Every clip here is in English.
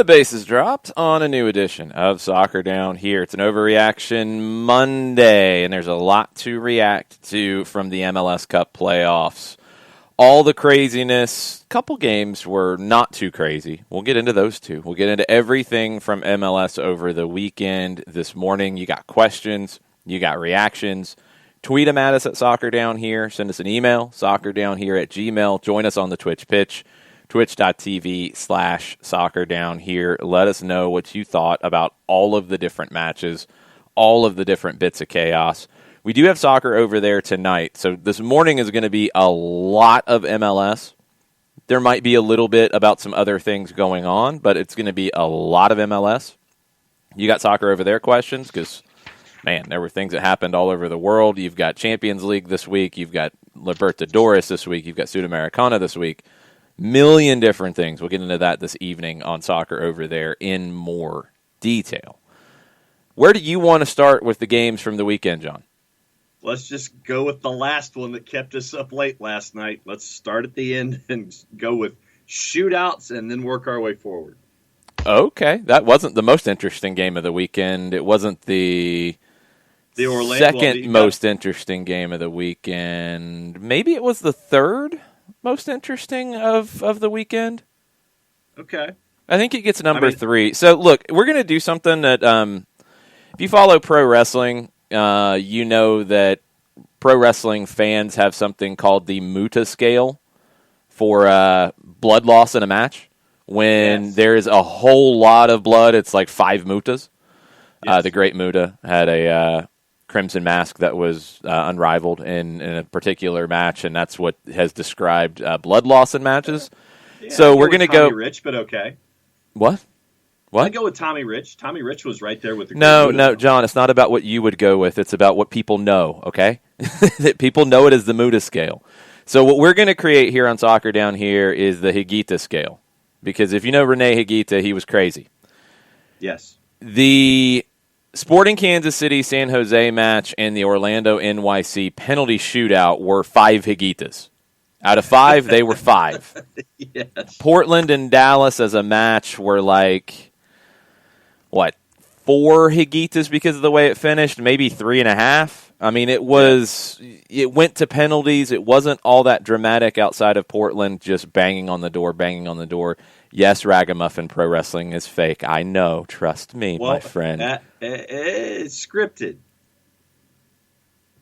The base is dropped on a new edition of Soccer Down Here. It's an overreaction Monday, and there's a lot to react to from the MLS Cup playoffs. All the craziness. Couple games were not too crazy. We'll get into those two. We'll get into everything from MLS over the weekend. This morning, you got questions, you got reactions. Tweet them at us at Soccer Down Here. Send us an email, soccerdownhere@gmail. Join us on the Twitch pitch. Twitch.tv/soccerdownhere. Let us know what you thought about all of the different matches, all of the different bits of chaos. We do have soccer over there tonight, so this morning is going to be a lot of MLS. There might be a little bit about some other things going on, but it's going to be a lot of MLS. You got soccer over there questions? Because, man, there were things that happened all over the world. You've got Champions League this week. You've got Libertadores this week. You've got Sudamericana this week. Million different things. We'll get into that this evening on Soccer Over There in more detail. Where do you want to start with the games from the weekend, John? Let's just go with the last one that kept us up late last night. Let's start at the end and go with shootouts and then work our way forward. Okay. That wasn't the most interesting game of the weekend. It wasn't the second most interesting game of the weekend. Maybe it was the third most interesting of the weekend. Okay. I think it gets number 3. So, look, we're going to do something that if you follow pro wrestling, you know that pro wrestling fans have something called the Muta scale for blood loss in a match. When there is a whole lot of blood, it's like 5 Mutas. Yes. The Great Muta had a Crimson Mask that was unrivaled in a particular match, and that's what has described blood loss in matches. Yeah, so we're going to go Rich, but okay. What? I go with Tommy Rich. Tommy Rich was right there with the No, John, it's not about what you would go with. It's about what people know, okay? That people know it as the Muta scale. So what we're going to create here on Soccer Down Here is the Higuita scale. Because if you know Rene Higuita, he was crazy. Yes. The Sporting Kansas City San Jose match and the Orlando NYC penalty shootout were 5 Higuitas. Out of 5, they were 5. Yes. Portland and Dallas as a match were like, 4 Higuitas because of the way it finished? Maybe 3.5. I mean, it went to penalties. It wasn't all that dramatic outside of Portland just banging on the door. Yes, Ragamuffin Pro Wrestling is fake. I know. Trust me, my friend. It's scripted.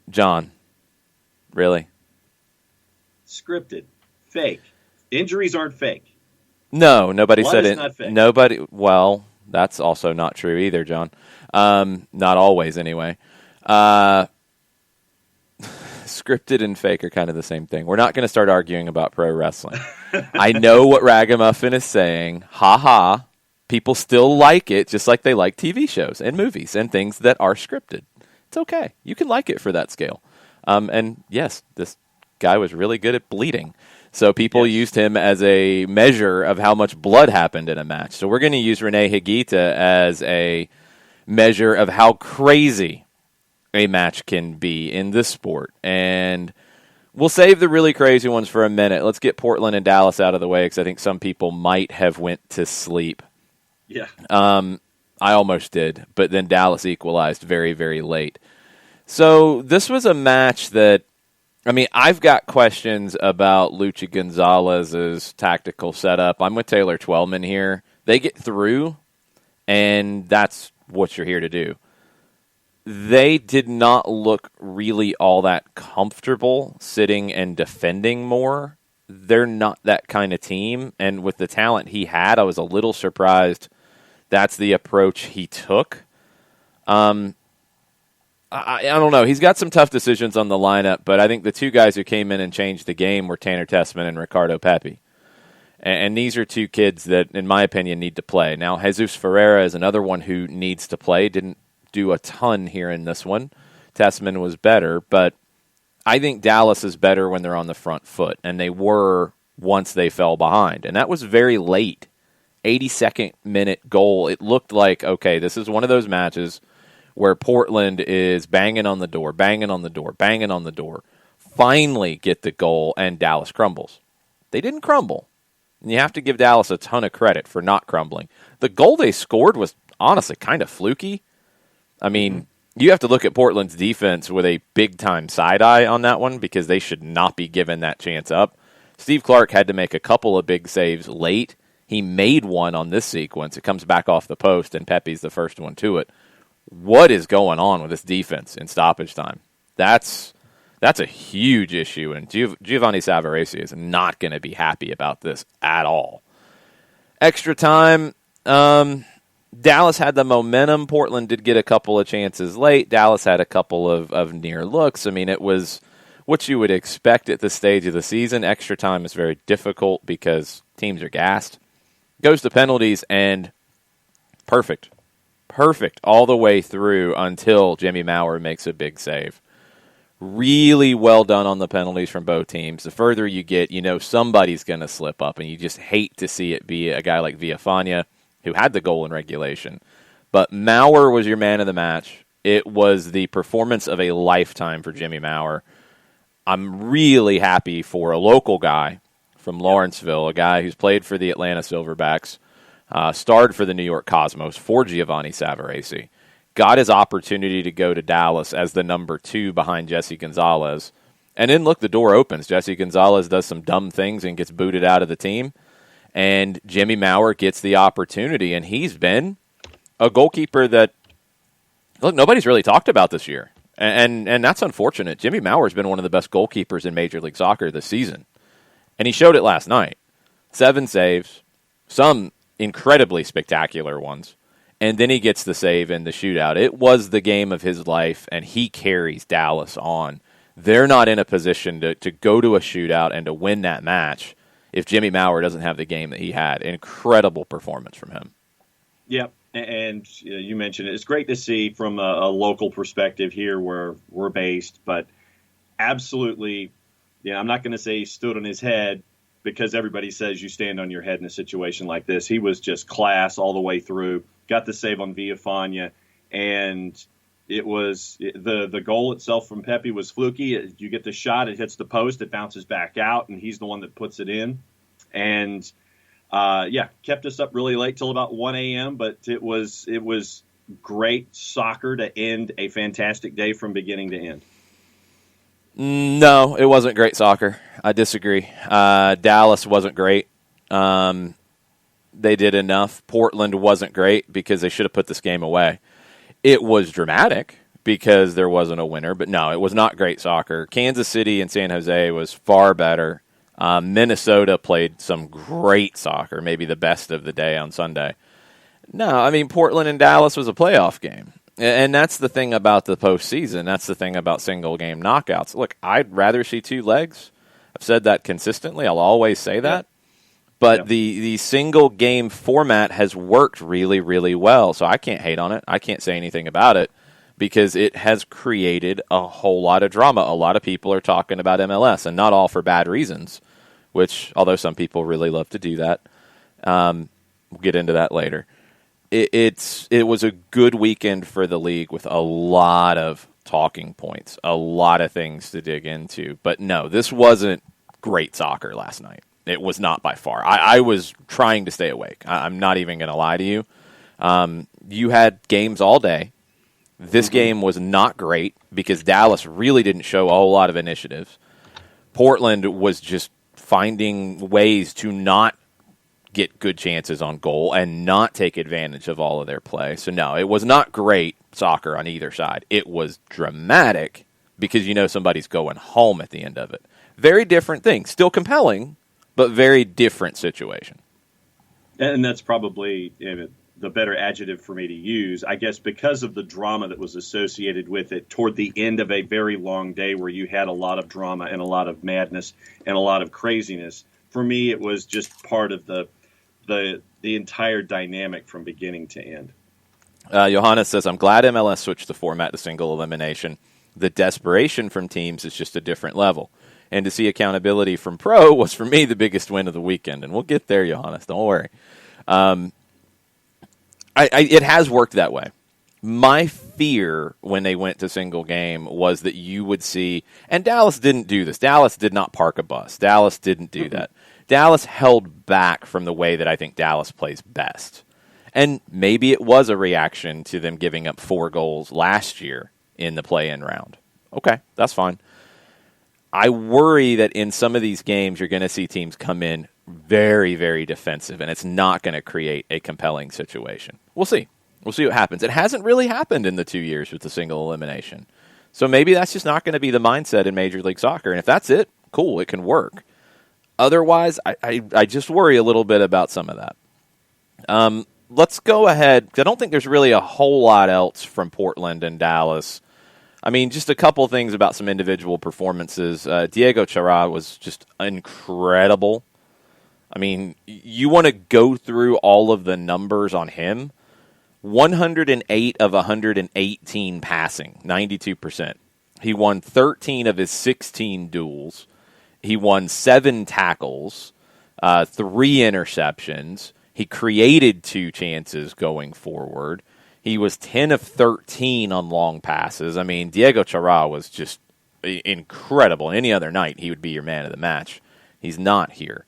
John, really? Scripted. Fake. Injuries aren't fake. No, nobody Blood said is it. Not fake. Nobody. Well, that's also not true either, John. Not always, anyway. Scripted and fake are kind of the same thing. We're not going to start arguing about pro wrestling. I know what Ragamuffin is saying. Ha ha. People still like it just like they like TV shows and movies and things that are scripted. It's okay. You can like it for that scale. And yes, this guy was really good at bleeding. So people used him as a measure of how much blood happened in a match. So we're going to use Rene Higuita as a measure of how crazy a match can be in this sport. And we'll save the really crazy ones for a minute. Let's get Portland and Dallas out of the way because I think some people might have went to sleep. Yeah. I almost did, but then Dallas equalized very, very late. So this was a match that, I mean, I've got questions about Luchi Gonzalez's tactical setup. I'm with Taylor Twellman here. They get through, and that's what you're here to do. They did not look really all that comfortable sitting and defending more. They're not that kind of team, and with the talent he had, I was a little surprised that's the approach he took. I don't know. He's got some tough decisions on the lineup, but I think the two guys who came in and changed the game were Tanner Tessman and Ricardo Pepi. And these are two kids that, in my opinion, need to play. Now, Jesus Ferreira is another one who needs to play. Didn't do a ton here in this one. Tessman was better, but I think Dallas is better when they're on the front foot, and they were once they fell behind. And that was very late. 82nd minute goal. It looked like, okay, this is one of those matches where Portland is banging on the door, finally get the goal, and Dallas crumbles. They didn't crumble. And you have to give Dallas a ton of credit for not crumbling. The goal they scored was honestly kind of fluky. I mean, you have to look at Portland's defense with a big-time side-eye on that one because they should not be given that chance up. Steve Clark had to make a couple of big saves late. He made one on this sequence. It comes back off the post, and Pepe's the first one to it. What is going on with this defense in stoppage time? That's a huge issue, and Giovanni Savarese is not going to be happy about this at all. Extra time, Dallas had the momentum. Portland did get a couple of chances late. Dallas had a couple of near looks. I mean, it was what you would expect at this stage of the season. Extra time is very difficult because teams are gassed. Goes to penalties, and perfect all the way through until Jimmy Maurer makes a big save. Really well done on the penalties from both teams. The further you get, you know somebody's going to slip up, and you just hate to see it be a guy like Villafana, who had the goal in regulation. But Maurer was your man of the match. It was the performance of a lifetime for Jimmy Maurer. I'm really happy for a local guy from Lawrenceville, a guy who's played for the Atlanta Silverbacks, starred for the New York Cosmos for Giovanni Savarese, got his opportunity to go to Dallas as the number 2 behind Jesse Gonzalez. And then, look, the door opens. Jesse Gonzalez does some dumb things and gets booted out of the team. And Jimmy Maurer gets the opportunity. And he's been a goalkeeper that, look, nobody's really talked about this year. And that's unfortunate. Jimmy Maurer's been one of the best goalkeepers in Major League Soccer this season. And he showed it last night. 7 saves, some incredibly spectacular ones. And then he gets the save in the shootout. It was the game of his life, and he carries Dallas on. They're not in a position to go to a shootout and to win that match if Jimmy Maurer doesn't have the game that he had. Incredible performance from him. Yep, and you mentioned it. It's great to see from a local perspective here where we're based, but absolutely, I'm not going to say he stood on his head, because everybody says you stand on your head in a situation like this. He was just class all the way through. Got the save on Villafana, and it was the goal itself from Pepe was fluky. You get the shot, it hits the post, it bounces back out, and he's the one that puts it in. And kept us up really late till about 1 a.m. But it was great soccer to end a fantastic day from beginning to end. No, it wasn't great soccer. I disagree. Dallas wasn't great. They did enough. Portland wasn't great because they should have put this game away. It was dramatic because there wasn't a winner, but no, it was not great soccer. Kansas City and San Jose was far better. Minnesota played some great soccer, maybe the best of the day on Sunday. No, I mean, Portland and Dallas was a playoff game. And that's the thing about the postseason. That's the thing about single-game knockouts. Look, I'd rather see 2 legs. I've said that consistently. I'll always say that. But the single-game format has worked really, really well. So I can't hate on it. I can't say anything about it because it has created a whole lot of drama. A lot of people are talking about MLS, and not all for bad reasons, which, although some people really love to do that, we'll get into that later. It was a good weekend for the league with a lot of talking points, a lot of things to dig into. But no, this wasn't great soccer last night. It was not by far. I was trying to stay awake. I'm not even going to lie to you. You had games all day. This game was not great because Dallas really didn't show a whole lot of initiative. Portland was just finding ways to not get good chances on goal and not take advantage of all of their play. So no, it was not great soccer on either side. It was dramatic because somebody's going home at the end of it. Very different thing. Still compelling, but very different situation. And that's probably the better adjective for me to use, I guess, because of the drama that was associated with it toward the end of a very long day where you had a lot of drama and a lot of madness and a lot of craziness. For me, it was just part of the entire dynamic from beginning to end. Johannes says, I'm glad MLS switched the format to single elimination. The desperation from teams is just a different level. And to see accountability from Pro was, for me, the biggest win of the weekend. And we'll get there, Johannes. Don't worry. It has worked that way. My fear when they went to single game was that you would see, and Dallas didn't do this. Dallas did not park a bus. Dallas didn't do that. Dallas held back from the way that I think Dallas plays best. And maybe it was a reaction to them giving up 4 goals last year in the play-in round. Okay, that's fine. I worry that in some of these games, you're going to see teams come in very, very defensive, and it's not going to create a compelling situation. We'll see. We'll see what happens. It hasn't really happened in the 2 years with the single elimination. So maybe that's just not going to be the mindset in Major League Soccer. And if that's it, cool, it can work. Otherwise, I just worry a little bit about some of that. Let's go ahead, because I don't think there's really a whole lot else from Portland and Dallas. I mean, just a couple things about some individual performances. Diego Chara was just incredible. I mean, you want to go through all of the numbers on him. 108 of 118 passing, 92%. He won 13 of his 16 duels. He won 7 tackles, 3 interceptions. He created 2 chances going forward. He was 10 of 13 on long passes. I mean, Diego Chara was just incredible. Any other night, he would be your man of the match. He's not here.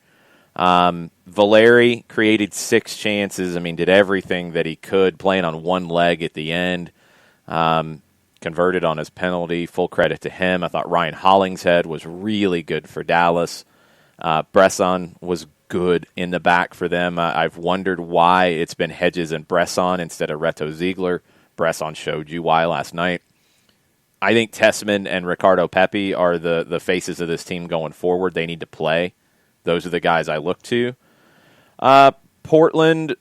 Valeri created 6 chances. I mean, did everything that he could, playing on one leg at the end. Converted on his penalty. Full credit to him. I thought Ryan Hollingshead was really good for Dallas. Bresson was good in the back for them. I've wondered why it's been Hedges and Bresson instead of Reto Ziegler. Bresson showed you why last night. I think Tessman and Ricardo Pepi are the faces of this team going forward. They need to play. Those are the guys I look to. Portland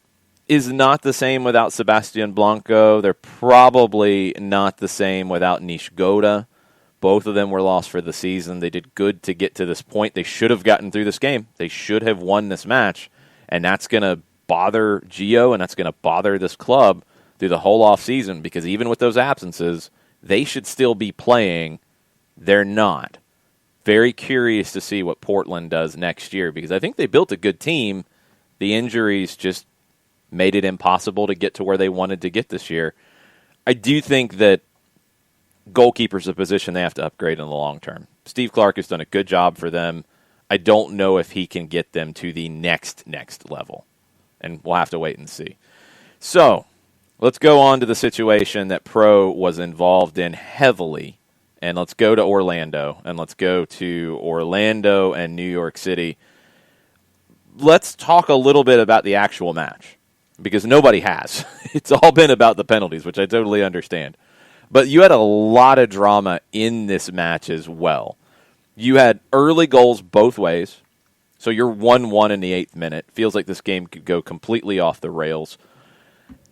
is not the same without Sebastian Blanco. They're probably not the same without Nish Goda. Both of them were lost for the season. They did good to get to this point. They should have gotten through this game. They should have won this match. And that's going to bother Gio, and that's going to bother this club through the whole offseason, because even with those absences, they should still be playing. They're not. Very curious to see what Portland does next year, because I think they built a good team. The injuries just made it impossible to get to where they wanted to get this year. I do think that goalkeeper's a position they have to upgrade in the long term. Steve Clark has done a good job for them. I don't know if he can get them to the next level, and we'll have to wait and see. So let's go on to the situation that Pro was involved in heavily, and let's go to Orlando, and let's go to Orlando and New York City. Let's talk a little bit about the actual match, because nobody has. It's all been about the penalties, which I totally understand. But you had a lot of drama in this match as well. You had early goals both ways. So you're 1-1 in the 8th minute. Feels like this game could go completely off the rails.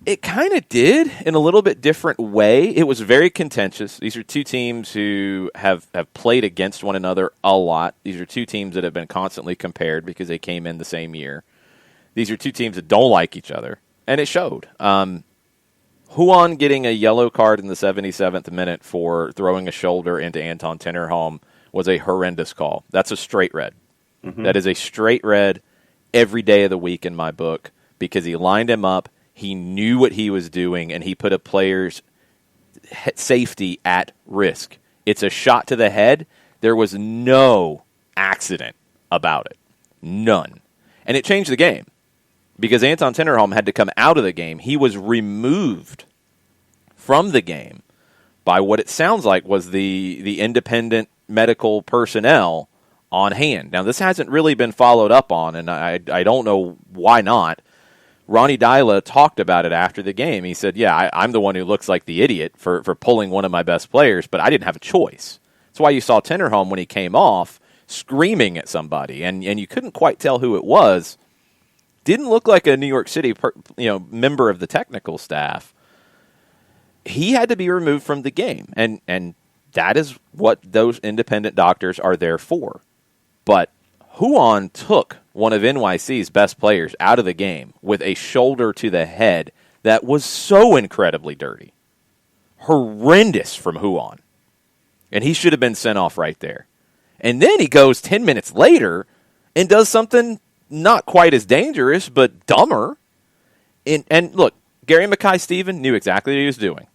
It kind of did in a little bit different way. It was very contentious. These are two teams who have played against one another a lot. These are two teams that have been constantly compared because they came in the same year. These are two teams that don't like each other, and it showed. Huon getting a yellow card in the 77th minute for throwing a shoulder into Anton Tinnerholm was a horrendous call. That's a straight red. Mm-hmm. That is a straight red every day of the week in my book, because he lined him up, he knew what he was doing, and he put a player's safety at risk. It's a shot to the head. There was no accident about it. None. And it changed the game, because Anton Tinnerholm had to come out of the game. He was removed from the game by what it sounds like was the independent medical personnel on hand. Now, this hasn't really been followed up on, and I don't know why not. Ronnie Dyla talked about it after the game. He said, yeah, I'm the one who looks like the idiot for pulling one of my best players, but I didn't have a choice. That's why you saw Tinnerholm, when he came off, screaming at somebody, and you couldn't quite tell who it was. Didn't look like a New York City member of the technical staff. He had to be removed from the game, and that is what those independent doctors are there for. But Huon took one of NYC's best players out of the game with a shoulder to the head that was so incredibly dirty. Horrendous from Huon. And he should have been sent off right there. And then he goes 10 minutes later and does something not quite as dangerous, but dumber. And look, Gary Mackay-Steven knew exactly what he was doing.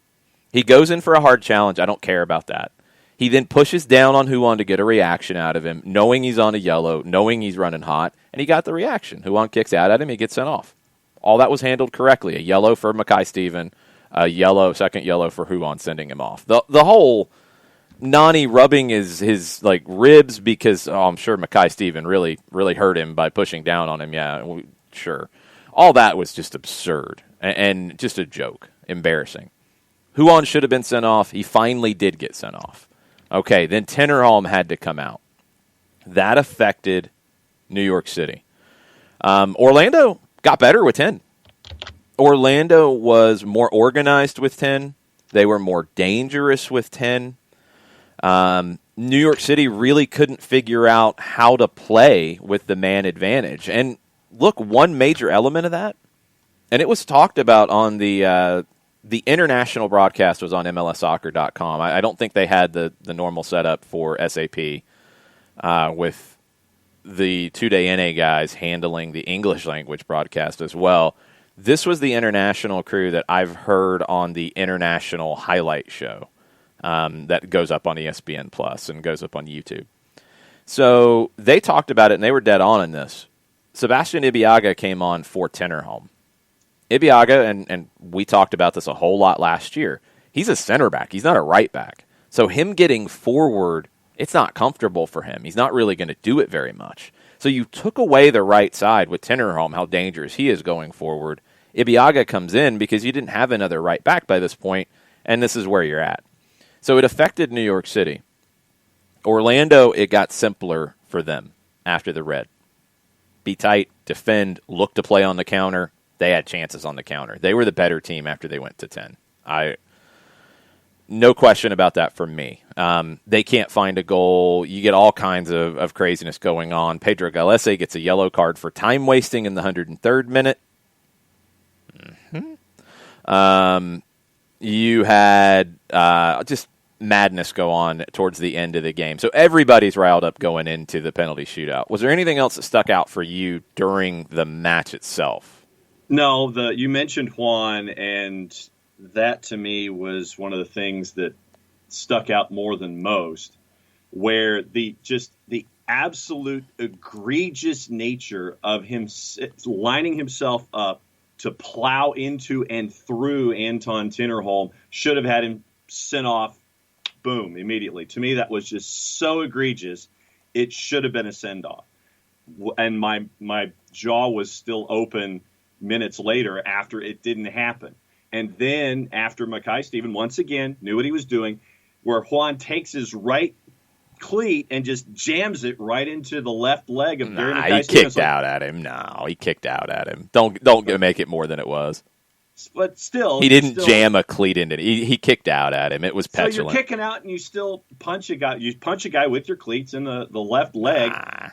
He goes in for a hard challenge. I don't care about that. He then pushes down on Huan to get a reaction out of him, knowing he's on a yellow, knowing he's running hot, and he got the reaction. Huan kicks out at him, he gets sent off. All that was handled correctly. A yellow for Mackay Steven, a second yellow for Huan, sending him off. The whole Nani rubbing his like ribs because I'm sure Mackay Steven really hurt him by pushing down on him. Yeah, sure. All that was just absurd and just a joke, embarrassing. Huan should have been sent off. He finally did get sent off. Okay, then Tinnerholm had to come out. That affected New York City. Orlando got better with 10. Orlando was more organized with 10. They were more dangerous with 10. New York City really couldn't figure out how to play with the man advantage. And look, one major element of that, and it was talked about on the international broadcast was on MLSsoccer.com. I don't think they had the normal setup for SAP with the 2-day NA guys handling the English language broadcast as well. This was the international crew that I've heard on the international highlight show that goes up on ESPN Plus and goes up on YouTube. So they talked about it, and they were dead on in this. Sebastian Ibeagha came on for Tinnerholm. Ibeagha, and we talked about this a whole lot last year, he's a center back. He's not a right back. So him getting forward, it's not comfortable for him. He's not really going to do it very much. So you took away the right side with Tinnerholm, how dangerous he is going forward. Ibeagha comes in because you didn't have another right back by this point, and this is where you're at. So it affected New York City. Orlando, it got simpler for them after the red. Be tight, defend, look to play on the counter. They had chances on the counter. They were the better team after they went to 10. No question about that from me. They can't find a goal. You get all kinds of craziness going on. Pedro Galese gets a yellow card for time wasting in the 103rd minute. You had just madness go on towards the end of the game. So everybody's riled up going into the penalty shootout. Was there anything else that stuck out for you during the match itself? No, you mentioned Juan, and that to me was one of the things that stuck out more than most, where the absolute egregious nature of him lining himself up to plow into and through Anton Tinnerholm should have had him sent off, boom, immediately. To me, that was just so egregious, it should have been a send-off. And my jaw was still open minutes later after it didn't happen. And then after Mackay Steven, once again, knew what he was doing, where Juan takes his right cleat and just jams it right into the left leg of Barry Mackay Steven. He kicked out at him. No, he kicked out at him. Don't make it more than it was. But still, he didn't jam a cleat into it. He kicked out at him. It was petulant. So you're kicking out and you still punch a guy. You punch a guy with your cleats in the left leg.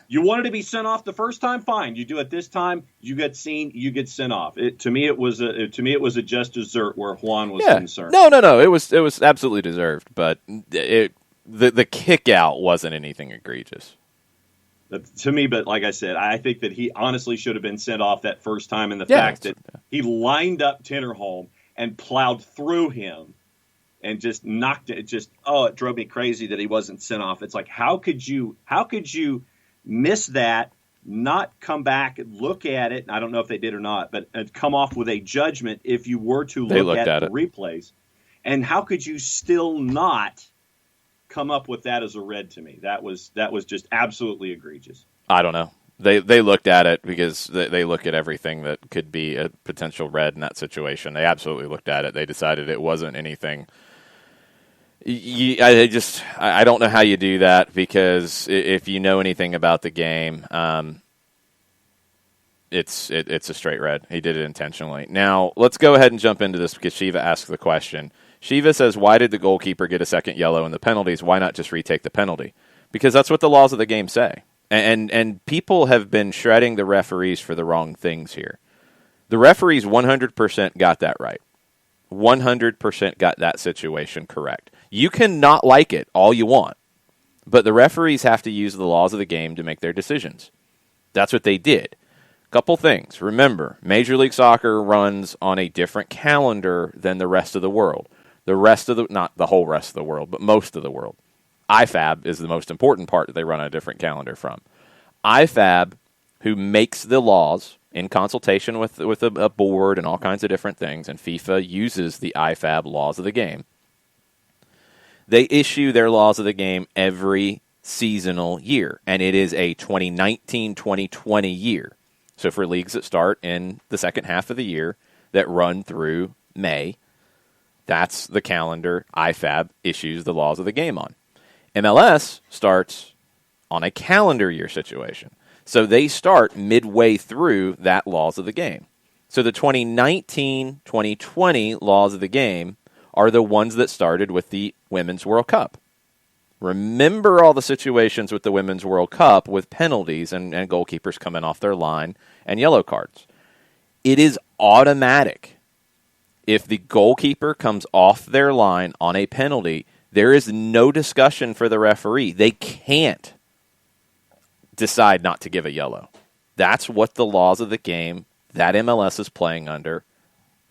You wanted to be sent off the first time, fine. You do it this time. You get seen. You get sent off. To me, it was a just dessert where Juan was concerned. No. It was absolutely deserved. But the kick out wasn't anything egregious. To me, but like I said, I think that he honestly should have been sent off that first time, and the fact that he lined up Tinnerholm and plowed through him and just knocked it. It drove me crazy that he wasn't sent off. It's like, how could you miss that, not come back and look at it? I don't know if they did or not, but come off with a judgment if you were to look at the replays. And how could you still not come up with that as a red to me? That was just absolutely egregious. I don't know. They looked at it because they look at everything that could be a potential red in that situation. They absolutely looked at it. They decided it wasn't anything. I don't know how you do that, because if you know anything about the game, it's a straight red. He did it intentionally. Now, let's go ahead and jump into this because Shiva asked the question. Shiva says, why did the goalkeeper get a second yellow in the penalties? Why not just retake the penalty? Because that's what the laws of the game say. And people have been shredding the referees for the wrong things here. The referees 100% got that right. 100% got that situation correct. You can not like it all you want, but the referees have to use the laws of the game to make their decisions. That's what they did. Couple things. Remember, Major League Soccer runs on a different calendar than the rest of the world. Not the whole rest of the world, but most of the world. IFAB is the most important part that they run on a different calendar from. IFAB, who makes the laws in consultation with a board and all kinds of different things, and FIFA uses the IFAB laws of the game. They issue their laws of the game every seasonal year, and it is a 2019-2020 year. So for leagues that start in the second half of the year that run through May, that's the calendar IFAB issues the laws of the game on. MLS starts on a calendar year situation. So they start midway through that laws of the game. So the 2019-2020 laws of the game are the ones that started with the Women's World Cup. Remember all the situations with the Women's World Cup with penalties and goalkeepers coming off their line and yellow cards. It is automatic. If the goalkeeper comes off their line on a penalty, there is no discussion for the referee. They can't decide not to give a yellow. That's what the laws of the game that MLS is playing under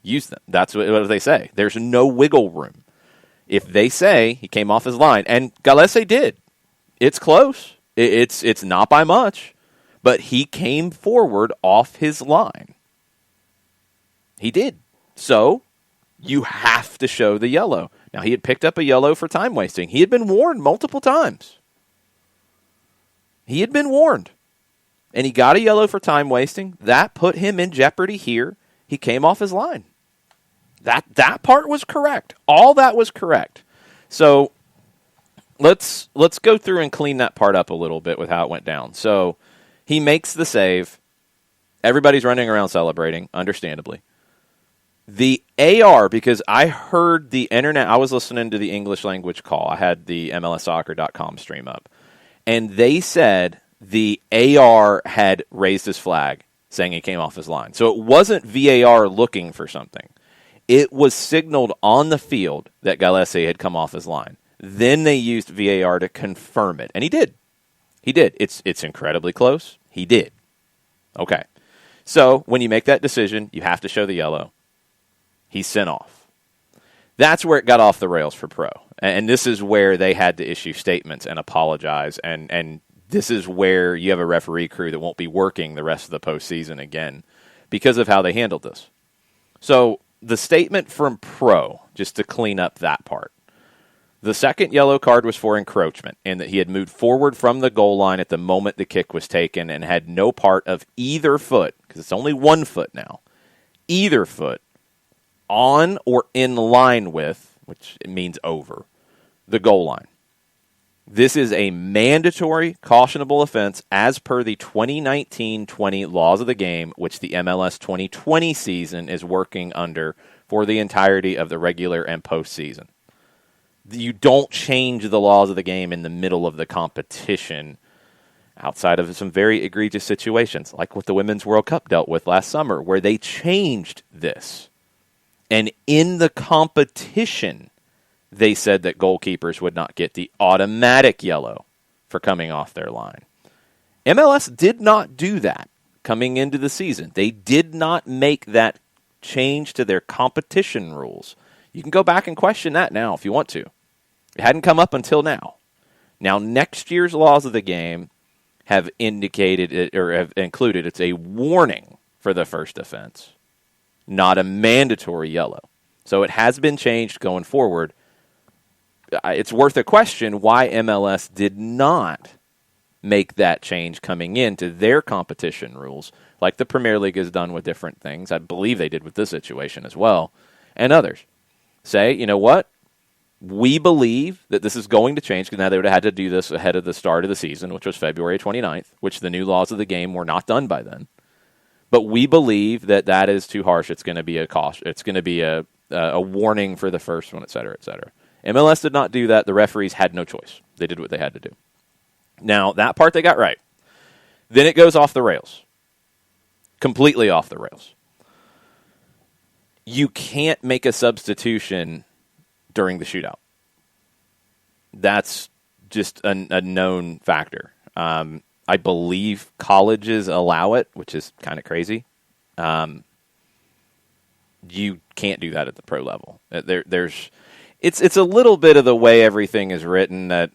use them. That's what they say. There's no wiggle room. If they say he came off his line, and Galese did, it's close. It's not by much, but he came forward off his line. He did. So you have to show the yellow. Now, he had picked up a yellow for time wasting. He had been warned multiple times. He had been warned. And he got a yellow for time wasting. That put him in jeopardy here. He came off his line. That part was correct. All that was correct. So let's go through and clean that part up a little bit with how it went down. So he makes the save. Everybody's running around celebrating, understandably. The AR, because I heard the internet, I was listening to the English language call. I had the MLSsoccer.com stream up. And they said the AR had raised his flag, saying he came off his line. So it wasn't VAR looking for something. It was signaled on the field that Galese had come off his line. Then they used VAR to confirm it. And he did. He did. It's incredibly close. He did. Okay. So when you make that decision, you have to show the yellow. He's sent off. That's where it got off the rails for Pro. And this is where they had to issue statements and apologize. And this is where you have a referee crew that won't be working the rest of the postseason again because of how they handled this. So the statement from Pro, just to clean up that part. The second yellow card was for encroachment, and that he had moved forward from the goal line at the moment the kick was taken and had no part of either foot, because it's only one foot now, either foot, on or in line with, which means over, the goal line. This is a mandatory cautionable offense as per the 2019-20 laws of the game, which the MLS 2020 season is working under for the entirety of the regular and postseason. You don't change the laws of the game in the middle of the competition outside of some very egregious situations, like what the Women's World Cup dealt with last summer, where they changed this. And in the competition, they said that goalkeepers would not get the automatic yellow for coming off their line. MLS did not do that coming into the season. They did not make that change to their competition rules. You can go back and question that now if you want to. It hadn't come up until now. Now, next year's laws of the game have indicated it, or have included it's a warning for the first offense, not a mandatory yellow. So it has been changed going forward. It's worth a question why MLS did not make that change coming into their competition rules, like the Premier League has done with different things. I believe they did with this situation as well, and others. Say, you know what? We believe that this is going to change, because now they would have had to do this ahead of the start of the season, which was February 29th, which the new laws of the game were not done by then. But we believe that that is too harsh. It's going to be a cost. It's going to be a warning for the first one, et cetera, et cetera. MLS did not do that. The referees had no choice. They did what they had to do. Now, that part they got right. Then it goes off the rails. Completely off the rails. You can't make a substitution during the shootout. That's just a known factor. I believe colleges allow it, which is kind of crazy. You can't do that at the pro level. It's a little bit of the way everything is written that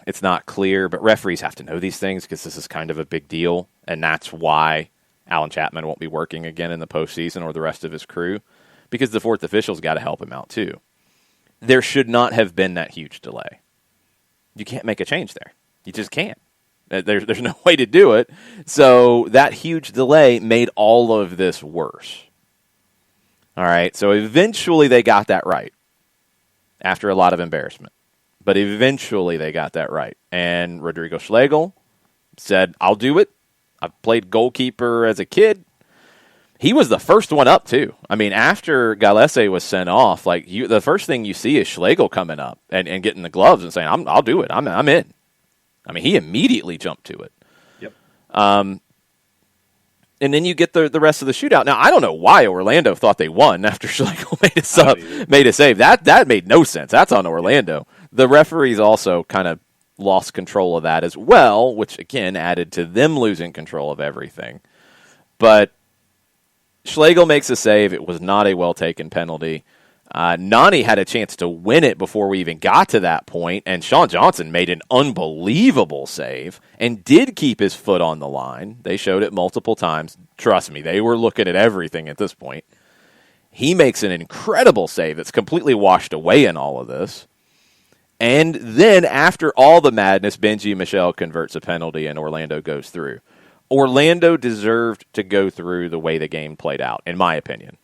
It's not clear, but referees have to know these things because this is kind of a big deal, and that's why Alan Chapman won't be working again in the postseason or the rest of his crew, because the fourth official's got to help him out too. There should not have been that huge delay. You can't make a change there. You just can't. There's no way to do it. So that huge delay made all of this worse. All right, so eventually they got that right after a lot of embarrassment. But eventually they got that right. And Rodrigo Schlegel said, I'll do it. I played goalkeeper as a kid. He was the first one up, too. I mean, after Galese was sent off, the first thing you see is Schlegel coming up and getting the gloves and saying, I'll do it. I'm in. I mean, he immediately jumped to it. Yep. And then you get the rest of the shootout. Now, I don't know why Orlando thought they won after Schlegel made a save. That made no sense. That's on Orlando. The referees also kind of lost control of that as well, which, again, added to them losing control of everything. But Schlegel makes a save. It was not a well-taken penalty. Nani had a chance to win it before we even got to that point, and Sean Johnson made an unbelievable save and did keep his foot on the line. They showed it multiple times. Trust me, they were looking at everything at this point. He makes an incredible save that's completely washed away in all of this. And then, after all the madness, Benji Michel converts a penalty and Orlando goes through. Orlando deserved to go through the way the game played out, in my opinion.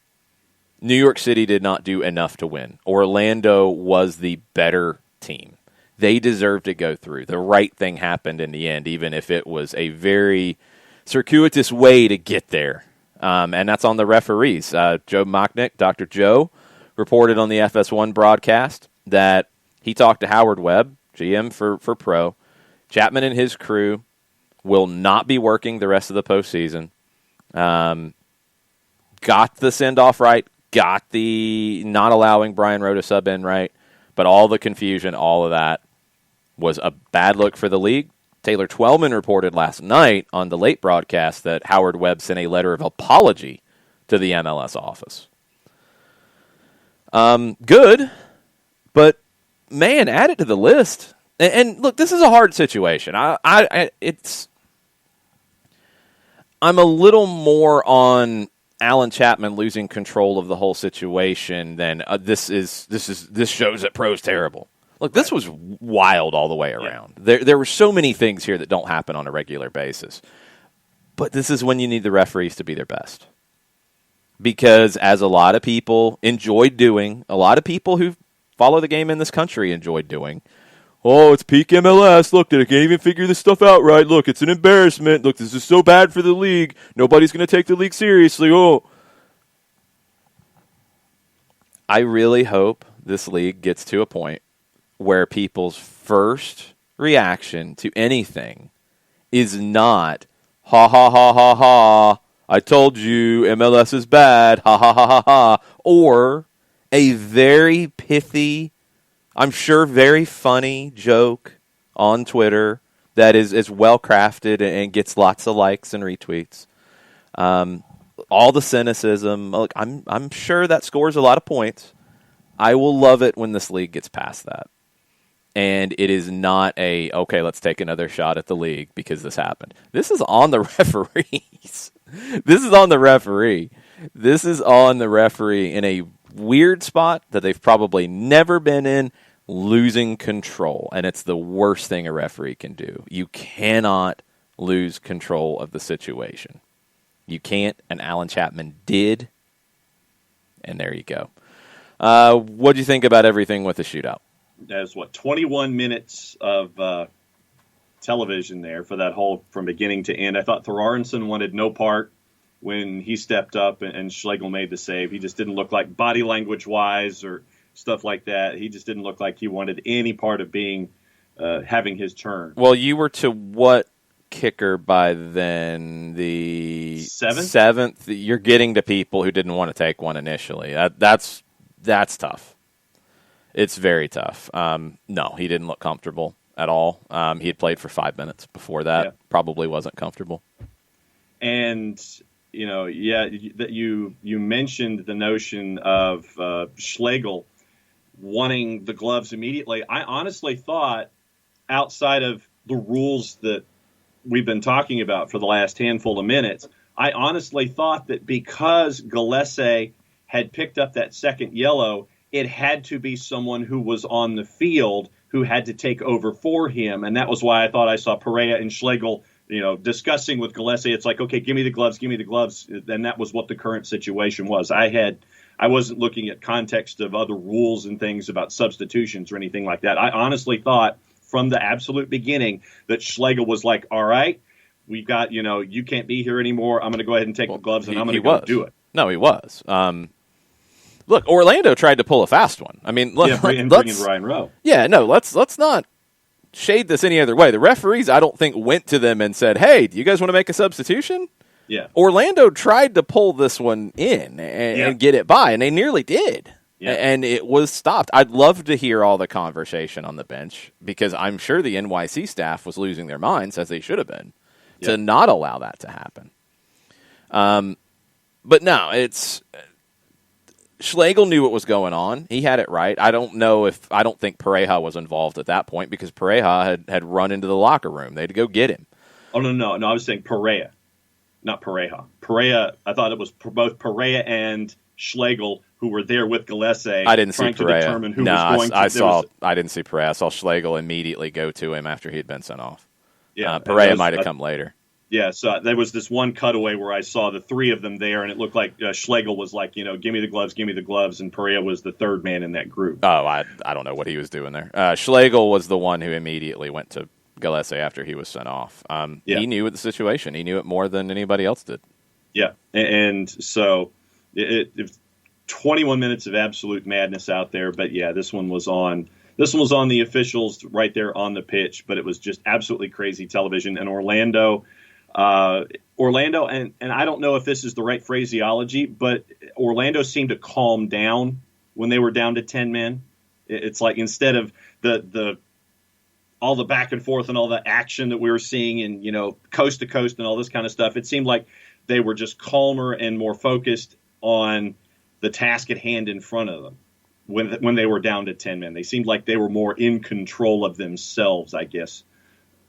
New York City did not do enough to win. Orlando was the better team. They deserved to go through. The right thing happened in the end, even if it was a very circuitous way to get there. And that's on the referees. Joe Mocknick, Dr. Joe, reported on the FS1 broadcast that he talked to Howard Webb, GM for Pro. Chapman and his crew will not be working the rest of the postseason. Got the send-off right, got the not allowing Brian Rowe to sub in right, but all the confusion, all of that was a bad look for the league. Taylor Twellman reported last night on the late broadcast that Howard Webb sent a letter of apology to the MLS office. Good, but man, add it to the list. And look, this is a hard situation. I'm a little more on Alan Chapman losing control of the whole situation than this shows that Pro's terrible. Look, this was wild all the way around. Yeah. There were so many things here that don't happen on a regular basis. But this is when you need the referees to be their best. Because as a lot of people enjoyed doing, a lot of people who follow the game in this country enjoyed doing, oh, it's peak MLS. Look, they can't even figure this stuff out right. Look, it's an embarrassment. Look, this is so bad for the league. Nobody's going to take the league seriously. Oh. I really hope this league gets to a point where people's first reaction to anything is not, ha, ha, ha, ha, ha, I told you MLS is bad, ha, ha, ha, ha, ha, or a very pithy, I'm sure very funny joke on Twitter that is well crafted and gets lots of likes and retweets. All the cynicism, look, I'm sure that scores a lot of points. I will love it when this league gets past that. And it is not okay, let's take another shot at the league because this happened. This is on the referees. This is on the referee. This is on the referee in a weird spot that they've probably never been in, losing control. And it's the worst thing a referee can do. You cannot lose control of the situation. You can't, and Alan Chapman did. And there you go. What do you think about everything with the shootout? That's 21 minutes of television there for that whole from beginning to end. I thought Thorarensen wanted no part when he stepped up and Schlegel made the save. He just didn't look like body language wise or stuff like that. He just didn't look like he wanted any part of being having his turn. Well, you were to what kicker by then? The seventh. You're getting to people who didn't want to take one initially. That's tough. It's very tough. No, he didn't look comfortable at all. He had played for 5 minutes before that. Yeah. Probably wasn't comfortable. And, you mentioned the notion of Schlegel wanting the gloves immediately. I honestly thought outside of the rules that we've been talking about for the last handful of minutes, I honestly thought that because Gillespie had picked up that second yellow, it had to be someone who was on the field who had to take over for him. And that was why I thought I saw Perea and Schlegel, discussing with Gillespie. It's like, okay, give me the gloves. And that was what the current situation was. I wasn't looking at context of other rules and things about substitutions or anything like that. I honestly thought from the absolute beginning that Schlegel was like, all right, we've got, you can't be here anymore. I'm going to go ahead and take the gloves and I'm going to go do it. No, he was. Look, Orlando tried to pull a fast one. I mean, bring in Ryan Rowe. Yeah, no, let's not shade this any other way. The referees, I don't think, went to them and said, hey, do you guys want to make a substitution? Yeah. Orlando tried to pull this one in and get it by, and they nearly did. Yeah. And it was stopped. I'd love to hear all the conversation on the bench because I'm sure the NYC staff was losing their minds, as they should have been, to not allow that to happen. But no, it's Schlegel knew what was going on. He had it right. I don't think Pareja was involved at that point because Pareja had run into the locker room. They had to go get him. Oh, no. I was saying Perea, not Pareja. Perea, I thought it was both Perea and Schlegel who were there with Gillespie. I didn't see Perea. To determine who was going to. I didn't see Perea. I saw Schlegel immediately go to him after he had been sent off. Yeah, Perea might have come later. Yeah, so there was this one cutaway where I saw the three of them there, and it looked like Schlegel was like, give me the gloves, and Perea was the third man in that group. Oh, I don't know what he was doing there. Schlegel was the one who immediately went to Gillespie after he was sent off. He knew the situation. He knew it more than anybody else did. Yeah, and so it 21 minutes of absolute madness out there, but yeah, this one was on the officials right there on the pitch, but it was just absolutely crazy television. And Orlando, and I don't know if this is the right phraseology, but Orlando seemed to calm down when they were down to 10 men. It's like instead of the all the back and forth and all the action that we were seeing in, coast to coast and all this kind of stuff, it seemed like they were just calmer and more focused on the task at hand in front of them when they were down to 10 men. They seemed like they were more in control of themselves, I guess,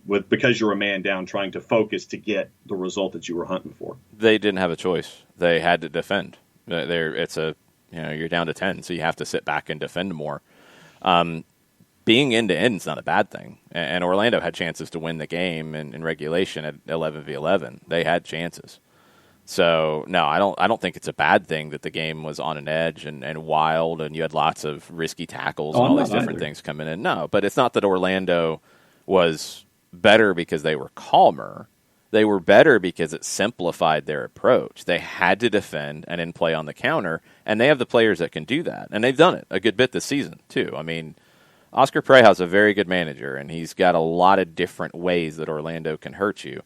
because you're a man down trying to focus to get the result that you were hunting for. They didn't have a choice. They had to defend. You're down to 10, so you have to sit back and defend more. Being end-to-end is not a bad thing. And Orlando had chances to win the game in regulation at 11v11. They had chances. So, no, I don't think it's a bad thing that the game was on an edge and wild and you had lots of risky tackles and all these different things coming in. No, but it's not that Orlando was better because they were calmer. They were better because it simplified their approach. They had to defend and then play on the counter, and they have the players that can do that. And they've done it a good bit this season, too. I mean, Oscar Pereja is a very good manager, and he's got a lot of different ways that Orlando can hurt you.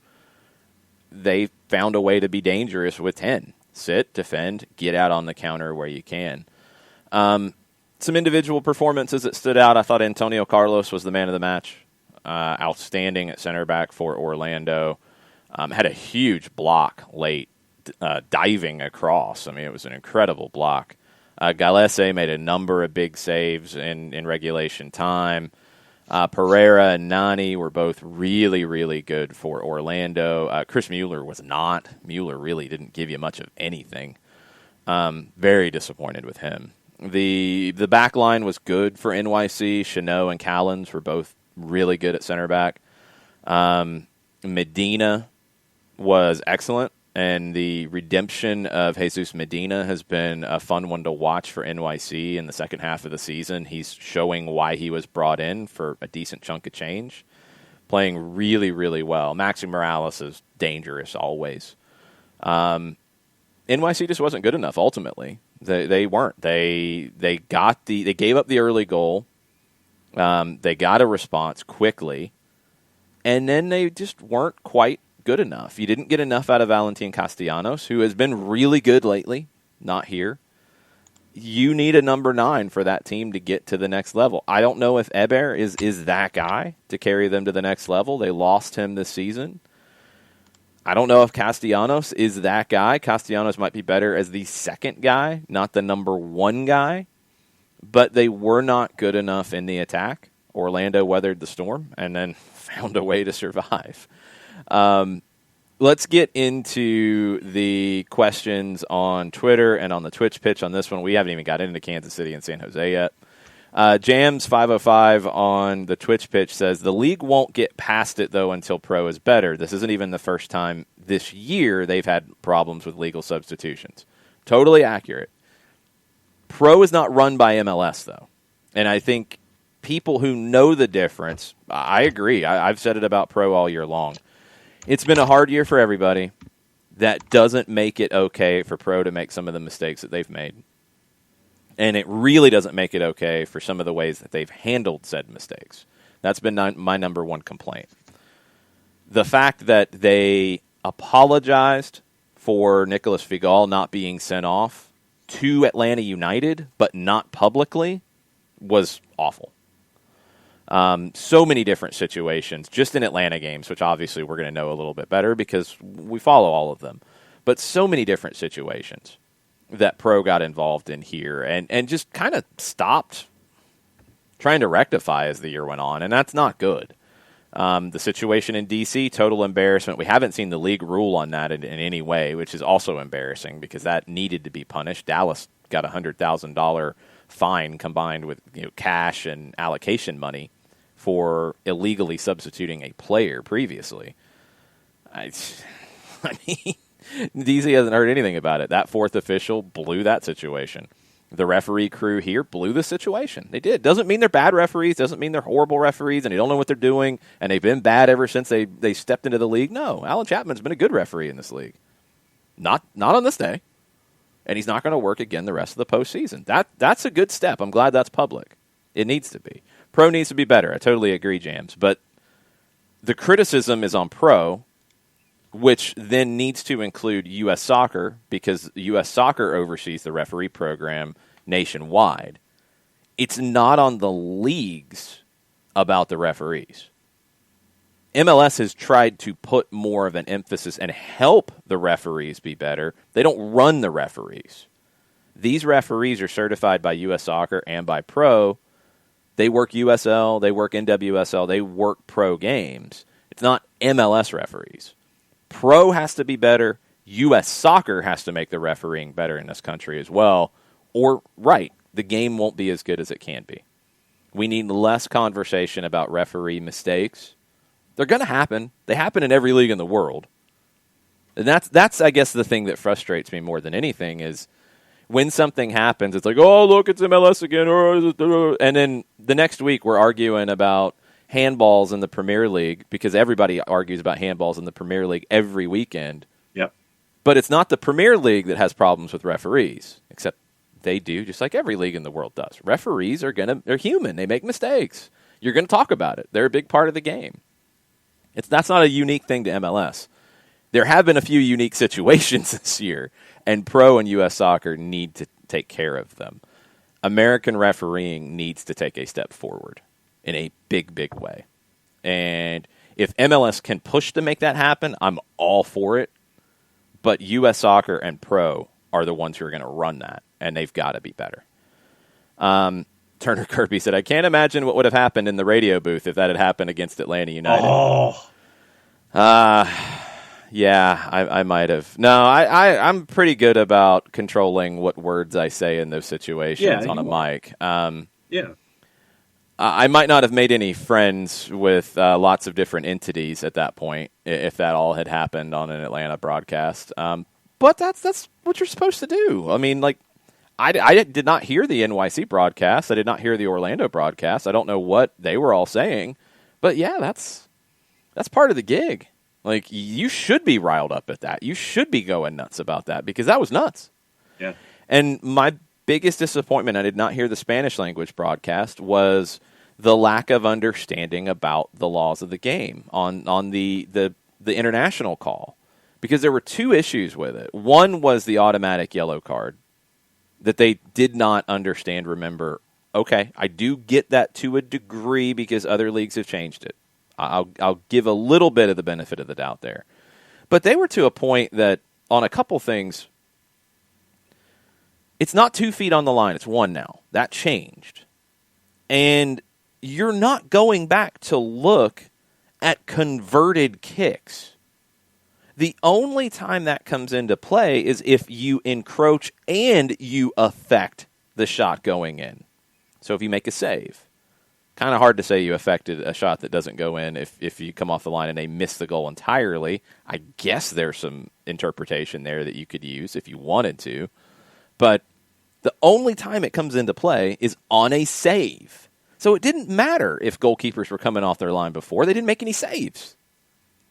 They found a way to be dangerous with 10. Sit, defend, get out on the counter where you can. Some individual performances that stood out. I thought Antonio Carlos was the man of the match. Outstanding at center back for Orlando. Had a huge block late, diving across. I mean, it was an incredible block. Gillespie made a number of big saves in regulation time. Pereira and Nani were both really, really good for Orlando. Chris Mueller was not. Mueller really didn't give you much of anything. Very disappointed with him. The back line was good for NYC. Chanot and Callens were both really good at center back. Medina was excellent, and the redemption of Jesus Medina has been a fun one to watch for NYC in the second half of the season. He's showing why he was brought in for a decent chunk of change, playing really, really well. Maxi Morales is dangerous always. NYC just wasn't good enough ultimately. They weren't. They gave up the early goal. They got a response quickly, and then they just weren't quite good enough. You didn't get enough out of Valentin Castellanos, who has been really good lately, not here. You need a number 9 for that team to get to the next level. I don't know if Eber is that guy to carry them to the next level. They lost him this season. I don't know if Castellanos is that guy. Castellanos might be better as the second guy, not the number 1 guy. But they were not good enough in the attack Orlando weathered the storm and then found a way to survive. Let's get into the questions on Twitter and on the Twitch pitch on this one. We haven't even got into Kansas City and San Jose yet. Jams505 on the Twitch pitch says, the league won't get past it, though, until Pro is better. This isn't even the first time this year they've had problems with legal substitutions. Totally accurate. Pro is not run by MLS, though. And I think people who know the difference, I agree. I've said it about Pro all year long. It's been a hard year for everybody. That doesn't make it okay for Pro to make some of the mistakes that they've made. And it really doesn't make it okay for some of the ways that they've handled said mistakes. That's been my number one complaint. The fact that they apologized for Nicholas Figal not being sent off to Atlanta United, but not publicly, was awful. So many different situations, just in Atlanta games, which obviously we're going to know a little bit better because we follow all of them. But so many different situations that Pro got involved in here and just kind of stopped trying to rectify as the year went on, and that's not good. The situation in D.C., total embarrassment. We haven't seen the league rule on that in any way, which is also embarrassing because that needed to be punished. Dallas got a $100,000 fine combined with cash and allocation money for illegally substituting a player previously. I mean, DC hasn't heard anything about it. That fourth official blew that situation. The referee crew here blew the situation. They did. Doesn't mean they're bad referees. Doesn't mean they're horrible referees and they don't know what they're doing and they've been bad ever since they stepped into the league. No, Alan Chapman's been a good referee in this league. Not on this day. And he's not going to work again the rest of the postseason. That's a good step. I'm glad that's public. It needs to be. Pro needs to be better. I totally agree, Jams. But the criticism is on Pro, which then needs to include U.S. Soccer because U.S. Soccer oversees the referee program nationwide. It's not on the leagues about the referees. MLS has tried to put more of an emphasis and help the referees be better. They don't run the referees. These referees are certified by U.S. Soccer and by Pro. They work USL, they work NWSL, they work Pro games. It's not MLS referees. Pro has to be better. U.S. Soccer has to make the refereeing better in this country as well. Or, the game won't be as good as it can be. We need less conversation about referee mistakes. They're going to happen. They happen in every league in the world. And that's, I guess, the thing that frustrates me more than anything is when something happens, it's like, oh, look, it's MLS again. And then the next week we're arguing about handballs in the Premier League because everybody argues about handballs in the Premier League every weekend. Yep. But it's not the Premier League that has problems with referees, except they do, just like every league in the world does. Referees they're human. They make mistakes. You're going to talk about it. They're a big part of the game. That's not a unique thing to MLS. There have been a few unique situations this year, and Pro and U.S. Soccer need to take care of them. American refereeing needs to take a step forward in a big, big way. And if MLS can push to make that happen, I'm all for it. But U.S. Soccer and Pro are the ones who are going to run that, and they've got to be better. Turner Kirby said, I can't imagine what would have happened in the radio booth if that had happened against Atlanta United. Yeah, I might have. No, I'm pretty good about controlling what words I say in those situations on a mic. I might not have made any friends with lots of different entities at that point if that all had happened on an Atlanta broadcast. But that's what you're supposed to do. I mean, I did not hear the NYC broadcast. I did not hear the Orlando broadcast. I don't know what they were all saying. But, yeah, that's part of the gig. You should be riled up at that. You should be going nuts about that because that was nuts. Yeah. And my biggest disappointment, I did not hear the Spanish language broadcast, was the lack of understanding about the laws of the game on the international call. Because there were two issues with it. One was the automatic yellow card that they did not understand, remember. Okay, I do get that to a degree because other leagues have changed it. I'll give a little bit of the benefit of the doubt there. But they were to a point that on a couple things, it's not 2 feet on the line, it's 1 now. That changed. And you're not going back to look at converted kicks. The only time that comes into play is if you encroach and you affect the shot going in. So if you make a save. Kind of hard to say you affected a shot that doesn't go in if you come off the line and they miss the goal entirely. I guess there's some interpretation there that you could use if you wanted to. But the only time it comes into play is on a save. So it didn't matter if goalkeepers were coming off their line before. They didn't make any saves.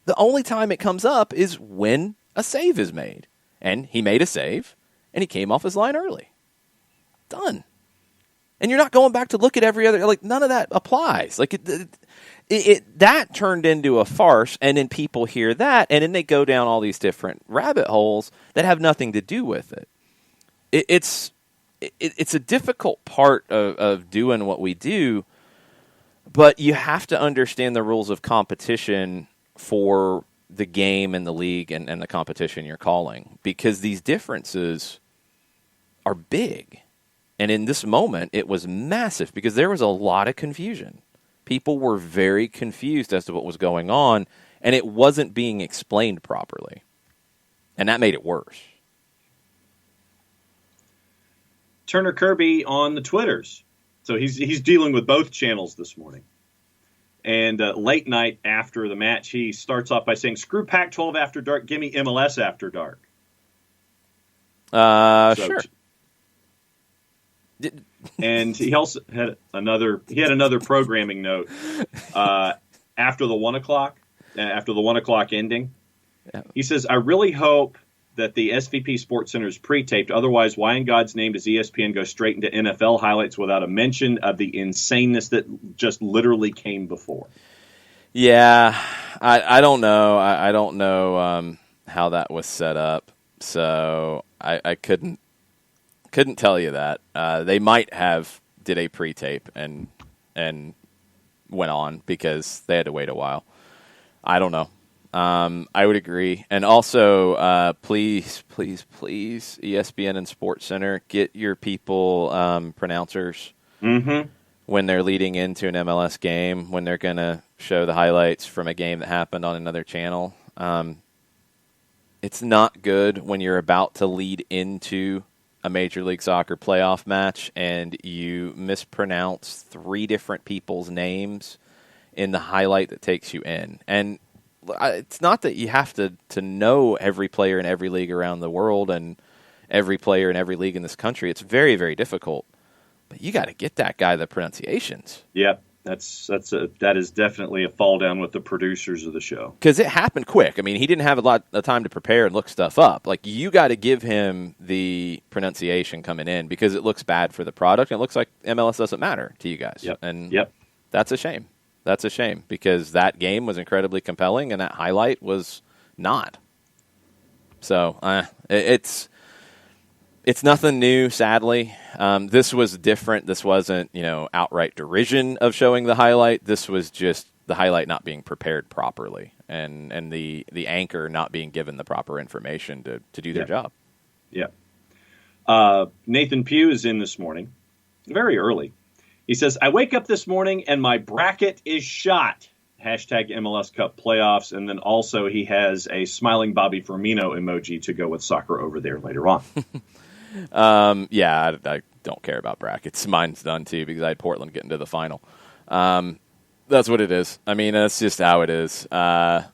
The only time it comes up is when a save is made. And he made a save, and he came off his line early. Done. And you're not going back to look at every other, like, none of that applies. Like, that turned into a farce, and then people hear that, and then they go down all these different rabbit holes that have nothing to do with it. It's a difficult part of doing what we do, but you have to understand the rules of competition for the game and the league and the competition you're calling, because these differences are big. And in this moment, it was massive because there was a lot of confusion. People were very confused as to what was going on, and it wasn't being explained properly. And that made it worse. Turner Kirby on the Twitters. So he's dealing with both channels this morning. And late night after the match, he starts off by saying, "Screw Pac-12 after dark, give me MLS after dark." Sure. And he also had another programming note after the 1 o'clock ending. Yeah. He says, "I really hope that the SVP Sports Center is pre-taped. Otherwise, why in God's name does ESPN go straight into NFL highlights without a mention of the insaneness that just literally came before?" Yeah, I don't know. I don't know how that was set up, so I couldn't tell you that. They might have did a pre-tape and went on because they had to wait a while. I don't know. I would agree. And also, please, ESPN and Sports Center, get your people pronouncers when they're leading into an MLS game, when they're going to show the highlights from a game that happened on another channel. It's not good when you're about to lead into a Major League Soccer playoff match and you mispronounce 3 different people's names in the highlight that takes you in. And it's not that you have to know every player in every league around the world and every player in every league in this country. It's very, very difficult. But you got to get that guy the pronunciations. Yep. That is definitely a fall down with the producers of the show. Because it happened quick. I mean, he didn't have a lot of time to prepare and look stuff up. Like, you got to give him the pronunciation coming in because it looks bad for the product. And it looks like MLS doesn't matter to you guys. Yep. And yep. That's a shame. That's a shame because that game was incredibly compelling and that highlight was not. So it's nothing new, sadly. This was different. This wasn't, outright derision of showing the highlight. This was just the highlight not being prepared properly and the anchor not being given the proper information to do their job. Yeah. Nathan Pugh is in this morning, very early. He says, "I wake up this morning and my bracket is shot." Hashtag MLS Cup playoffs. And then also he has a smiling Bobby Firmino emoji to go with soccer over there later on. I don't care about brackets. Mine's done too because I had Portland get into the final. That's what it is. I mean, that's just how it is. The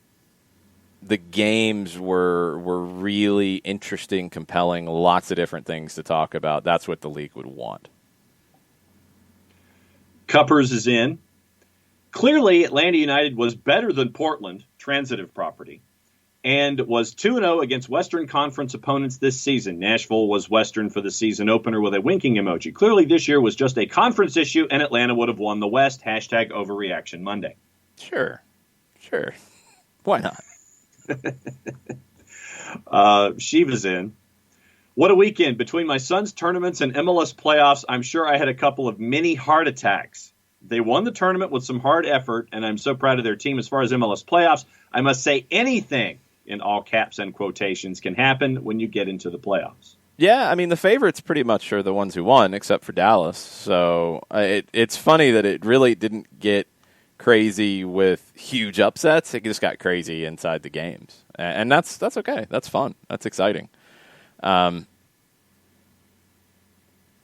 games were really interesting, compelling, lots of different things to talk about. That's what the league would want. Cuppers is in. Clearly, Atlanta United was better than Portland, transitive property, and was 2-0 against Western Conference opponents this season. Nashville was Western for the season opener with a winking emoji. Clearly, this year was just a conference issue, and Atlanta would have won the West. Hashtag Overreaction Monday. Sure. Why not? Shiva's in. What a weekend. Between my son's tournaments and MLS playoffs, I'm sure I had a couple of mini heart attacks. They won the tournament with some hard effort, and I'm so proud of their team. As far as MLS playoffs, I must say anything, in all caps and quotations, can happen when you get into the playoffs. Yeah, I mean, the favorites pretty much are the ones who won, except for Dallas. So it's funny that it really didn't get crazy with huge upsets. It just got crazy inside the games. And that's okay. That's fun. That's exciting.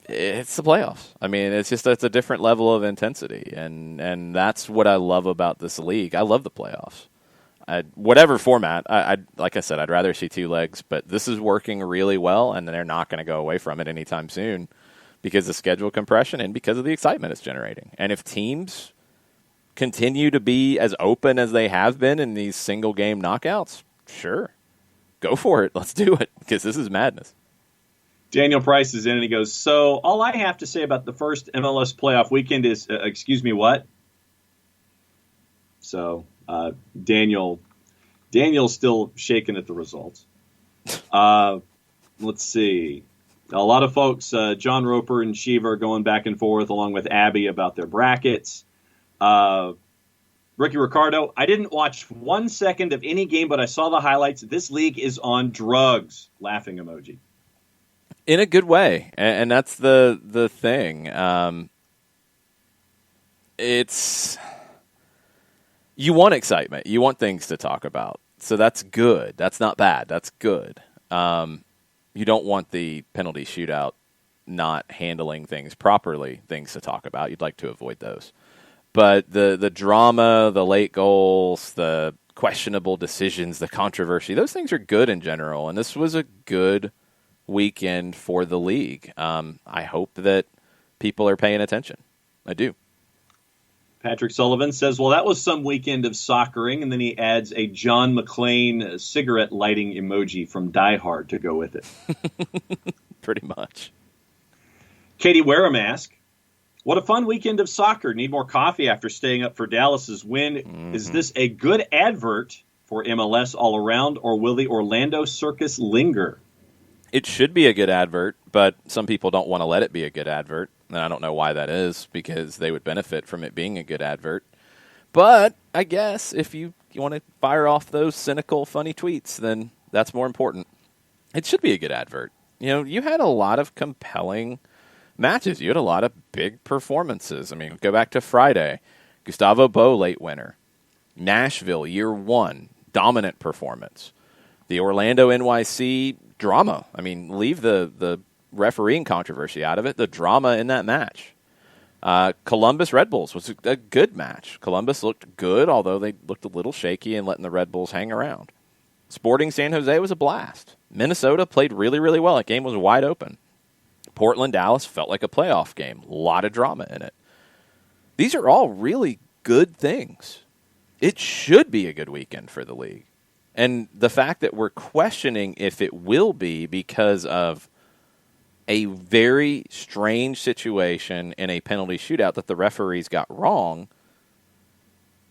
It's the playoffs. I mean, it's a different level of intensity, and that's what I love about this league. I love the playoffs. Whatever format, like I said, I'd rather see two legs, but this is working really well, and they're not going to go away from it anytime soon because of schedule compression and because of the excitement it's generating. And if teams continue to be as open as they have been in these single-game knockouts, sure, go for it. Let's do it because this is madness. Daniel Price is in, and he goes, so all I have to say about the first MLS playoff weekend is, excuse me, what? So Daniel's still shaking at the results. Let's see. A lot of folks, John Roper and Shiva are going back and forth along with Abby about their brackets. Ricky Ricardo, I didn't watch 1 second of any game, but I saw the highlights. This league is on drugs. Laughing emoji. In a good way, and that's the thing. It's you want excitement, you want things to talk about, so that's good. That's not bad. That's good. You don't want the penalty shootout not handling things properly, things to talk about. You'd like to avoid those, but the drama, the late goals, the questionable decisions, the controversy, those things are good in general, and this was a good weekend for the league. I hope that people are paying attention. I do. Patrick Sullivan says, well, that was some weekend of soccering, and then he adds a John McClane cigarette lighting emoji from Die Hard to go with it. Pretty much. Katie Wear a Mask. What a fun weekend of soccer. Need more coffee after staying up for Dallas's win. Mm-hmm. Is this a good advert for MLS all around, or will the Orlando circus linger? It should be a good advert, but some people don't want to let it be a good advert. And I don't know why that is, because they would benefit from it being a good advert. But I guess if you want to fire off those cynical, funny tweets, then that's more important. It should be a good advert. You know, you had a lot of compelling matches. You had a lot of big performances. I mean, go back to Friday. Gustavo Bo, late winner. Nashville, year one, dominant performance. The Orlando NYC drama. I mean, leave the refereeing controversy out of it. The drama in that match. Columbus Red Bulls was a good match. Columbus looked good, although they looked a little shaky and letting the Red Bulls hang around. Sporting San Jose was a blast. Minnesota played really, really well. That game was wide open. Portland, Dallas felt like a playoff game. A lot of drama in it. These are all really good things. It should be a good weekend for the league. And the fact that we're questioning if it will be because of a very strange situation in a penalty shootout that the referees got wrong,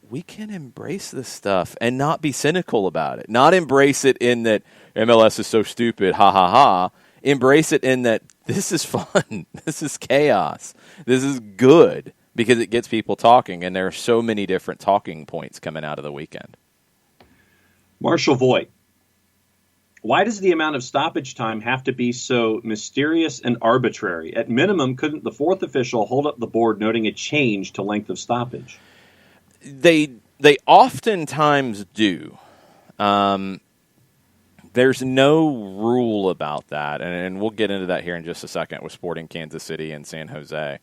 we can embrace this stuff and not be cynical about it. Not embrace it in that MLS is so stupid, ha ha ha. Embrace it in that this is fun. This is chaos. This is good because it gets people talking, and there are so many different talking points coming out of the weekend. Marshall Voigt. Why does the amount of stoppage time have to be so mysterious and arbitrary? At minimum, couldn't the fourth official hold up the board noting a change to length of stoppage? They oftentimes do. There's no rule about that, and we'll get into that here in just a second with Sporting Kansas City and San Jose.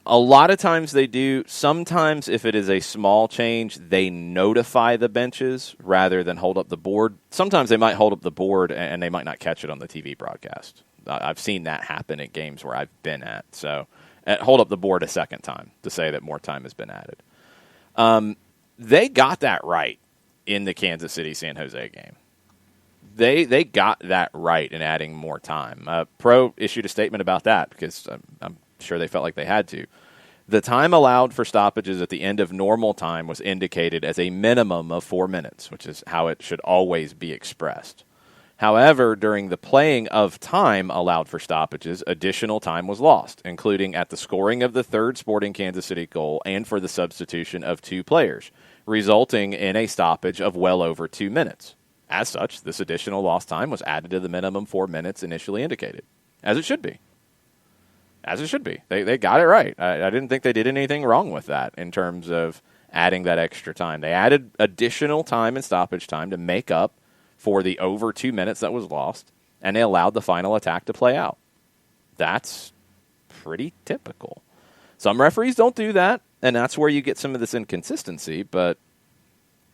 A lot of times they do. Sometimes if it is a small change, they notify the benches rather than hold up the board. Sometimes they might hold up the board and they might not catch it on the TV broadcast. I've seen that happen at games where I've been at. So hold up the board a second time to say that more time has been added. They got that right in the Kansas City-San Jose game. They got that right in adding more time. Pro issued a statement about that because I'm sure they felt like they had to. The time allowed for stoppages at the end of normal time was indicated as a minimum of 4 minutes, which is how it should always be expressed. However, during the playing of time allowed for stoppages, additional time was lost, including at the scoring of the third Sporting Kansas City goal and for the substitution of two players, resulting in a stoppage of well over 2 minutes. As such, this additional lost time was added to the minimum 4 minutes initially indicated, as it should be. As it should be. They got it right. I didn't think they did anything wrong with that in terms of adding that extra time. They added additional time and stoppage time to make up for the over 2 minutes that was lost, and they allowed the final attack to play out. That's pretty typical. Some referees don't do that, and that's where you get some of this inconsistency, but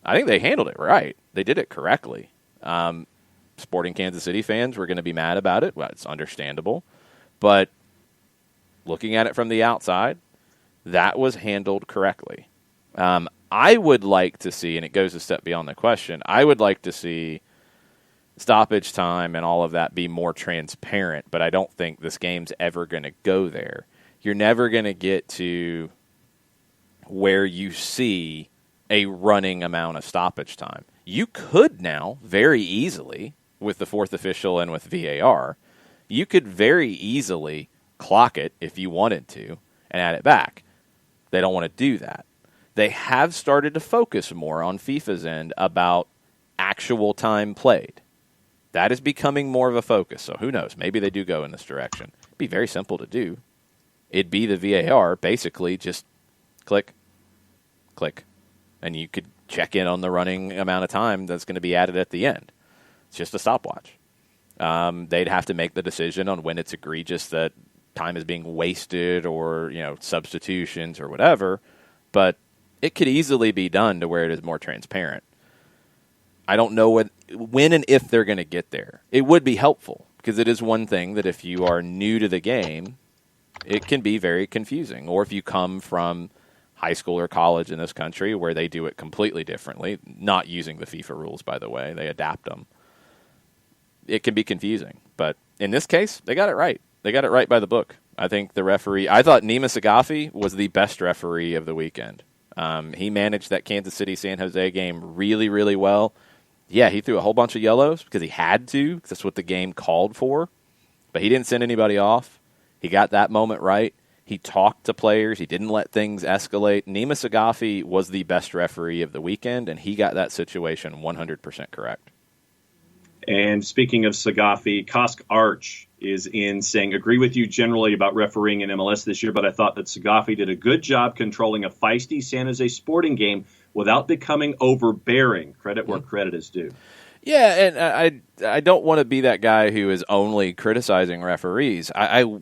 I think they handled it right. They did it correctly. Sporting Kansas City fans were going to be mad about it. Well, it's understandable. But looking at it from the outside, that was handled correctly. I would like to see, and it goes a step beyond the question, I would like to see stoppage time and all of that be more transparent, but I don't think this game's ever going to go there. You're never going to get to where you see a running amount of stoppage time. You could now, very easily, with the fourth official and with VAR, you could very easily clock it if you wanted to and add it back. They don't want to do that. They have started to focus more on FIFA's end about actual time played. That is becoming more of a focus, so who knows? Maybe they do go in this direction. It'd be very simple to do. It'd be the VAR, basically just click, click, and you could check in on the running amount of time that's going to be added at the end. It's just a stopwatch. They'd have to make the decision on when it's egregious that time is being wasted or, substitutions or whatever, but it could easily be done to where it is more transparent. I don't know when and if they're going to get there. It would be helpful because it is one thing that if you are new to the game, it can be very confusing. Or if you come from high school or college in this country where they do it completely differently, not using the FIFA rules, by the way, they adapt them. It can be confusing. But in this case, they got it right. They got it right by the book. I think the referee, I thought Nima Sagafi was the best referee of the weekend. He managed that Kansas City-San Jose game really, really well. Yeah, he threw a whole bunch of yellows because he had to, because that's what the game called for. But he didn't send anybody off. He got that moment right. He talked to players. He didn't let things escalate. Nima Sagafi was the best referee of the weekend, and he got that situation 100% correct. And speaking of Sagafi, Kosk Arch is in saying, agree with you generally about refereeing in MLS this year, but I thought that Sagafi did a good job controlling a feisty San Jose Sporting game without becoming overbearing. Credit where credit is due. Yeah, and I don't want to be that guy who is only criticizing referees. I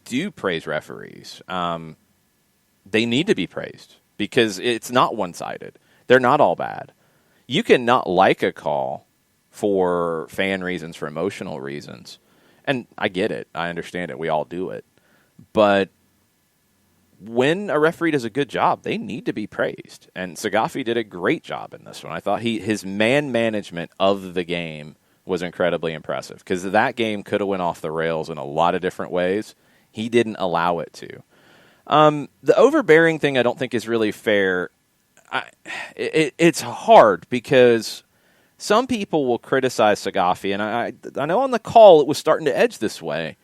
do praise referees. They need to be praised because it's not one-sided. They're not all bad. You can not like a call for fan reasons, for emotional reasons. And I get it. I understand it. We all do it. But when a referee does a good job, they need to be praised. And Sagafi did a great job in this one. I thought his man management of the game was incredibly impressive because that game could have went off the rails in a lot of different ways. He didn't allow it to. The overbearing thing I don't think is really fair. It's hard because some people will criticize Sagafi, and I know on the call it was starting to edge this way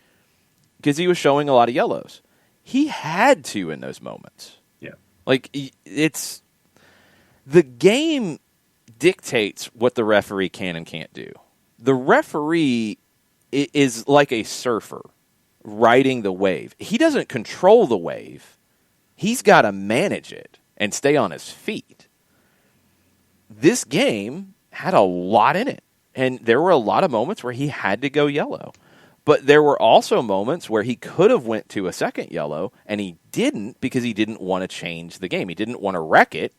because he was showing a lot of yellows. He had to in those moments. Yeah. Like, it's the game dictates what the referee can and can't do. The referee is like a surfer riding the wave. He doesn't control the wave. He's got to manage it and stay on his feet. This game had a lot in it, and there were a lot of moments where he had to go yellow. But there were also moments where he could have went to a second yellow, and he didn't because he didn't want to change the game. He didn't want to wreck it.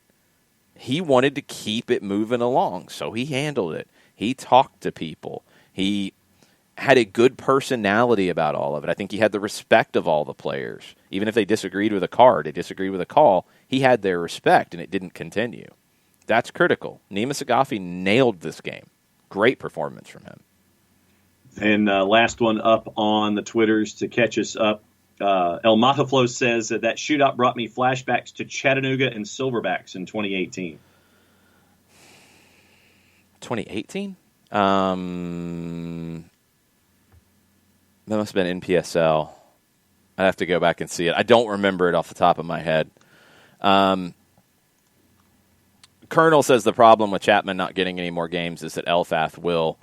He wanted to keep it moving along, so he handled it. He talked to people. He had a good personality about all of it. I think he had the respect of all the players. Even if they disagreed with a card, they disagreed with a call, he had their respect, and it didn't continue. That's critical. Nima Sagafi nailed this game. Great performance from him. And last one up on the Twitters to catch us up. El Mataflo says that shootout brought me flashbacks to Chattanooga and Silverbacks in 2018. 2018? That must have been NPSL. I'd have to go back and see it. I don't remember it off the top of my head. Colonel says the problem with Chapman not getting any more games is that Elfath will.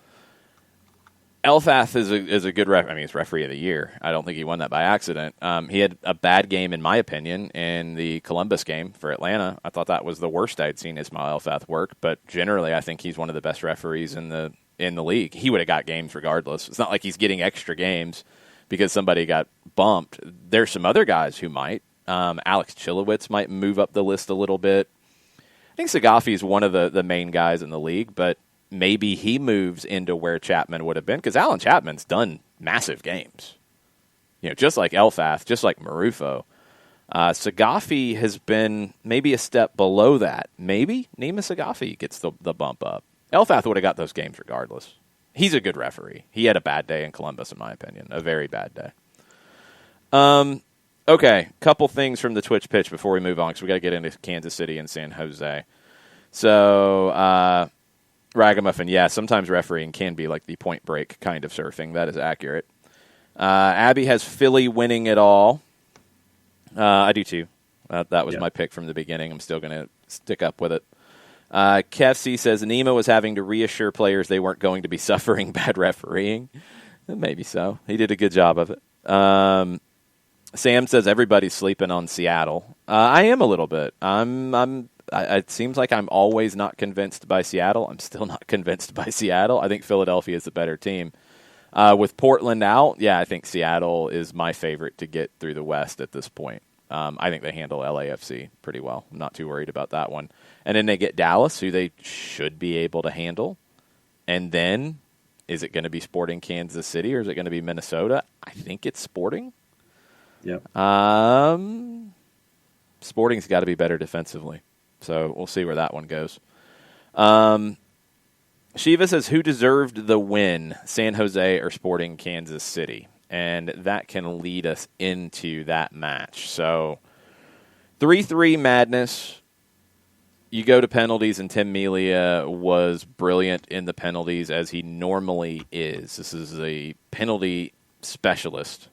Elfath is a good ref. I mean, he's referee of the year. I don't think he won that by accident. He had a bad game, in my opinion, in the Columbus game for Atlanta. I thought that was the worst I'd seen Ismail Elfath work. But generally, I think he's one of the best referees in the league. He would have got games regardless. It's not like he's getting extra games because somebody got bumped. There's some other guys who might. Alex Chilowitz might move up the list a little bit. I think Sagafi is one of the main guys in the league, but maybe he moves into where Chapman would have been, because Alan Chapman's done massive games. Just like Elfath, just like Marufo. Sagafi has been maybe a step below that. Maybe Nima Sagafi gets the bump up. Elfath would have got those games regardless. He's a good referee. He had a bad day in Columbus, in my opinion. A very bad day. Okay, couple things from the Twitch pitch before we move on, because we got to get into Kansas City and San Jose. So, Ragamuffin, yeah, sometimes refereeing can be like the point break kind of surfing. That is accurate. Abby has Philly winning it all. I do too. That was my pick from the beginning. I'm still going to stick up with it. Kev C says Nima was having to reassure players they weren't going to be suffering bad refereeing. Maybe so. He did a good job of it. Sam says everybody's sleeping on Seattle. I am a little bit. It seems like I'm always not convinced by Seattle. I'm still not convinced by Seattle. I think Philadelphia is the better team. With Portland out, I think Seattle is my favorite to get through the West at this point. I think they handle LAFC pretty well. I'm not too worried about that one. And then they get Dallas, who they should be able to handle. And then, is it going to be Sporting Kansas City or is it going to be Minnesota? I think it's Sporting. Yep. Sporting's got to be better defensively. So we'll see where that one goes. Shiva says, who deserved the win, San Jose or Sporting Kansas City? And that can lead us into that match. So 3-3 madness. You go to penalties, and Tim Melia was brilliant in the penalties, as he normally is. This is a penalty specialist,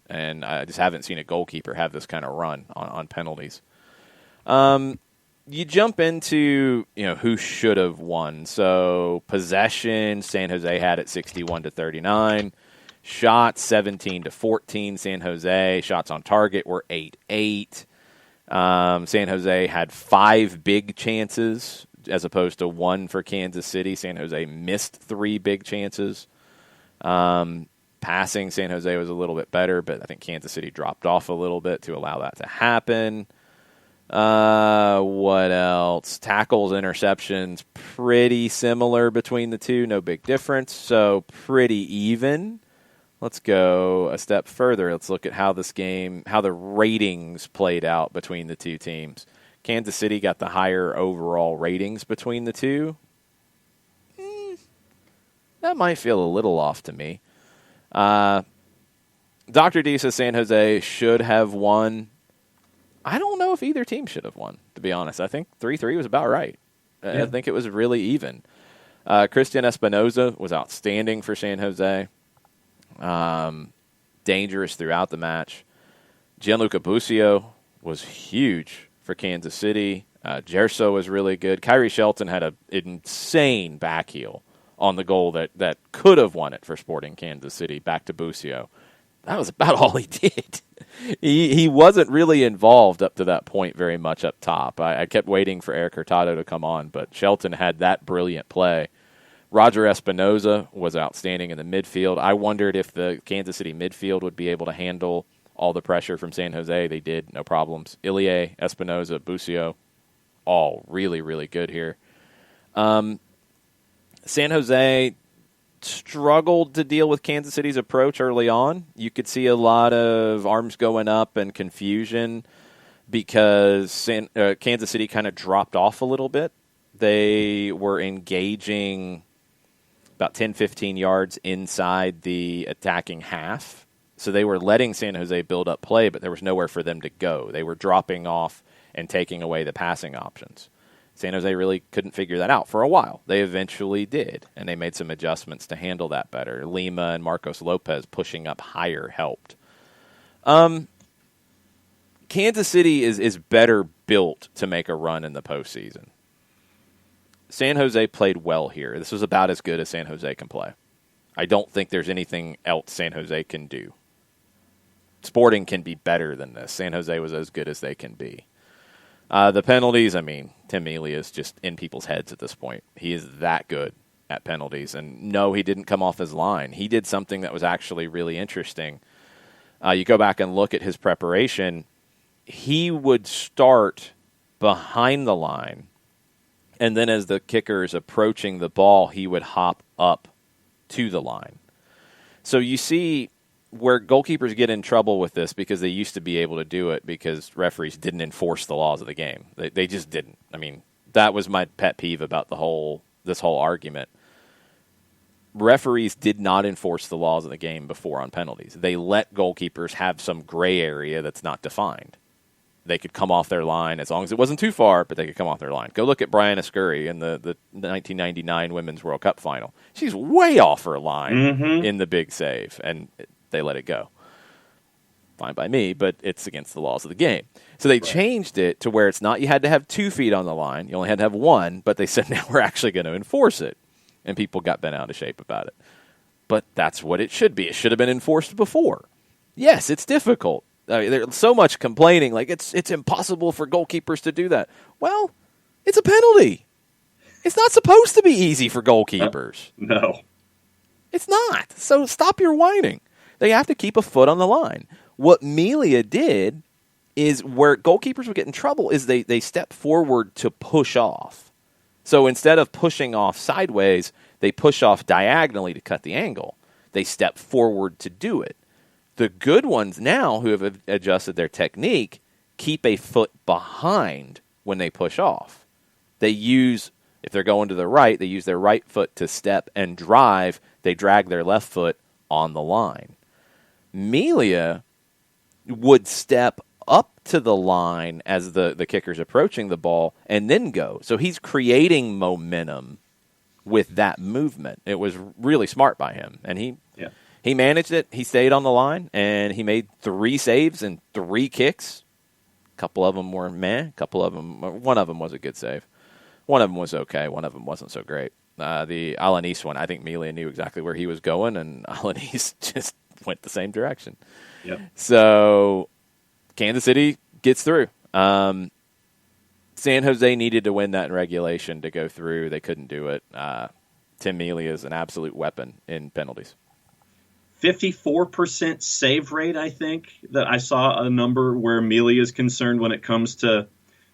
and I just haven't seen a goalkeeper have this kind of run on penalties. You jump into, who should have won. So possession, San Jose had it 61-39. Shots 17-14. San Jose shots on target were 8-8. San Jose had 5 big chances as opposed to 1 for Kansas City. San Jose missed 3 big chances. Passing, San Jose was a little bit better, but I think Kansas City dropped off a little bit to allow that to happen. What else? Tackles, interceptions, pretty similar between the two. No big difference. So pretty even. Let's go a step further. Let's look at how the ratings played out between the two teams. Kansas City got the higher overall ratings between the two. That might feel a little off to me. Dr. D says San Jose should have won. I don't know if either team should have won, to be honest. I think 3-3 was about right. Yeah. I think it was really even. Christian Espinoza was outstanding for San Jose. Dangerous throughout the match. Gianluca Busio was huge for Kansas City. Gerso was really good. Kyrie Shelton had an insane back heel on the goal that could have won it for Sporting Kansas City, back to Busio. That was about all he did. He wasn't really involved up to that point very much up top. I kept waiting for Eric Hurtado to come on, but Shelton had that brilliant play. Roger Espinoza was outstanding in the midfield. I wondered if the Kansas City midfield would be able to handle all the pressure from San Jose. They did, no problems. Ilie, Espinoza, Busio, all really, really good here. San Jose struggled to deal with Kansas City's approach early on. You could see a lot of arms going up and confusion because Kansas City kind of dropped off a little bit. They were engaging about 10, 15 yards inside the attacking half. So they were letting San Jose build up play, but there was nowhere for them to go. They were dropping off and taking away the passing options. San Jose really couldn't figure that out for a while. They eventually did, and they made some adjustments to handle that better. Lima and Marcos Lopez pushing up higher helped. Kansas City is better built to make a run in the postseason. San Jose played well here. This was about as good as San Jose can play. I don't think there's anything else San Jose can do. Sporting can be better than this. San Jose was as good as they can be. The penalties, I mean, Tim Melia is just in people's heads at this point. He is that good at penalties. And no, he didn't come off his line. He did something that was actually really interesting. You go back and look at his preparation. He would start behind the line, and then as the kicker is approaching the ball, he would hop up to the line. So you see where goalkeepers get in trouble with this, because they used to be able to do it because referees didn't enforce the laws of the game. They just didn't. I mean, that was my pet peeve about this whole argument. Referees did not enforce the laws of the game before on penalties. They let goalkeepers have some gray area that's not defined. They could come off their line as long as it wasn't too far, but they could come off their line. Go look at Brianna Scurry in the 1999 Women's World Cup final. She's way off her line in the big save, and they let it go. Fine by me, but it's against the laws of the game. So they changed it to where it's not you had to have 2 feet on the line. You only had to have 1, but they said now we're actually going to enforce it. And people got bent out of shape about it. But that's what it should be. It should have been enforced before. Yes, it's difficult. I mean, there's so much complaining, like it's impossible for goalkeepers to do that. Well, it's a penalty. It's not supposed to be easy for goalkeepers. No. It's not. So stop your whining. They have to keep a foot on the line. What Melia did is where goalkeepers would get in trouble is they step forward to push off. So instead of pushing off sideways, they push off diagonally to cut the angle. They step forward to do it. The good ones now who have adjusted their technique keep a foot behind when they push off. They use, if they're going to the right, they use their right foot to step and drive. They drag their left foot on the line. Melia would step up to the line as the kicker's approaching the ball and then go. So he's creating momentum with that movement. It was really smart by him. And he managed it. He stayed on the line, and he made 3 saves and 3 kicks. A couple of them were meh. One of them was a good save. One of them was okay. One of them wasn't so great. The Alanis one, I think Melia knew exactly where he was going, and Alanis just went the same direction. Yep. So Kansas City gets through. San Jose needed to win that in regulation to go through. They couldn't do it. Tim Melia is an absolute weapon in penalties. 54% save rate, I think, that I saw a number where Melia is concerned when it comes to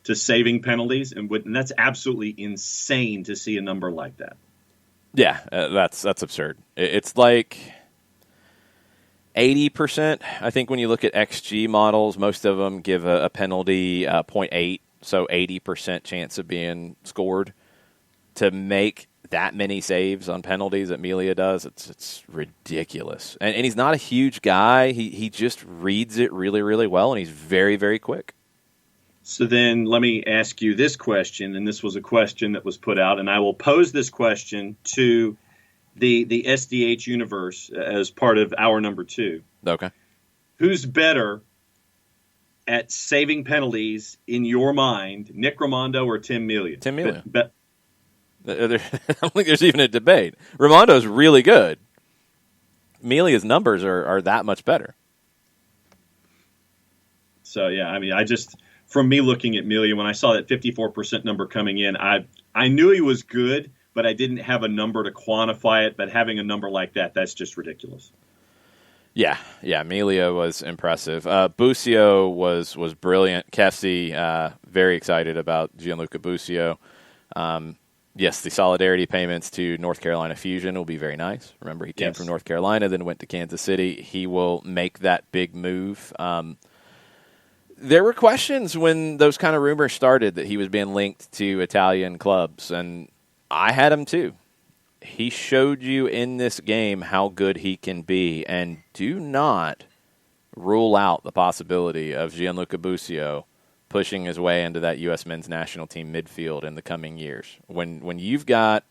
saving penalties. And that's absolutely insane to see a number like that. Yeah, that's absurd. It's like 80%. I think when you look at XG models, most of them give a penalty 0.8, so 80% chance of being scored. To make that many saves on penalties that Melia does, it's ridiculous. And he's not a huge guy. He just reads it really, really well, and he's very, very quick. So then let me ask you this question, and this was a question that was put out, and I will pose this question to the SDH universe as part of hour number 2. Okay. Who's better at saving penalties in your mind, Nick Raimondo or Tim Melia? Tim Melia. I don't think there's even a debate. Raimondo's really good. Melia's numbers are that much better. So, yeah, I mean, from me looking at Melia, when I saw that 54% number coming in, I knew he was good, but I didn't have a number to quantify it. But having a number like that, that's just ridiculous. Yeah, Melia was impressive. Busio was brilliant. Kessie, very excited about Gianluca Busio. Yes, the solidarity payments to North Carolina Fusion will be very nice. Remember, he came from North Carolina, then went to Kansas City. He will make that big move. There were questions when those kind of rumors started that he was being linked to Italian clubs, and I had him too. He showed you in this game how good he can be, and do not rule out the possibility of Gianluca Busio pushing his way into that U.S. men's national team midfield in the coming years. When you've got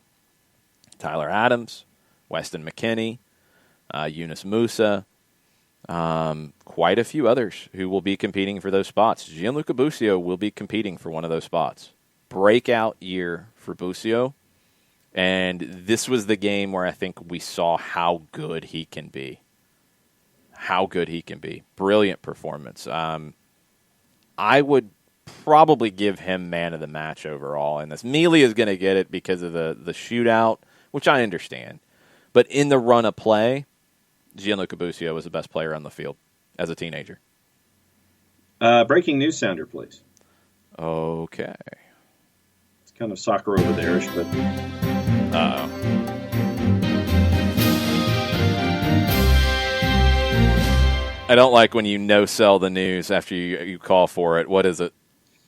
Tyler Adams, Weston McKennie, Yunus Musa, quite a few others who will be competing for those spots. Gianluca Busio will be competing for one of those spots. Breakout year for Busio. And this was the game where I think we saw how good he can be. How good he can be. Brilliant performance. I would probably give him man of the match overall in this. Mealy is going to get it because of the shootout, which I understand. But in the run of play, Gianluca Busio was the best player on the field as a teenager. Breaking news sounder, please. Okay. It's kind of soccer over there-ish, but... Uh-oh. I don't like when you no-sell the news after you call for it. What is it?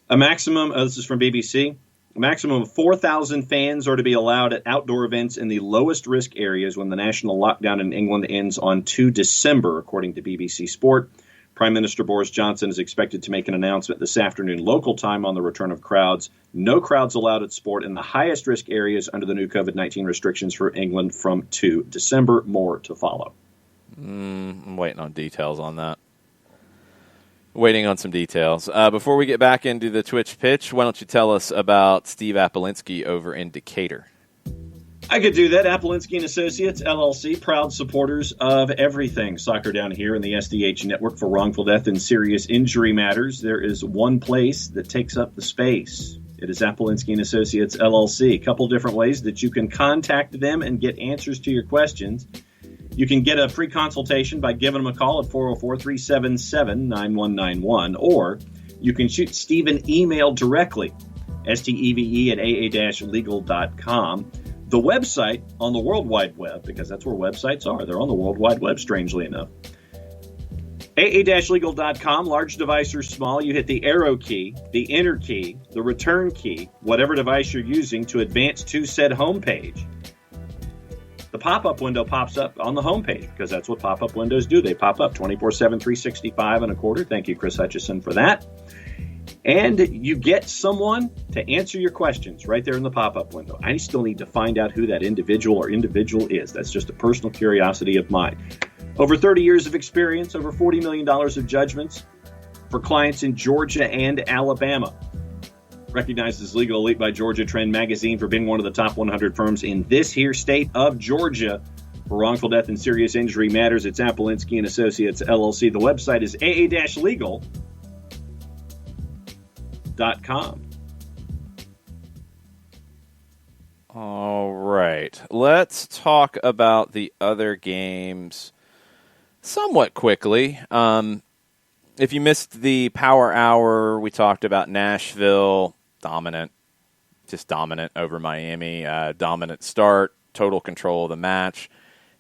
A maximum, this is from BBC, a maximum of 4,000 fans are to be allowed at outdoor events in the lowest risk areas when the national lockdown in England ends on 2 December, according to BBC Sport. Prime Minister Boris Johnson is expected to make an announcement this afternoon local time on the return of crowds. No crowds allowed at sport in the highest risk areas under the new COVID-19 restrictions for England from 2 December. More to follow. I'm waiting on details on that. Waiting on some details. Before we get back into the Twitch pitch, why don't you tell us about Steve Apolinsky over in Decatur? I could do that. Apolinsky and Associates, LLC, proud supporters of everything soccer down here in the SDH network for wrongful death and serious injury matters. There is one place that takes up the space. It is Apolinsky and Associates, LLC. A couple different ways that you can contact them and get answers to your questions. You can get a free consultation by giving them a call at 404-377-9191, or you can shoot Steve an email directly, steve@aa-legal.com. The website on the World Wide Web, because that's where websites are. They're on the World Wide Web, strangely enough. aa-legal.com, large device or small, you hit the arrow key, the enter key, the return key, whatever device you're using to advance to said homepage. The pop-up window pops up on the homepage because that's what pop-up windows do. They pop up 24/7, 365 and a quarter. Thank you, Chris Hutchison, for that. And you get someone to answer your questions right there in the pop-up window. I still need to find out who that individual is. That's just a personal curiosity of mine. Over 30 years of experience, over $40 million of judgments for clients in Georgia and Alabama. Recognized as Legal Elite by Georgia Trend Magazine for being one of the top 100 firms in this here state of Georgia for wrongful death and serious injury matters. It's Apolinsky and Associates, LLC. The website is aa-legal.com. All right. Let's talk about the other games somewhat quickly. If you missed the Power Hour, we talked about Nashville. Dominant over Miami. Dominant start, total control of the match.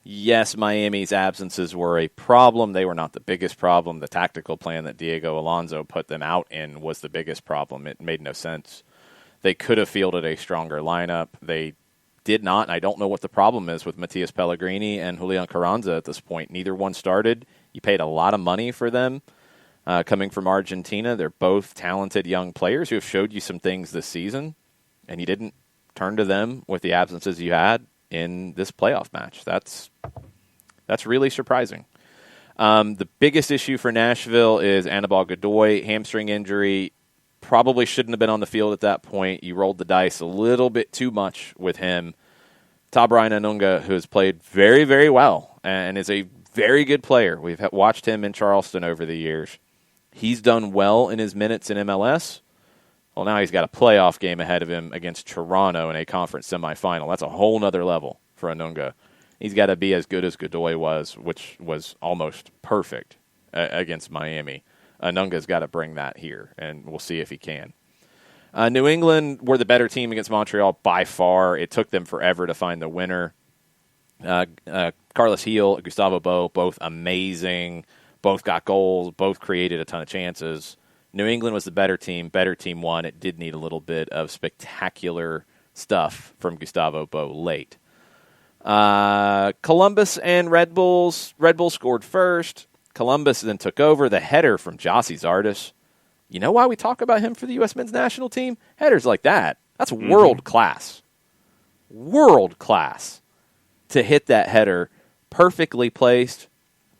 Yes, Miami's absences were a problem. They were not the biggest problem. The tactical plan that Diego Alonso put them out in was the biggest problem. It made no sense. They could have fielded a stronger lineup. They did not, and I don't know what the problem is with Matias Pellegrini and Julian Carranza at this point. Neither one started. You paid a lot of money for them. Coming from Argentina, they're both talented young players who have showed you some things this season, and you didn't turn to them with the absences you had in this playoff match. That's really surprising. The biggest issue for Nashville is Anibal Godoy, hamstring injury. Probably shouldn't have been on the field at that point. You rolled the dice a little bit too much with him. Brian Anunga, who has played very, very well and is a very good player. We've watched him in Charleston over the years. He's done well in his minutes in MLS. Well, now he's got a playoff game ahead of him against Toronto in a conference semifinal. That's a whole nother level for Anunga. He's got to be as good as Godoy was, which was almost perfect against Miami. Anunga's got to bring that here, and we'll see if he can. New England were the better team against Montreal by far. It took them forever to find the winner. Carlos Heel, Gustavo Bo, both amazing. Both got goals. Both created a ton of chances. New England was the better team. Better team won. It did need a little bit of spectacular stuff from Gustavo Bo late. Columbus and Red Bulls. Red Bull scored first. Columbus then took over. The header from Jossie Zardes. You know why we talk about him for the U.S. men's national team? Headers like that. That's world class. World class. To hit that header, perfectly placed,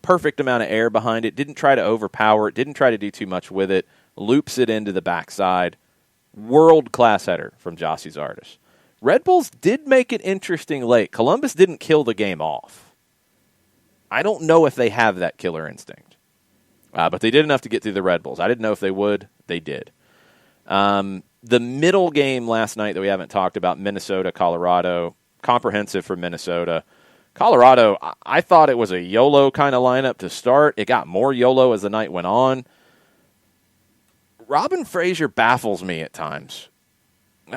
perfect amount of air behind it, didn't try to overpower it, didn't try to do too much with it, loops it into the backside. World-class header from Jossie Zardes. Red Bulls did make it interesting late. Columbus didn't kill the game off. I don't know if they have that killer instinct. But they did enough to get through the Red Bulls. I didn't know if they would. They did. The middle game last night that we haven't talked about, Minnesota, Colorado, comprehensive for Minnesota. Colorado, I thought it was a YOLO kind of lineup to start. It got more YOLO as the night went on. Robin Fraser baffles me at times.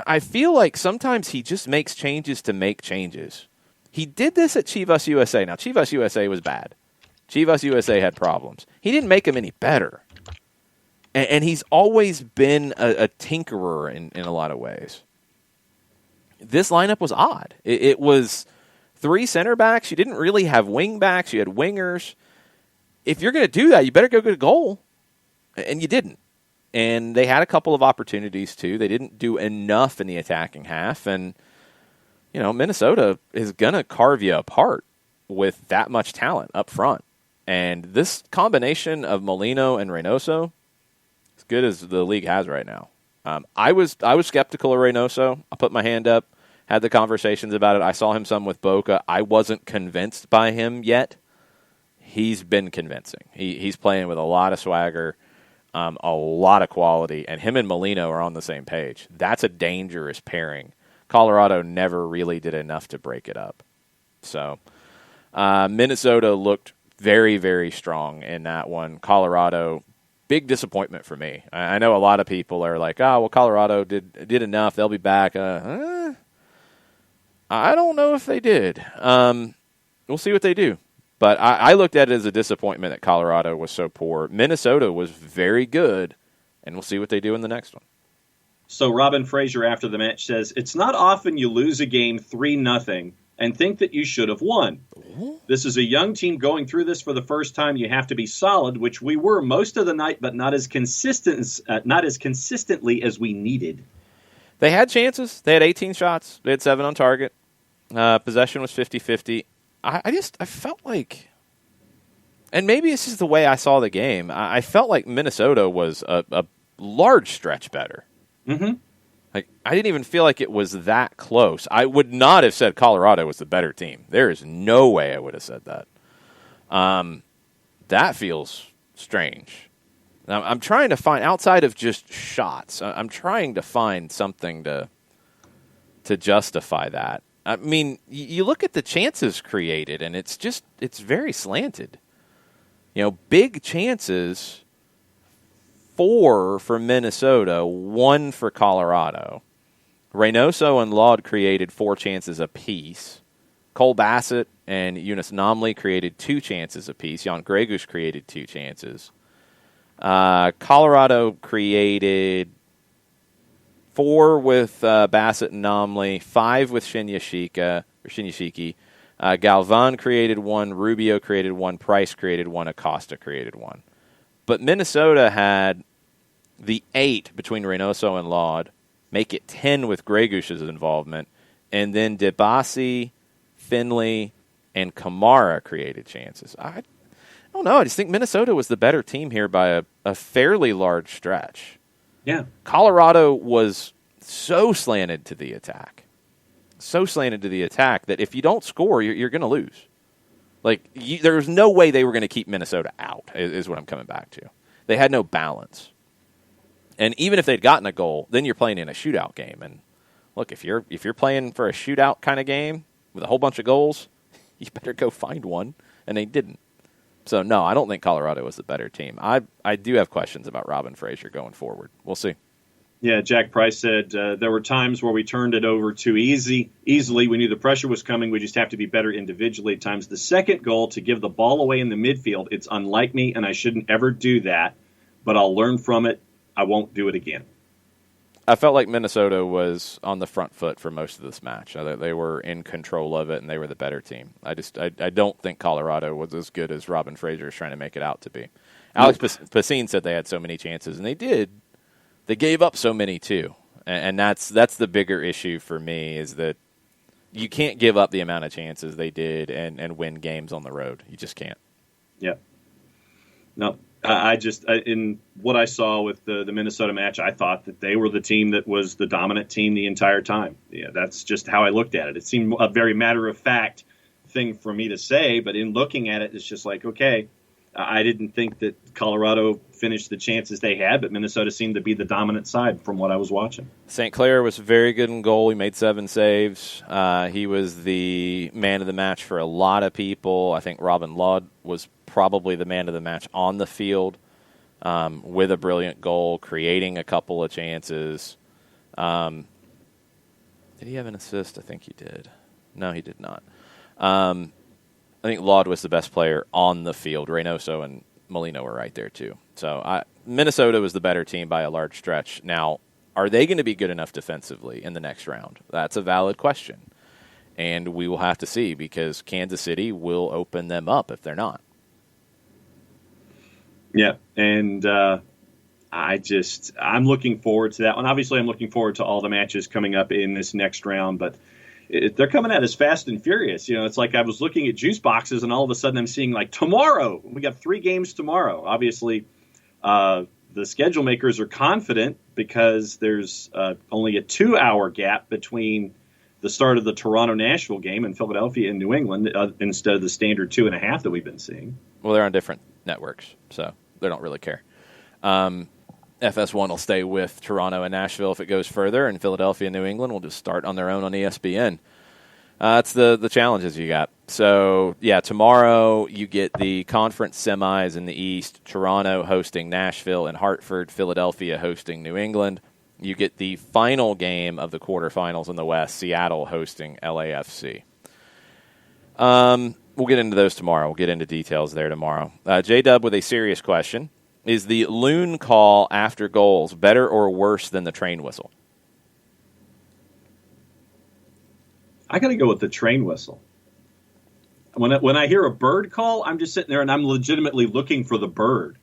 I feel like sometimes he just makes changes to make changes. He did this at Chivas USA. Now, Chivas USA was bad. Chivas USA had problems. He didn't make them any better. And he's always been a tinkerer in a lot of ways. This lineup was odd. It was 3 center backs. You didn't really have wing backs. You had wingers. If you're going to do that, you better go get a goal. And you didn't. And they had a couple of opportunities, too. They didn't do enough in the attacking half. And, Minnesota is going to carve you apart with that much talent up front. And this combination of Molino and Reynoso, as good as the league has right now. I was skeptical of Reynoso. I put my hand up, had the conversations about it. I saw him some with Boca. I wasn't convinced by him yet. He's been convincing. He's playing with a lot of swagger. A lot of quality, and him and Molino are on the same page. That's a dangerous pairing. Colorado never really did enough to break it up. So Minnesota looked very, very strong in that one. Colorado, big disappointment for me. I know a lot of people are like, Colorado did enough. They'll be back. I don't know if they did. We'll see what they do. But I looked at it as a disappointment that Colorado was so poor. Minnesota was very good, and we'll see what they do in the next one. So Robin Fraser after the match says, "It's not often you lose a game 3-0 and think that you should have won. This is a young team going through this for the first time. You have to be solid, which we were most of the night, but not as consistently as we needed." They had chances. They had 18 shots. They had 7 on target. Possession was 50-50. I felt like, and maybe this is the way I saw the game, I felt like Minnesota was a large stretch better. Mm-hmm. Like, I didn't even feel like it was that close. I would not have said Colorado was the better team. There is no way I would have said that. That feels strange. Now, I'm trying to find, outside of just shots, I'm trying to find something to justify that. I mean, you look at the chances created, and it's very slanted. Big chances, 4 for Minnesota, 1 for Colorado. Reynoso and Laud created 4 chances apiece. Cole Bassett and Eunice Nomley created 2 chances apiece. Jan Gregus created 2 chances. Colorado created 4 with Bassett and Nomley, 5 with Shinyashiki. Galvan created 1, Rubio created 1, Price created 1, Acosta created 1. But Minnesota had the 8 between Reynoso and Laud, make it 10 with Gregush's involvement, and then DeBasi, Finley, and Kamara created chances. I don't know. I just think Minnesota was the better team here by a fairly large stretch. Yeah. Colorado was so slanted to the attack. That if you don't score, you're going to lose. There was no way they were going to keep Minnesota out, is what I'm coming back to. They had no balance. And even if they'd gotten a goal, then you're playing in a shootout game. And look, if you're playing for a shootout kind of game with a whole bunch of goals, you better go find one. And they didn't. So, no, I don't think Colorado was the better team. I do have questions about Robin Fraser going forward. We'll see. Yeah, Jack Price said there were times where we turned it over too easily. We knew the pressure was coming. We just have to be better individually at times. The second goal, to give the ball away in the midfield, it's unlike me, and I shouldn't ever do that. But I'll learn from it. I won't do it again. I felt like Minnesota was on the front foot for most of this match. They were in control of it, and they were the better team. I don't think Colorado was as good as Robin Fraser is trying to make it out to be. Alex Pacine said they had so many chances, and they did. They gave up so many, too. And that's the bigger issue for me, is that you can't give up the amount of chances they did and win games on the road. You just can't. Yeah. No. In what I saw with the Minnesota match, I thought that they were the team that was the dominant team the entire time. Yeah, that's just how I looked at it. It seemed a very matter-of-fact thing for me to say, but in looking at it, it's just like, okay, I didn't think that Colorado finished the chances they had, but Minnesota seemed to be the dominant side from what I was watching. St. Clair was very good in goal. He made 7 saves. He was the man of the match for a lot of people. I think Robin Laud was probably the man of the match on the field, with a brilliant goal, creating a couple of chances. Did he have an assist? I think he did. No, he did not. I think Laud was the best player on the field. Reynoso and Molino were right there, too. So Minnesota was the better team by a large stretch. Now, are they going to be good enough defensively in the next round? That's a valid question. And we will have to see, because Kansas City will open them up if they're not. Yeah, and I'm looking forward to that one. Obviously, I'm looking forward to all the matches coming up in this next round, but they're coming at us fast and furious. You know, it's like I was looking at juice boxes, and all of a sudden I'm seeing, like, tomorrow. We got 3 games tomorrow. Obviously, the schedule makers are confident because there's only a 2-hour gap between the start of the Toronto-Nashville game and Philadelphia and New England instead of the standard 2.5 that we've been seeing. Well, they're on different networks, so they don't really care. FS1 will stay with Toronto and Nashville if it goes further, and Philadelphia and New England will just start on their own on ESPN. That's the challenges you got. So, yeah, tomorrow you get the conference semis in the East, Toronto hosting Nashville and Hartford, Philadelphia hosting New England. You get the final game of the quarterfinals in the West, Seattle hosting LAFC. We'll get into those tomorrow. We'll get into details there tomorrow. J-Dub with a serious question. Is the loon call after goals better or worse than the train whistle? I got to go with the train whistle. When I hear a bird call, I'm just sitting there and I'm legitimately looking for the bird.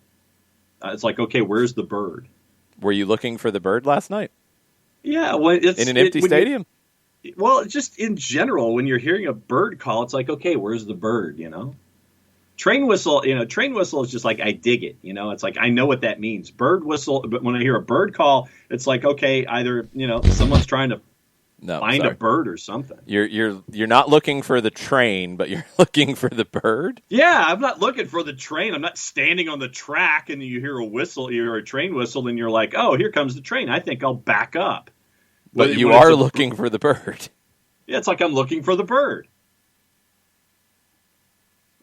It's like, okay, where's the bird? Were you looking for the bird last night? Yeah. Well, in an empty stadium? Well, just in general, when you're hearing a bird call, it's like, okay, where's the bird, you know? Train whistle is just like, I dig it, you know? It's like, I know what that means. Bird whistle, but when I hear a bird call, it's like, okay, either, you know, someone's trying to find a bird or something. You're not looking for the train, but you're looking for the bird? Yeah, I'm not looking for the train. I'm not standing on the track and you hear a whistle, you hear a train whistle, and you're like, oh, here comes the train. I think I'll back up. But you are looking for the bird. Yeah, it's like I'm looking for the bird.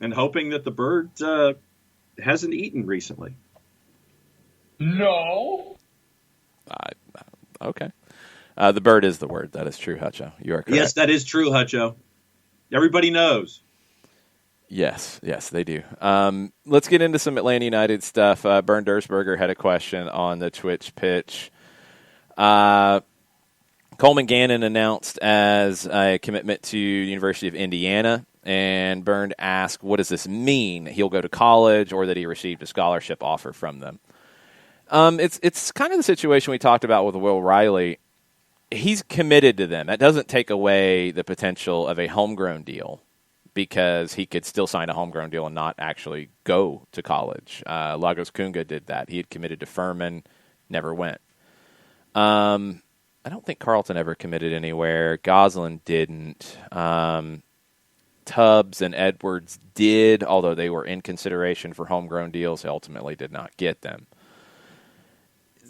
And hoping that the bird hasn't eaten recently. No. Okay. The bird is the word. That is true, Hutcho. You are correct. Yes, that is true, Hutcho. Everybody knows. Yes, they do. Let's get into some Atlanta United stuff. Bernd Dursberger had a question on the Twitch pitch. Coleman Gannon announced as a commitment to University of Indiana, and Bernd asked, what does this mean? He'll go to college or that he received a scholarship offer from them? It's kind of the situation we talked about with Will Riley. He's committed to them. That doesn't take away the potential of a homegrown deal because he could still sign a homegrown deal and not actually go to college. Lagos Kunga did that. He had committed to Furman, never went. I don't think Carlton ever committed anywhere. Goslin didn't. Tubbs and Edwards did, although they were in consideration for homegrown deals. They ultimately did not get them.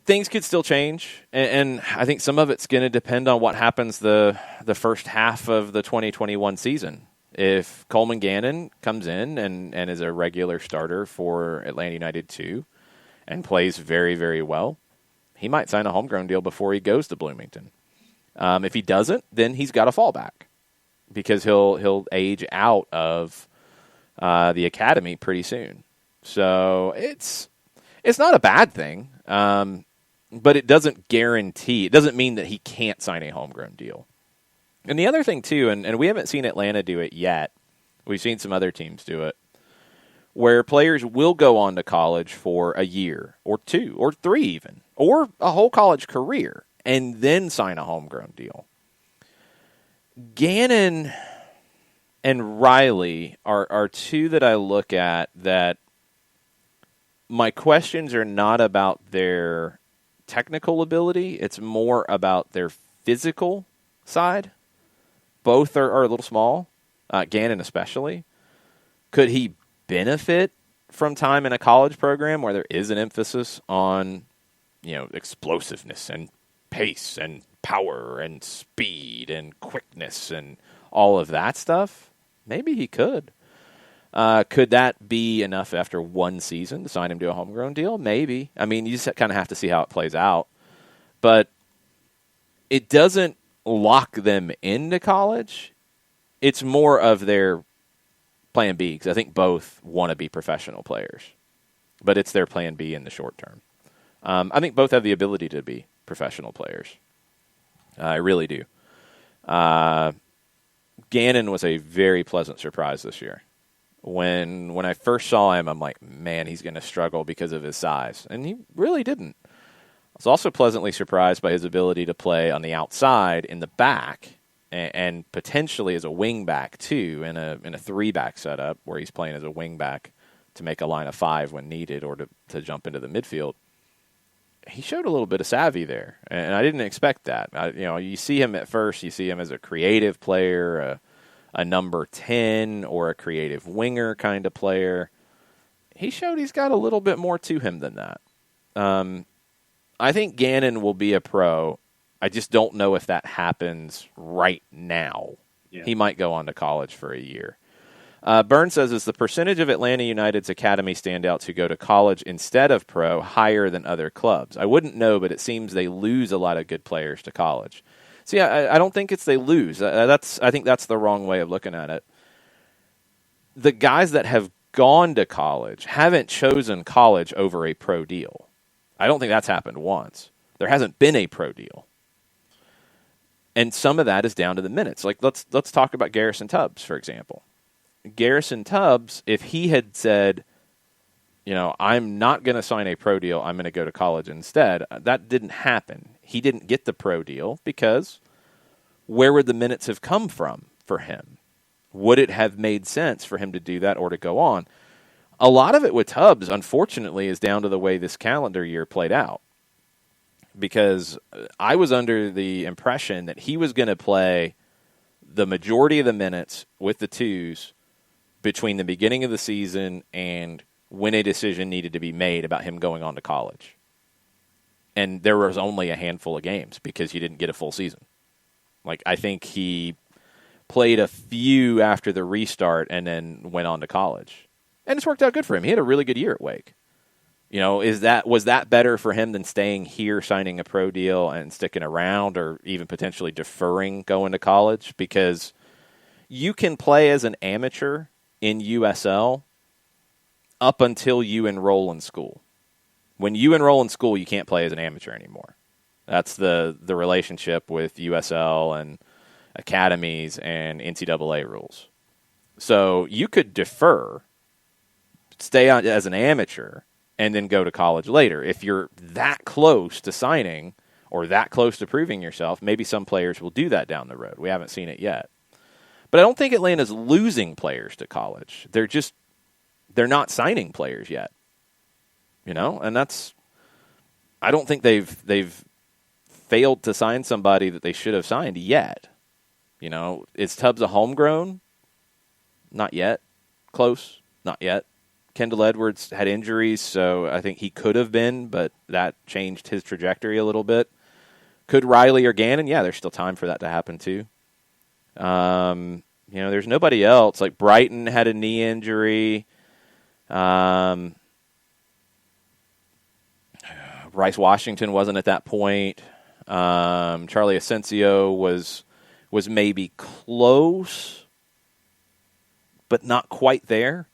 Things could still change, and I think some of it's going to depend on what happens the first half of the 2021 season. If Coleman Gannon comes in and is a regular starter for Atlanta United 2 and plays very, very well, he might sign a homegrown deal before he goes to Bloomington. If he doesn't, then he's got a fallback because he'll age out of the academy pretty soon. So it's not a bad thing, but it doesn't guarantee. It doesn't mean that he can't sign a homegrown deal. And the other thing too, and we haven't seen Atlanta do it yet. We've seen some other teams do it, where players will go on to college for a year or 2 or 3 even, or a whole college career, and then sign a homegrown deal. Gannon and Riley are 2 that I look at that my questions are not about their technical ability. It's more about their physical side. Both are a little small, Gannon especially. Could he benefit from time in a college program where there is an emphasis on, explosiveness and pace and power and speed and quickness and all of that stuff? Maybe he could. Could that be enough after one season to sign him to a homegrown deal? Maybe. I mean, you just kind of have to see how it plays out. But it doesn't lock them into college. It's more of their plan B, because I think both want to be professional players. But it's their plan B in the short term. I think both have the ability to be professional players. I really do. Gannon was a very pleasant surprise this year. When I first saw him, I'm like, man, he's going to struggle because of his size. And he really didn't. I was also pleasantly surprised by his ability to play on the outside in the back and potentially as a wing back too, in a 3-back setup where he's playing as a wing back to make a line of 5 when needed or to jump into the midfield. He showed a little bit of savvy there, and I didn't expect that. You see him at first, you see him as a creative player, a number 10 or a creative winger kind of player. He showed he's got a little bit more to him than that. I think Gannon will be a pro. I just don't know if that happens right now. Yeah. He might go on to college for a year. Byrne says, is the percentage of Atlanta United's academy standouts who go to college instead of pro higher than other clubs? I wouldn't know, but it seems they lose a lot of good players to college. So, yeah, I don't think it's they lose. I think that's the wrong way of looking at it. The guys that have gone to college haven't chosen college over a pro deal. I don't think that's happened once. There hasn't been a pro deal. And some of that is down to the minutes. Like, let's talk about Garrison Tubbs, for example. Garrison Tubbs, if he had said, I'm not going to sign a pro deal, I'm going to go to college instead, that didn't happen. He didn't get the pro deal because where would the minutes have come from for him? Would it have made sense for him to do that or to go on? A lot of it with Tubbs, unfortunately, is down to the way this calendar year played out. Because I was under the impression that he was going to play the majority of the minutes with the twos between the beginning of the season and when a decision needed to be made about him going on to college. And there was only a handful of games because you didn't get a full season. Like, I think he played a few after the restart and then went on to college. And it's worked out good for him. He had a really good year at Wake. Was that better for him than staying here, signing a pro deal, and sticking around, or even potentially deferring going to college? Because you can play as an amateur in USL up until you enroll in school. When you enroll in school, you can't play as an amateur anymore. That's the relationship with USL and academies and NCAA rules. So you could defer, stay on as an amateur, and then go to college later. If you're that close to signing or that close to proving yourself, maybe some players will do that down the road. We haven't seen it yet. But I don't think Atlanta's losing players to college. They're not signing players yet. And that's, I don't think they've failed to sign somebody that they should have signed yet. Is Tubbs a homegrown? Not yet. Close? Not yet. Kendall Edwards had injuries, so I think he could have been, but that changed his trajectory a little bit. Could Riley or Gannon? Yeah, there's still time for that to happen too. There's nobody else. Like Brighton had a knee injury. Bryce Washington wasn't at that point. Charlie Asensio was maybe close, but not quite there.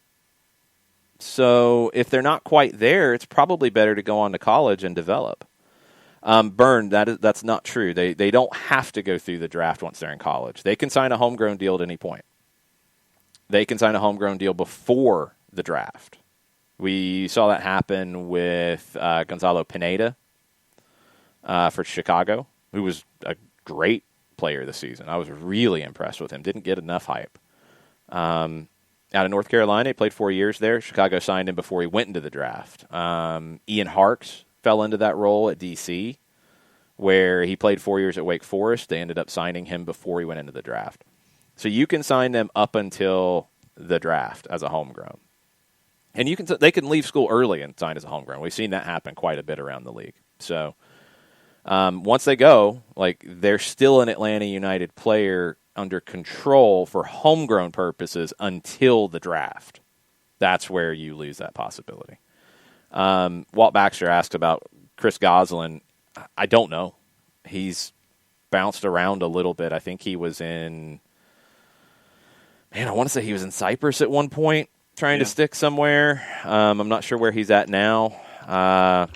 So if they're not quite there, it's probably better to go on to college and develop. Byrne, that's not true. They don't have to go through the draft once they're in college. They can sign a homegrown deal at any point. They can sign a homegrown deal before the draft. We saw that happen with Gonzalo Pineda for Chicago, who was a great player this season. I was really impressed with him. Didn't get enough hype. out of North Carolina. He played 4 years there. Chicago signed him before he went into the draft. Ian Harkes fell into that role at D.C., where he played 4 years at Wake Forest. They ended up signing him before he went into the draft. So you can sign them up until the draft as a homegrown. And they can leave school early and sign as a homegrown. We've seen that happen quite a bit around the league. So once they go, they're still an Atlanta United player under control for homegrown purposes until the draft. That's where you lose that possibility. Walt Baxter asked about Chris Goslin. I don't know. He's bounced around a little bit. I think he was I want to say he was in Cyprus at one point trying to stick somewhere. I'm not sure where he's at now. I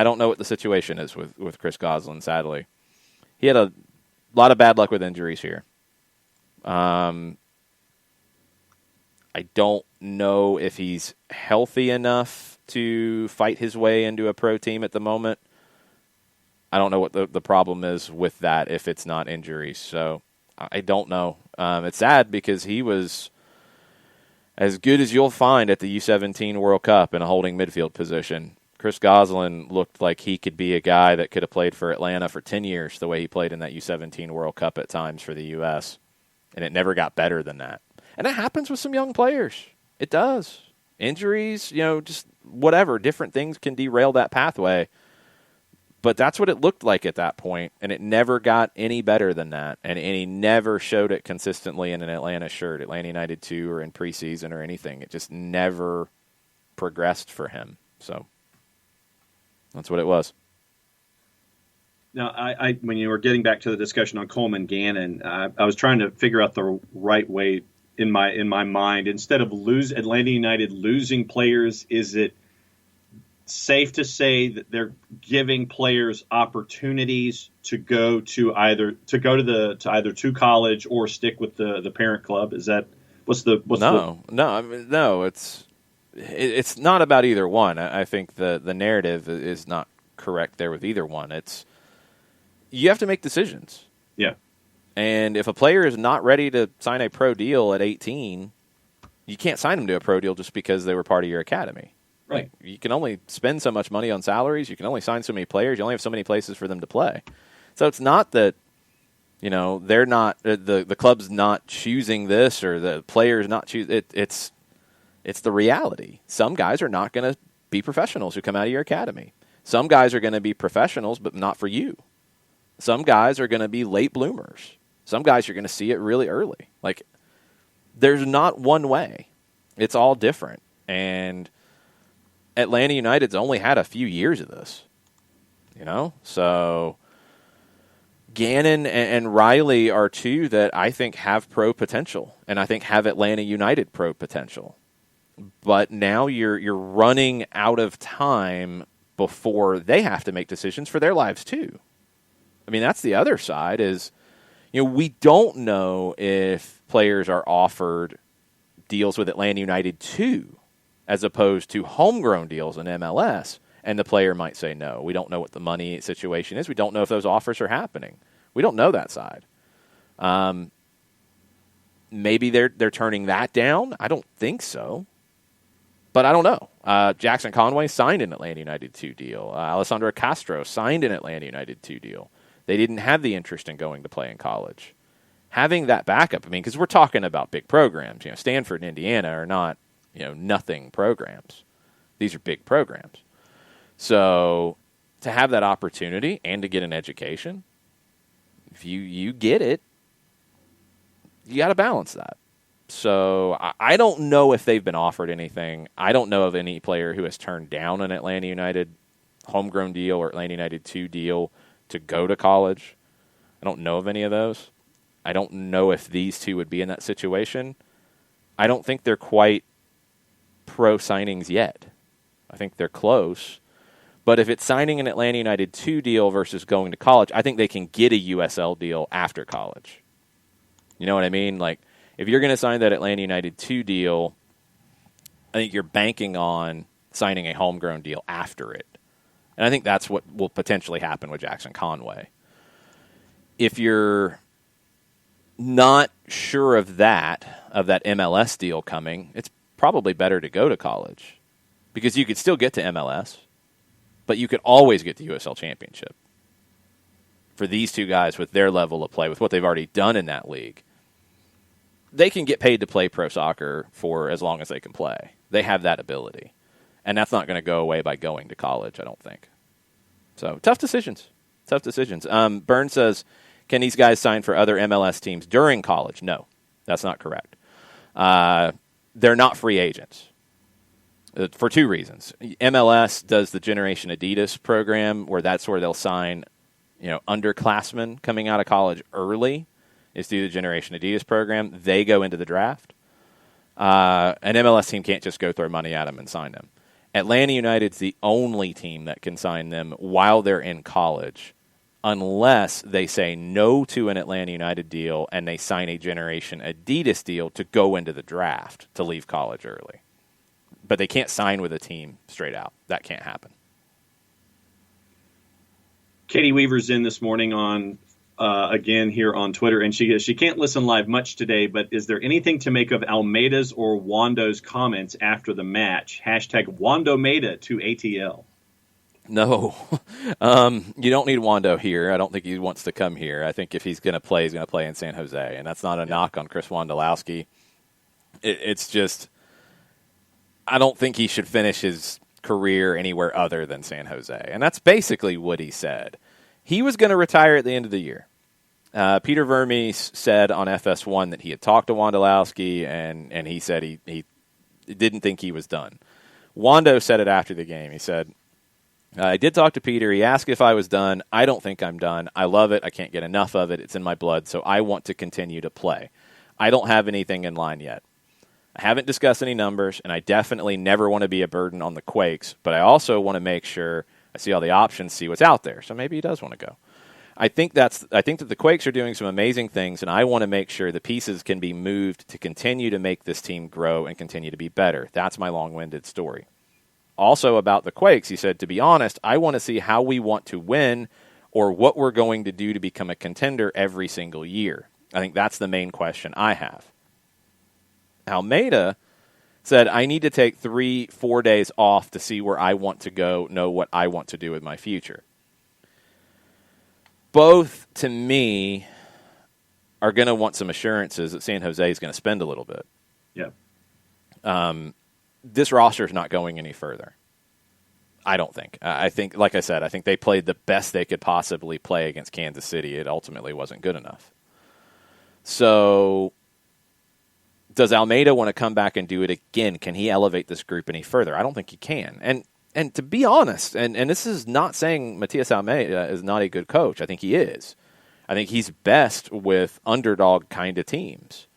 don't know what the situation is with Chris Goslin, sadly. He had a lot of bad luck with injuries here. I don't know if he's healthy enough to fight his way into a pro team at the moment. I don't know what the problem is with that if it's not injuries. So I don't know. It's sad because he was as good as you'll find at the U17 World Cup in a holding midfield position. Chris Goslin looked like he could be a guy that could have played for Atlanta for 10 years the way he played in that U17 World Cup at times for the U.S., and it never got better than that. And it happens with some young players. It does. Injuries, just whatever, different things can derail that pathway. But that's what it looked like at that point, and it never got any better than that. And he never showed it consistently in an Atlanta shirt, Atlanta United 2 or in preseason or anything. It just never progressed for him. So that's what it was. Now, I when you were getting back to the discussion on Coleman Gannon, I was trying to figure out the right way in my mind. Instead of Atlanta United losing players, is it safe to say that they're giving players opportunities to go to either to college or stick with the parent club? Is that No, it's not about either one. I think the narrative is not correct there with either one. You have to make decisions. Yeah. And if a player is not ready to sign a pro deal at 18, you can't sign them to a pro deal just because they were part of your academy. Right. You can only spend so much money on salaries. You can only sign so many players. You only have so many places for them to play. So it's not that, they're not the club's not choosing this or the player's not choosing it. It's the reality. Some guys are not going to be professionals who come out of your academy. Some guys are going to be professionals, but not for you. Some guys are going to be late bloomers. Some guys you're going to see it really early. There's not one way. It's all different. And Atlanta United's only had a few years of this, So Gannon and Riley are two that I think have pro potential, and I think have Atlanta United pro potential. But now you're running out of time before they have to make decisions for their lives too. I mean, that's the other side is, we don't know if players are offered deals with Atlanta United too, as opposed to homegrown deals in MLS, and the player might say no. We don't know what the money situation is. We don't know if those offers are happening. We don't know that side. Maybe they're turning that down. I don't think so, but I don't know. Jackson Conway signed an Atlanta United 2 deal. Alessandro Castro signed an Atlanta United 2 deal. They didn't have the interest in going to play in college. Having that backup, because we're talking about big programs. Stanford and Indiana are not nothing programs. These are big programs. So to have that opportunity and to get an education, if you get it, you got to balance that. So I don't know if they've been offered anything. I don't know of any player who has turned down an Atlanta United homegrown deal or Atlanta United 2 deal to go to college. I don't know of any of those. I don't know if these two would be in that situation. I don't think they're quite pro signings yet. I think they're close. But if it's signing an Atlanta United 2 deal versus going to college, I think they can get a USL deal after college. You know what I mean? If you're going to sign that Atlanta United 2 deal, I think you're banking on signing a homegrown deal after it. And I think that's what will potentially happen with Jackson Conway. If you're not sure of that MLS deal coming. It's probably better to go to college because you could still get to MLS, but you could always get the USL Championship. For these two guys with their level of play, with what they've already done in that league, they can get paid to play pro soccer for as long as they can play. They have that ability. And that's not going to go away by going to college, I don't think. So, tough decisions. Burns says, can these guys sign for other MLS teams during college? No, that's not correct. They're not free agents for two reasons. MLS does the Generation Adidas program where that's where they'll sign, underclassmen coming out of college early is through the Generation Adidas program. They go into the draft. An MLS team can't just go throw money at them and sign them. Atlanta United's the only team that can sign them while they're in college, unless they say no to an Atlanta United deal and they sign a Generation Adidas deal to go into the draft to leave college early. But they can't sign with a team straight out. That can't happen. Katie Weaver's in this morning on again here on Twitter, and she can't listen live much today, but is there anything to make of Almeida's or Wando's comments after the match? Hashtag Wandomaida to ATL. No. You don't need Wando here. I don't think he wants to come here. I think if he's going to play, he's going to play in San Jose, and that's not a knock on Chris Wondolowski. It's just, I don't think he should finish his career anywhere other than San Jose, and that's basically what he said. He was going to retire at the end of the year. Peter Vermes said on FS1 that he had talked to Wondolowski, and he said he didn't think he was done. Wando said it after the game. He said, I did talk to Peter. He asked if I was done. I don't think I'm done. I love it. I can't get enough of it. It's in my blood, so I want to continue to play. I don't have anything in line yet. I haven't discussed any numbers, and I definitely never want to be a burden on the Quakes, but I also want to make sure I see all the options, see what's out there. So maybe he does want to go. I think that the Quakes are doing some amazing things, and I want to make sure the pieces can be moved to continue to make this team grow and continue to be better. That's my long-winded story. Also about the Quakes, he said, to be honest, I want to see how we want to win or what we're going to do to become a contender every single year. I think that's the main question I have. Almeida said, I need to take 3-4 days off to see where I want to go, know what I want to do with my future. Both, to me, are going to want some assurances that San Jose is going to spend a little bit. Yeah. This roster is not going any further. I don't think. I think, like I said, I think they played the best they could possibly play against Kansas City. It ultimately wasn't good enough. So, does Almeida want to come back and do it again? Can he elevate this group any further? I don't think he can. And to be honest, and this is not saying Matias Almeida is not a good coach. I think he is. I think he's best with underdog kind of teams.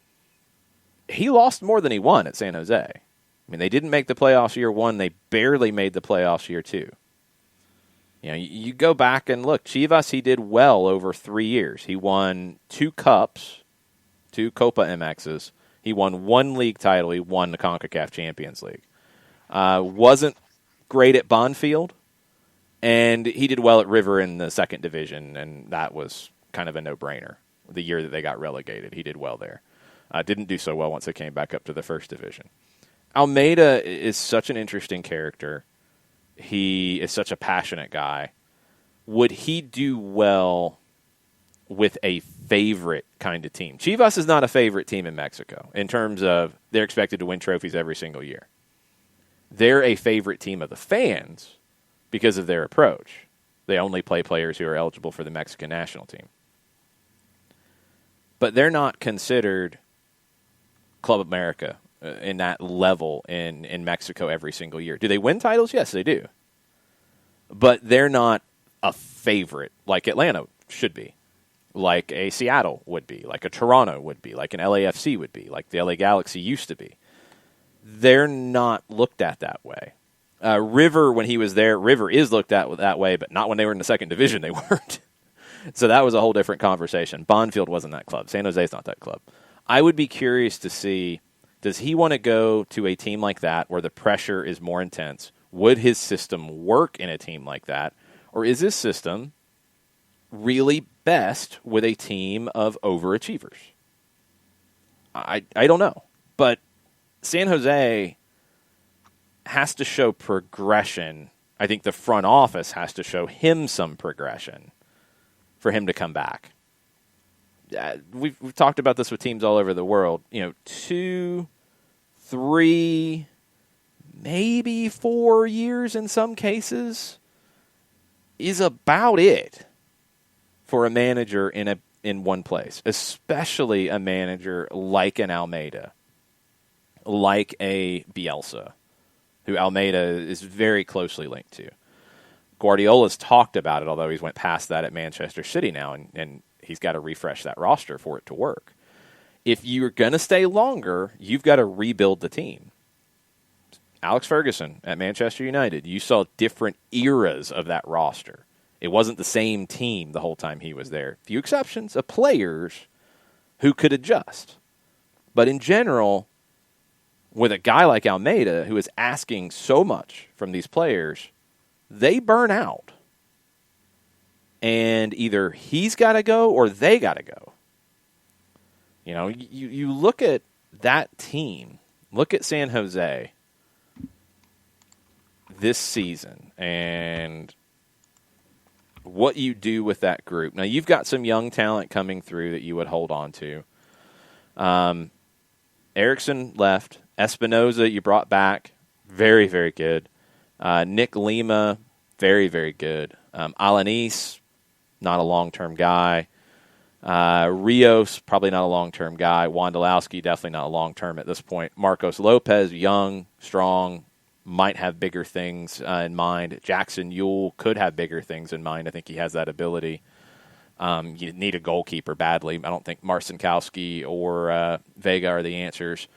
He lost more than he won at San Jose. I mean, they didn't make the playoffs year one. They barely made the playoffs year two. You go back and look. Chivas, he did well over 3 years. He won 2 cups, 2 Copa MXs. He won 1 league title. He won the CONCACAF Champions League. Wasn't great at Bonfield, and he did well at River in the second division, and that was kind of a no-brainer. The year that they got relegated, he did well there. Didn't do so well once they came back up to the first division. Almeida is such an interesting character. He is such a passionate guy. Would he do well with a favorite kind of team? Chivas is not a favorite team in Mexico in terms of they're expected to win trophies every single year. They're a favorite team of the fans because of their approach. They only play players who are eligible for the Mexican national team. But they're not considered Club America in that level in Mexico every single year. Do they win titles? Yes, they do. But they're not a favorite like Atlanta should be, like a Seattle would be, like a Toronto would be, like an LAFC would be, like the LA Galaxy used to be. They're not looked at that way. River, when he was there, River is looked at that way, but not when they were in the second division. They weren't. So that was a whole different conversation. Bonfield wasn't that club. San Jose's not that club. I would be curious to see, does he want to go to a team like that where the pressure is more intense? Would his system work in a team like that? Or is his system really best with a team of overachievers? I don't know. But San Jose has to show progression. I think the front office has to show him some progression for him to come back. We've talked about this with teams all over the world. 2, 3, maybe 4 years in some cases is about it for a manager in one place, especially a manager like an Almeida, like a Bielsa, who Almeida is very closely linked to. Guardiola's talked about it, although he's went past that at Manchester City now, and he's got to refresh that roster for it to work. If you're going to stay longer, you've got to rebuild the team. Alex Ferguson at Manchester United, you saw different eras of that roster. It wasn't the same team the whole time he was there. Few exceptions of players who could adjust. But in general, with a guy like Almeida who is asking so much from these players, they burn out. And either he's got to go or they got to go. You look at that team, look at San Jose this season, and what you do with that group. Now, you've got some young talent coming through that you would hold on to. Erickson left. Espinoza, you brought back. Very, very good. Nick Lima, very, very good. Alanis, not a long-term guy. Rios, probably not a long-term guy. Wondolowski, definitely not a long-term at this point. Marcos Lopez, young, strong, might have bigger things in mind. Jackson Ewell could have bigger things in mind. I think he has that ability. You need a goalkeeper badly. I don't think Marcinkowski or Vega are the answers.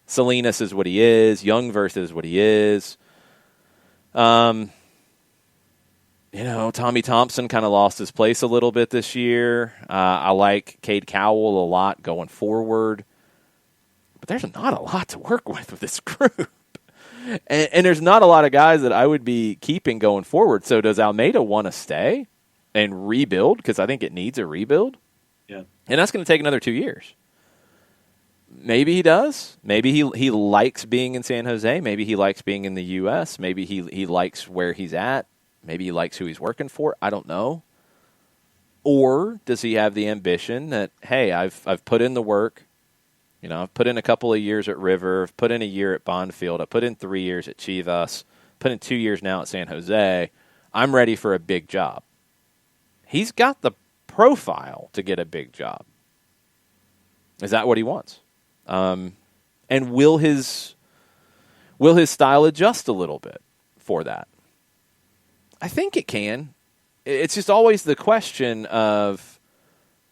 Salinas is what he is. Youngverth is what he is. Tommy Thompson kind of lost his place a little bit this year. I like Cade Cowell a lot going forward. But there's not a lot to work with this group. And there's not a lot of guys that I would be keeping going forward. So does Almeida want to stay and rebuild? Because I think it needs a rebuild. Yeah. And that's going to take another 2 years. Maybe he does. Maybe he likes being in San Jose. Maybe he likes being in the U.S. Maybe he likes where he's at. Maybe he likes who he's working for. I don't know. Or does he have the ambition that, hey, I've put in the work. I've put in a couple of years at River. I've put in a year at Bondfield. I've put in 3 years at Chivas. Put in 2 years now at San Jose. I'm ready for a big job. He's got the profile to get a big job. Is that what he wants? And will his style adjust a little bit for that? I think it can. It's just always the question of,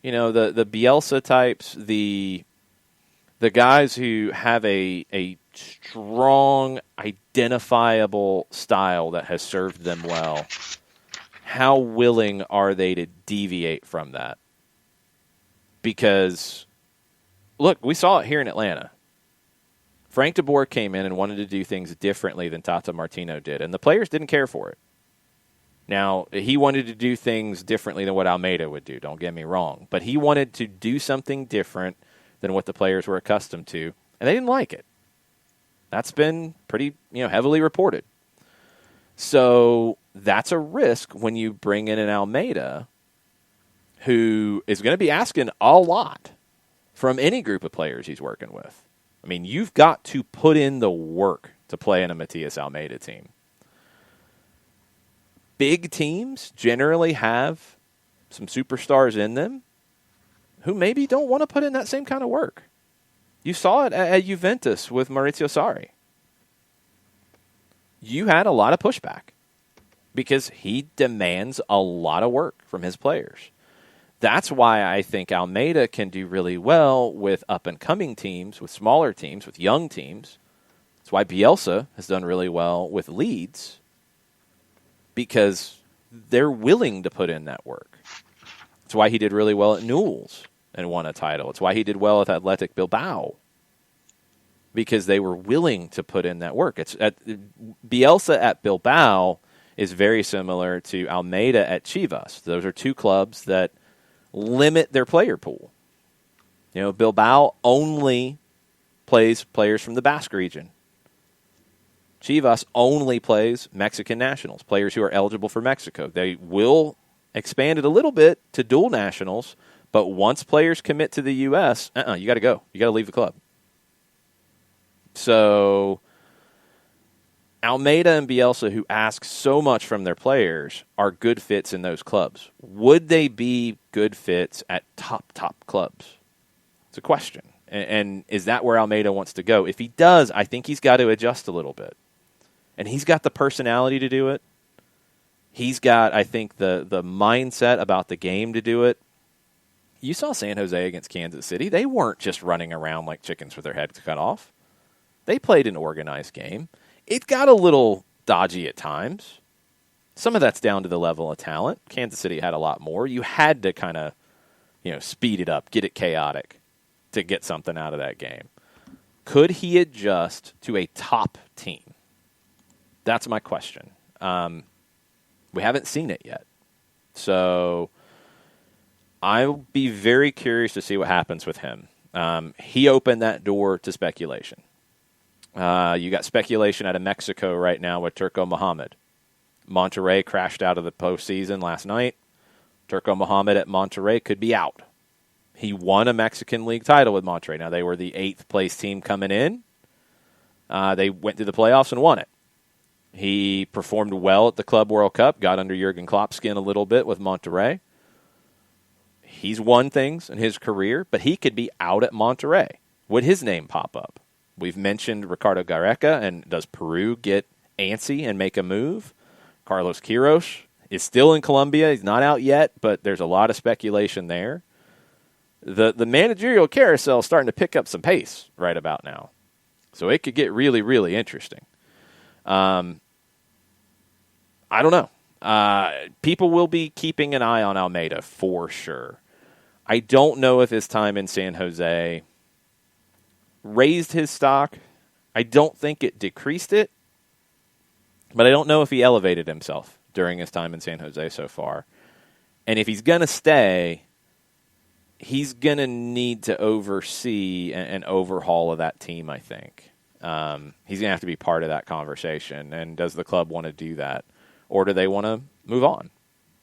the Bielsa types, the guys who have a strong, identifiable style that has served them well. How willing are they to deviate from that? Because, look, we saw it here in Atlanta. Frank de Boer came in and wanted to do things differently than Tata Martino did, and the players didn't care for it. Now, he wanted to do things differently than what Almeida would do, don't get me wrong. But he wanted to do something different than what the players were accustomed to, and they didn't like it. That's been pretty, heavily reported. So that's a risk when you bring in an Almeida who is going to be asking a lot from any group of players he's working with. I mean, you've got to put in the work to play in a Matias Almeida team. Big teams generally have some superstars in them who maybe don't want to put in that same kind of work. You saw it at Juventus with Maurizio Sarri. You had a lot of pushback because he demands a lot of work from his players. That's why I think Almeida can do really well with up-and-coming teams, with smaller teams, with young teams. That's why Bielsa has done really well with Leeds, because they're willing to put in that work. It's why he did really well at Newell's and won a title. It's why he did well at Athletic Bilbao, because they were willing to put in that work. Bielsa at Bilbao is very similar to Almeida at Chivas. Those are two clubs that limit their player pool. Bilbao only plays players from the Basque region. Chivas only plays Mexican nationals, players who are eligible for Mexico. They will expand it a little bit to dual nationals, but once players commit to the U.S., you got to go. You got to leave the club. So Almeida and Bielsa, who ask so much from their players, are good fits in those clubs. Would they be good fits at top clubs? It's a question. And is that where Almeida wants to go? If he does, I think he's got to adjust a little bit. And he's got the personality to do it. He's got, I think, the mindset about the game to do it. You saw San Jose against Kansas City. They weren't just running around like chickens with their heads cut off. They played an organized game. It got a little dodgy at times. Some of that's down to the level of talent. Kansas City had a lot more. You had to kind of, speed it up, get it chaotic to get something out of that game. Could he adjust to a top team? That's my question. We haven't seen it yet. So I'll be very curious to see what happens with him. He opened that door to speculation. You got speculation out of Mexico right now with Turco Mohamed. Monterrey crashed out of the postseason last night. Turco Mohamed at Monterrey could be out. He won a Mexican League title with Monterrey. Now, they were the 8th place team coming in. They went through the playoffs and won it. He performed well at the Club World Cup, got under Jurgen Klopp's skin a little bit with Monterrey. He's won things in his career, but he could be out at Monterrey. Would his name pop up? We've mentioned Ricardo Gareca, and does Peru get antsy and make a move? Carlos Queiroz is still in Colombia. He's not out yet, but there's a lot of speculation there. The managerial carousel is starting to pick up some pace right about now. So it could get really, really interesting. I don't know. People will be keeping an eye on Almeida for sure. I don't know if his time in San Jose raised his stock. I don't think it decreased it. But I don't know if he elevated himself during his time in San Jose so far. And if he's going to stay, he's going to need to oversee an overhaul of that team, I think. He's going to have to be part of that conversation. And does the club want to do that? Or do they want to move on?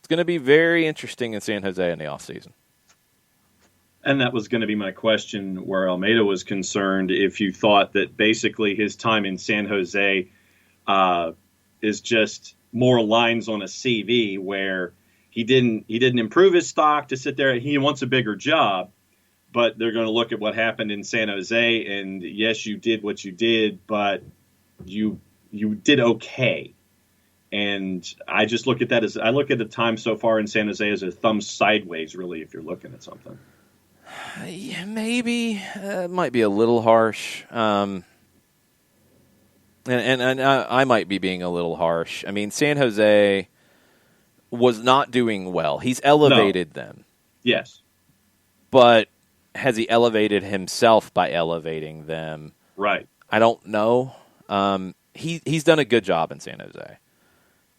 It's going to be very interesting in San Jose in the offseason. And that was going to be my question where Almeida was concerned, if you thought that basically his time in San Jose is just more lines on a CV where he didn't improve his stock to sit there. He wants a bigger job, but they're going to look at what happened in San Jose, and yes, you did what you did, but you did okay. And I just look at that as, I look at the time so far in San Jose as a thumb sideways, really, if you're looking at something. Yeah, maybe. It might be a little harsh. And I might be being a little harsh. I mean, San Jose was not doing well. He's elevated them. Yes. But has he elevated himself by elevating them? Right. I don't know. He's done a good job in San Jose.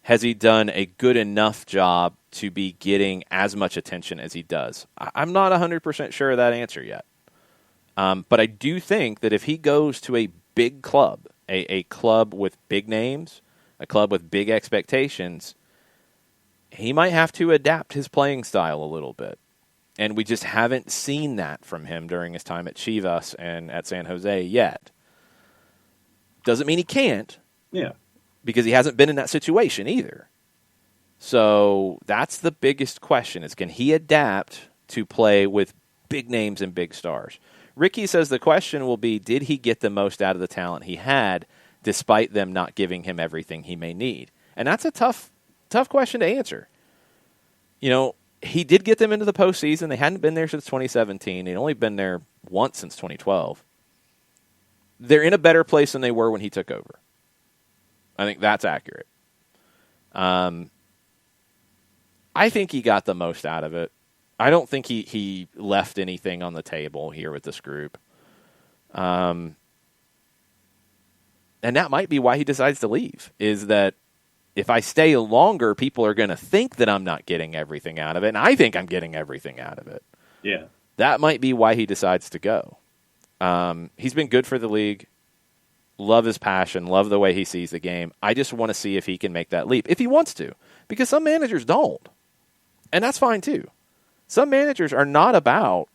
Has he done a good enough job to be getting as much attention as he does? I'm not 100% sure of that answer yet. But I do think that if he goes to a big club, a club with big names, a club with big expectations, he might have to adapt his playing style a little bit. And we just haven't seen that from him during his time at Chivas and at San Jose yet. Doesn't mean he can't. Yeah. Because he hasn't been in that situation either. So that's the biggest question, is can he adapt to play with big names and big stars? Ricky says the question will be, did he get the most out of the talent he had despite them not giving him everything he may need? And that's a tough question to answer. You know, he did get them into the postseason. They hadn't been there since 2017. They'd only been there once since 2012. They're in a better place than they were when he took over. I think that's accurate. I think he got the most out of it. I don't think he left anything on the table here with this group. And that might be why he decides to leave, is that if I stay longer, people are going to think that I'm not getting everything out of it, and I think I'm getting everything out of it. Yeah. that might be why he decides to go. He's been good for the league. Love his passion. Love the way he sees the game. I just want to see if he can make that leap, if he wants to, because some managers don't. And that's fine too. Some managers are not about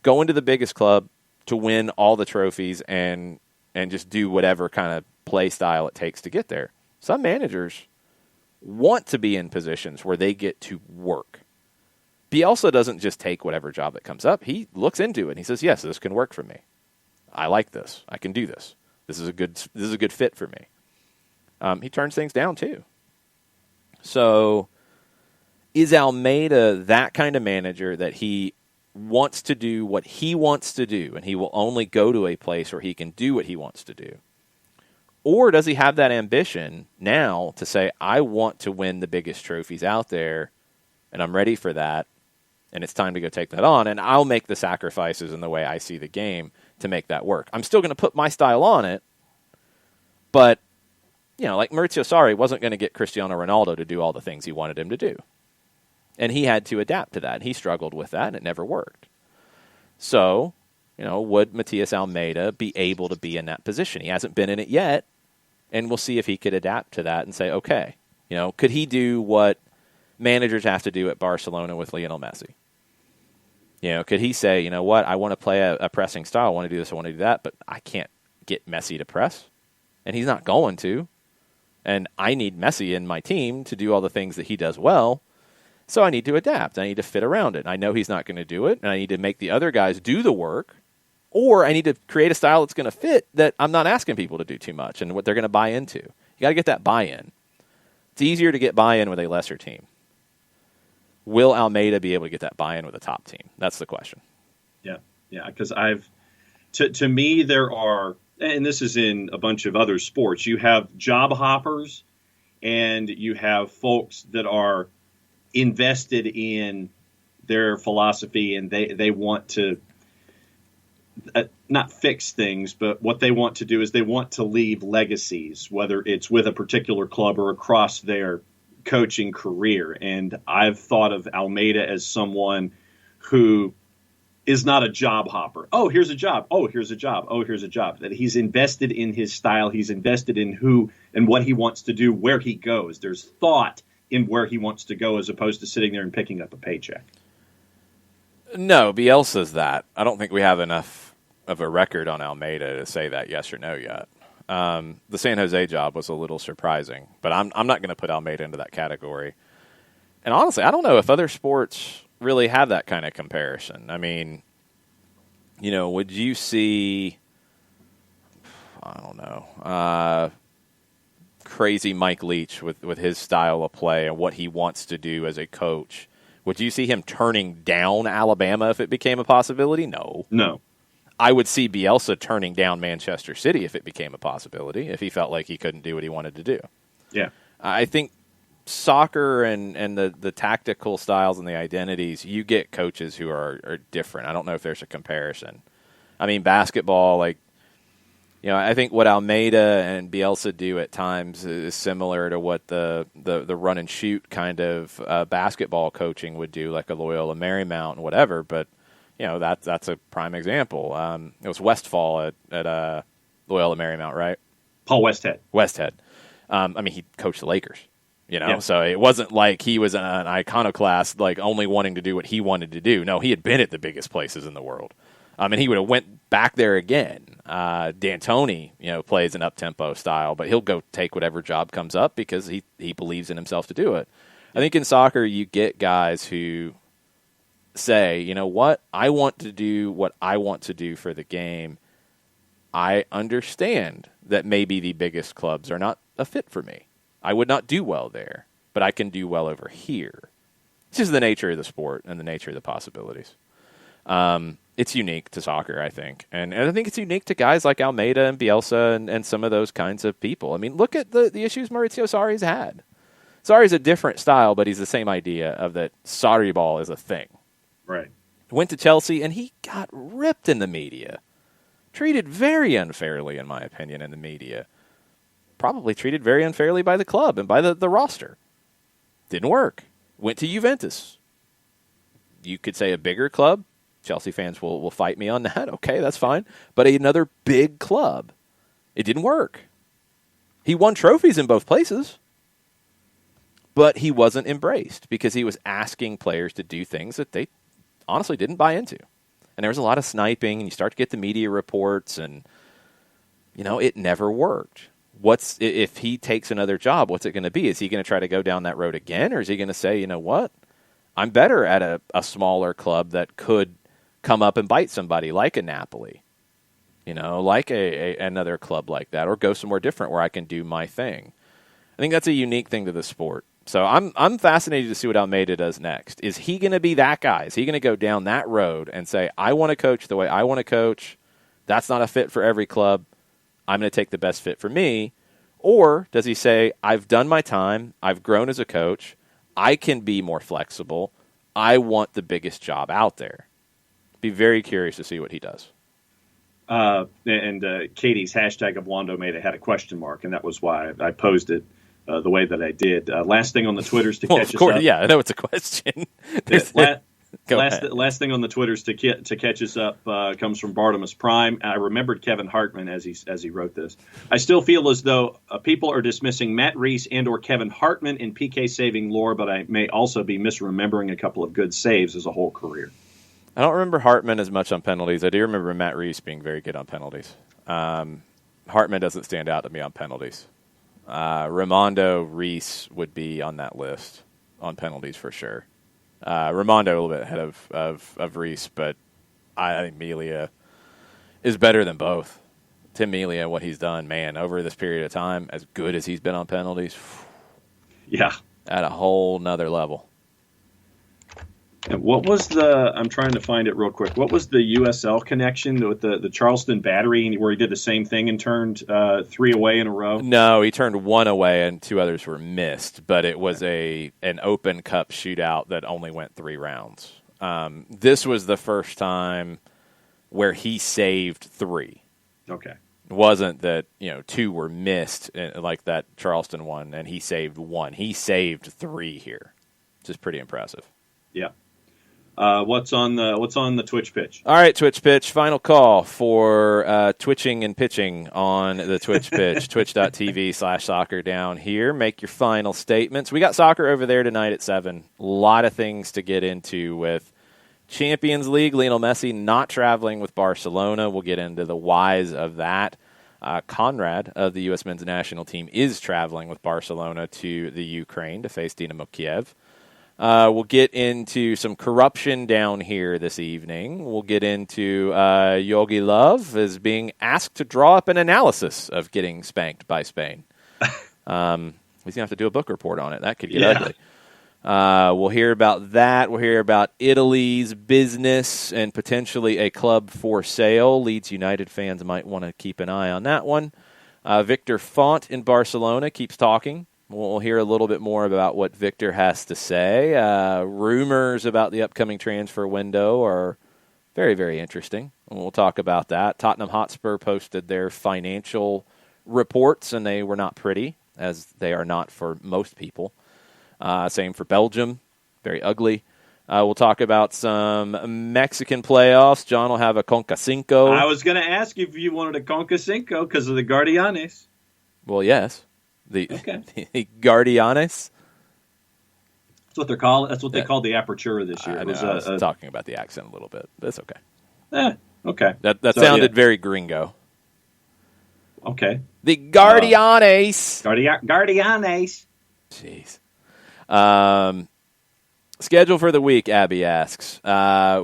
going to the biggest club to win all the trophies and just do whatever kind of play style it takes to get there. Some managers want to be in positions where they get to work. Bielsa doesn't just take whatever job that comes up. He looks into it and he says, yes, this can work for me. I like this. I can do this. This is a good fit for me. He turns things down too. So is Almeida that kind of manager that he wants to do what he wants to do and he will only go to a place where he can do what he wants to do? Or does he have that ambition now to say, I want to win the biggest trophies out there and I'm ready for that and it's time to go take that on and I'll make the sacrifices in the way I see the game to make that work. I'm still going to put my style on it, but, like Maurizio Sarri wasn't going to get Cristiano Ronaldo to do all the things he wanted him to do. And he had to adapt to that. And he struggled with that, and it never worked. So, would Matias Almeida be able to be in that position? He hasn't been in it yet, and we'll see if he could adapt to that and say, okay, could he do what managers have to do at Barcelona with Lionel Messi? Could he say, you know what, I want to play a pressing style, I want to do this, I want to do that, but I can't get Messi to press, and he's not going to. And I need Messi in my team to do all the things that he does well. So I need to adapt. I need to fit around it. I know he's not going to do it, and I need to make the other guys do the work, or I need to create a style that's going to fit that I'm not asking people to do too much and what they're going to buy into. You got to get that buy-in. It's easier to get buy-in with a lesser team. Will Almeida be able to get that buy-in with a top team? That's the question. Yeah, because to me, there are, and this is in a bunch of other sports, you have job hoppers and you have folks that are invested in their philosophy and they want to not fix things, but what they want to do is they want to leave legacies, whether it's with a particular club or across their coaching career. And I've thought of Almeida as someone who is not a job hopper. Oh, here's a job. Oh, here's a job. Oh, here's a job. That he's invested in his style. He's invested in who and what he wants to do, where he goes. There's thought in where he wants to go as opposed to sitting there and picking up a paycheck. No, Bielsa's that. I don't think we have enough of a record on Almeida to say that yes or no yet. The San Jose job was a little surprising, but I'm not going to put Almeida into that category. And honestly, I don't know if other sports really have that kind of comparison. I mean, would you see, I don't know, crazy Mike Leach with his style of play and what he wants to do as a coach? Would you see him turning down Alabama if it became a possibility? No. I would see Bielsa turning down Manchester City if it became a possibility, if he felt like he couldn't do what he wanted to do. Yeah. I think soccer and the tactical styles and the identities, you get coaches who are different. I don't know if there's a comparison. I mean, basketball, I think what Almeida and Bielsa do at times is similar to what the run and shoot kind of basketball coaching would do, like a Loyola Marymount and whatever. But that's a prime example. It was Westfall at Loyola Marymount, right? Paul Westhead. He coached the Lakers. So it wasn't like he was an iconoclast, like only wanting to do what he wanted to do. No, he had been at the biggest places in the world. And he would have went back there again. D'Antoni, plays an up-tempo style, but he'll go take whatever job comes up because he believes in himself to do it. I think in soccer you get guys who say, you know what, I want to do what I want to do for the game. I understand that maybe the biggest clubs are not a fit for me. I would not do well there, but I can do well over here. It's just the nature of the sport and the nature of the possibilities. It's unique to soccer, I think. And I think it's unique to guys like Almeida and Bielsa and some of those kinds of people. I mean, look at the issues Maurizio Sarri's had. Sarri's a different style, but he's the same idea of that Sarri ball is a thing. Right. Went to Chelsea, and he got ripped in the media. Treated very unfairly, in my opinion, in the media. Probably treated very unfairly by the club and by the roster. Didn't work. Went to Juventus. You could say a bigger club, Chelsea fans will fight me on that. Okay, that's fine. But another big club, it didn't work. He won trophies in both places, but he wasn't embraced because he was asking players to do things that they honestly didn't buy into. And there was a lot of sniping, and you start to get the media reports, and, it never worked. If he takes another job, what's it going to be? Is he going to try to go down that road again, or is he going to say, you know what, I'm better at a smaller club that could come up and bite somebody like a Napoli, like another club like that, or go somewhere different where I can do my thing. I think that's a unique thing to the sport. So I'm fascinated to see what Almeida does next. Is he going to be that guy? Is he going to go down that road and say, I want to coach the way I want to coach? That's not a fit for every club. I'm going to take the best fit for me. Or does he say, I've done my time. I've grown as a coach. I can be more flexible. I want the biggest job out there. Be very curious to see what he does. Katie's hashtag of Wando made it had a question mark, and that was why I posed it the way that I did. Last thing on the Twitters to catch us up. Yeah, I know it's a question. Last thing on the Twitters to catch us up comes from Bartimus Prime. I remembered Kevin Hartman as he wrote this. I still feel as though people are dismissing Matt Reese and or Kevin Hartman in PK saving lore, but I may also be misremembering a couple of good saves as a whole career. I don't remember Hartman as much on penalties. I do remember Matt Reese being very good on penalties. Hartman doesn't stand out to me on penalties. Raimondo Reese would be on that list on penalties for sure. Raimondo a little bit ahead of Reese, but I think Melia is better than both. Tim Melia, what he's done, man, over this period of time, as good as he's been on penalties, yeah, at a whole nother level. And what was I'm trying to find it real quick. What was the USL connection with the Charleston Battery where he did the same thing and turned 3 away in a row? No, he turned 1 away and 2 others were missed, but it was an Open Cup shootout that only went 3 rounds. This was the first time where he saved 3. Okay. It wasn't that 2 were missed like that Charleston one, and he saved 1. He saved 3 here, which is pretty impressive. Yeah. What's on the Twitch pitch? All right, Twitch pitch. Final call for twitching and pitching on the Twitch pitch. Twitch.tv/soccer down here. Make your final statements. We got soccer over there tonight at 7. A lot of things to get into with Champions League. Lionel Messi not traveling with Barcelona. We'll get into the whys of that. Conrad of the U.S. men's national team is traveling with Barcelona to the Ukraine to face Dynamo Kiev. We'll get into some corruption down here this evening. We'll get into Yogi Love is being asked to draw up an analysis of getting spanked by Spain. He's going to have to do a book report on it. That could get ugly. We'll hear about that. We'll hear about Italy's business and potentially a club for sale. Leeds United fans might want to keep an eye on that one. Victor Font in Barcelona keeps talking. We'll hear a little bit more about what Victor has to say. Rumors about the upcoming transfer window are very, very interesting. And we'll talk about that. Tottenham Hotspur posted their financial reports, and they were not pretty, as they are not for most people. Same for Belgium. Very ugly. We'll talk about some Mexican playoffs. John will have a Conca Cinco. I was going to ask you if you wanted a Conca Cinco because of the Guardianes. Well, yes. The Guardianes. That's what they're called. That's what they called the Apertura this year. I was talking about the accent a little bit, but it's okay. Okay. That sounded very gringo. Okay. The Guardianes. Guardianes. Jeez. Schedule for the week, Abby asks.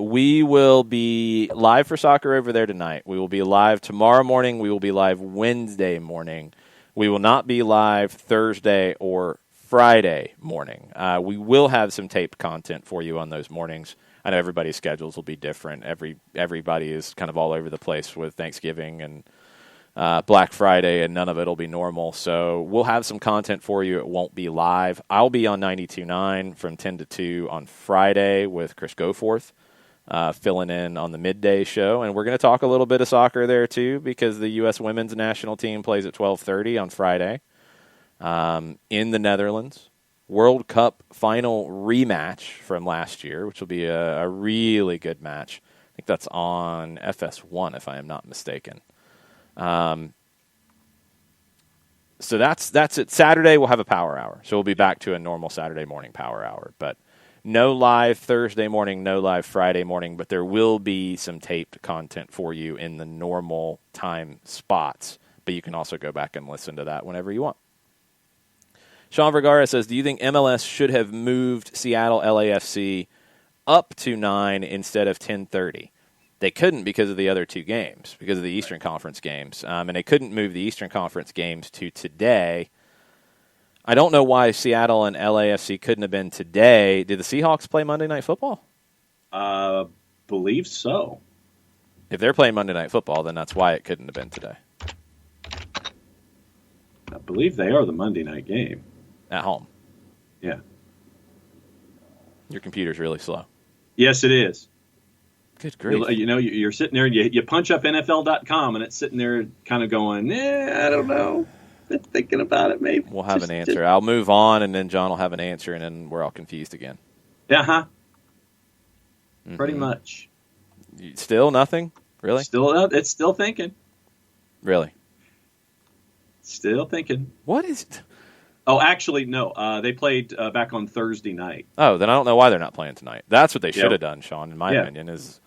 We will be live for soccer over there tonight. We will be live tomorrow morning. We will be live Wednesday morning. We will not be live Thursday or Friday morning. We will have some taped content for you on those mornings. I know everybody's schedules will be different. Everybody is kind of all over the place with Thanksgiving and Black Friday, and none of it will be normal. So we'll have some content for you. It won't be live. I'll be on 92.9 from 10 to 2 on Friday with Chris Goforth. Filling in on the midday show, and we're going to talk a little bit of soccer there too, because the U.S. women's national team plays at 12:30 on Friday in the Netherlands. World Cup final rematch from last year, which will be a really good match. I think that's on FS1, if I am not mistaken. So that's it. Saturday we'll have a power hour, so we'll be back to a normal Saturday morning power hour. But no live Thursday morning, no live Friday morning. But there will be some taped content for you in the normal time spots. But you can also go back and listen to that whenever you want. Sean Vergara says, do you think MLS should have moved Seattle LAFC up to 9 instead of 10:30? They couldn't because of the other two games, because of the Eastern Conference games. And they couldn't move the Eastern Conference games to today. I don't know why Seattle and LAFC couldn't have been today. Did the Seahawks play Monday Night Football? Believe so. If they're playing Monday Night Football, then that's why it couldn't have been today. I believe they are the Monday night game. At home. Yeah. Your computer's really slow. Yes, it is. Good grief. You're sitting there, and you punch up NFL.com, and it's sitting there kind of going, I don't know. Been thinking about it, maybe. We'll have an answer. I'll move on, and then John will have an answer, and then we're all confused again. Uh-huh. Mm-hmm. Pretty much. Still nothing? Really? It's still thinking. Really? Still thinking. What is it? Oh, actually, no. They played back on Thursday night. Oh, then I don't know why they're not playing tonight. That's what they should have done, Sean, in my opinion, is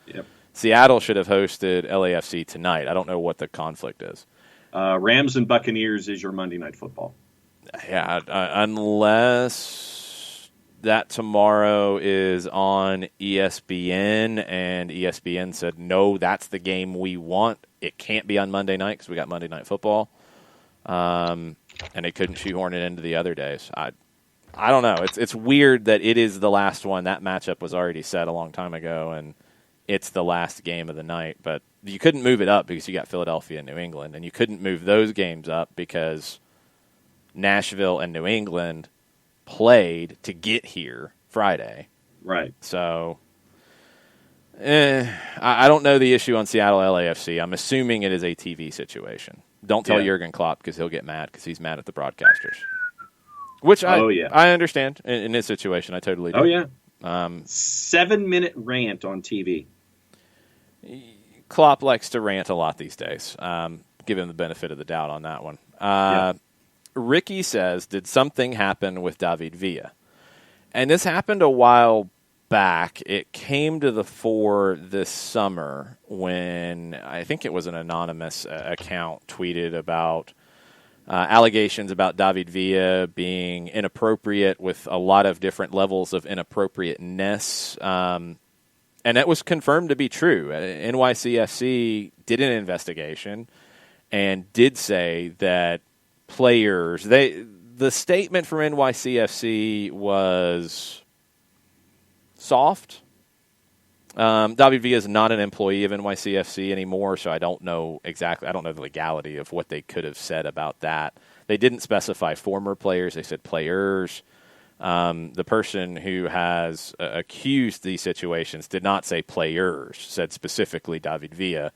Seattle should have hosted LAFC tonight. I don't know what the conflict is. Rams and Buccaneers is your Monday Night Football. Yeah, unless that tomorrow is on ESPN, and ESPN said, no, that's the game we want. It can't be on Monday night because we got Monday Night Football. And they couldn't shoehorn it into the other days. I don't know. It's weird that it is the last one. That matchup was already set a long time ago, and it's the last game of the night. But you couldn't move it up because you got Philadelphia and New England, and you couldn't move those games up because Nashville and New England played to get here Friday. Right. So I don't know the issue on Seattle LAFC. I'm assuming it is a TV situation. Don't tell Jurgen Klopp because he'll get mad because he's mad at the broadcasters. Which I understand in this situation. I totally do. Oh, yeah. 7-minute rant on TV. Klopp likes to rant a lot these days. Give him the benefit of the doubt on that one. Ricky says, did something happen with David Villa? And this happened a while back. It came to the fore this summer when I think it was an anonymous account tweeted about allegations about David Villa being inappropriate with a lot of different levels of inappropriateness. And that was confirmed to be true. NYCFC did an investigation and did say that players, the statement from NYCFC was soft. David Villa is not an employee of NYCFC anymore, so I don't know exactly. I don't know the legality of what they could have said about that. They didn't specify former players. They said players. The person who has accused these situations did not say players, said specifically David Villa.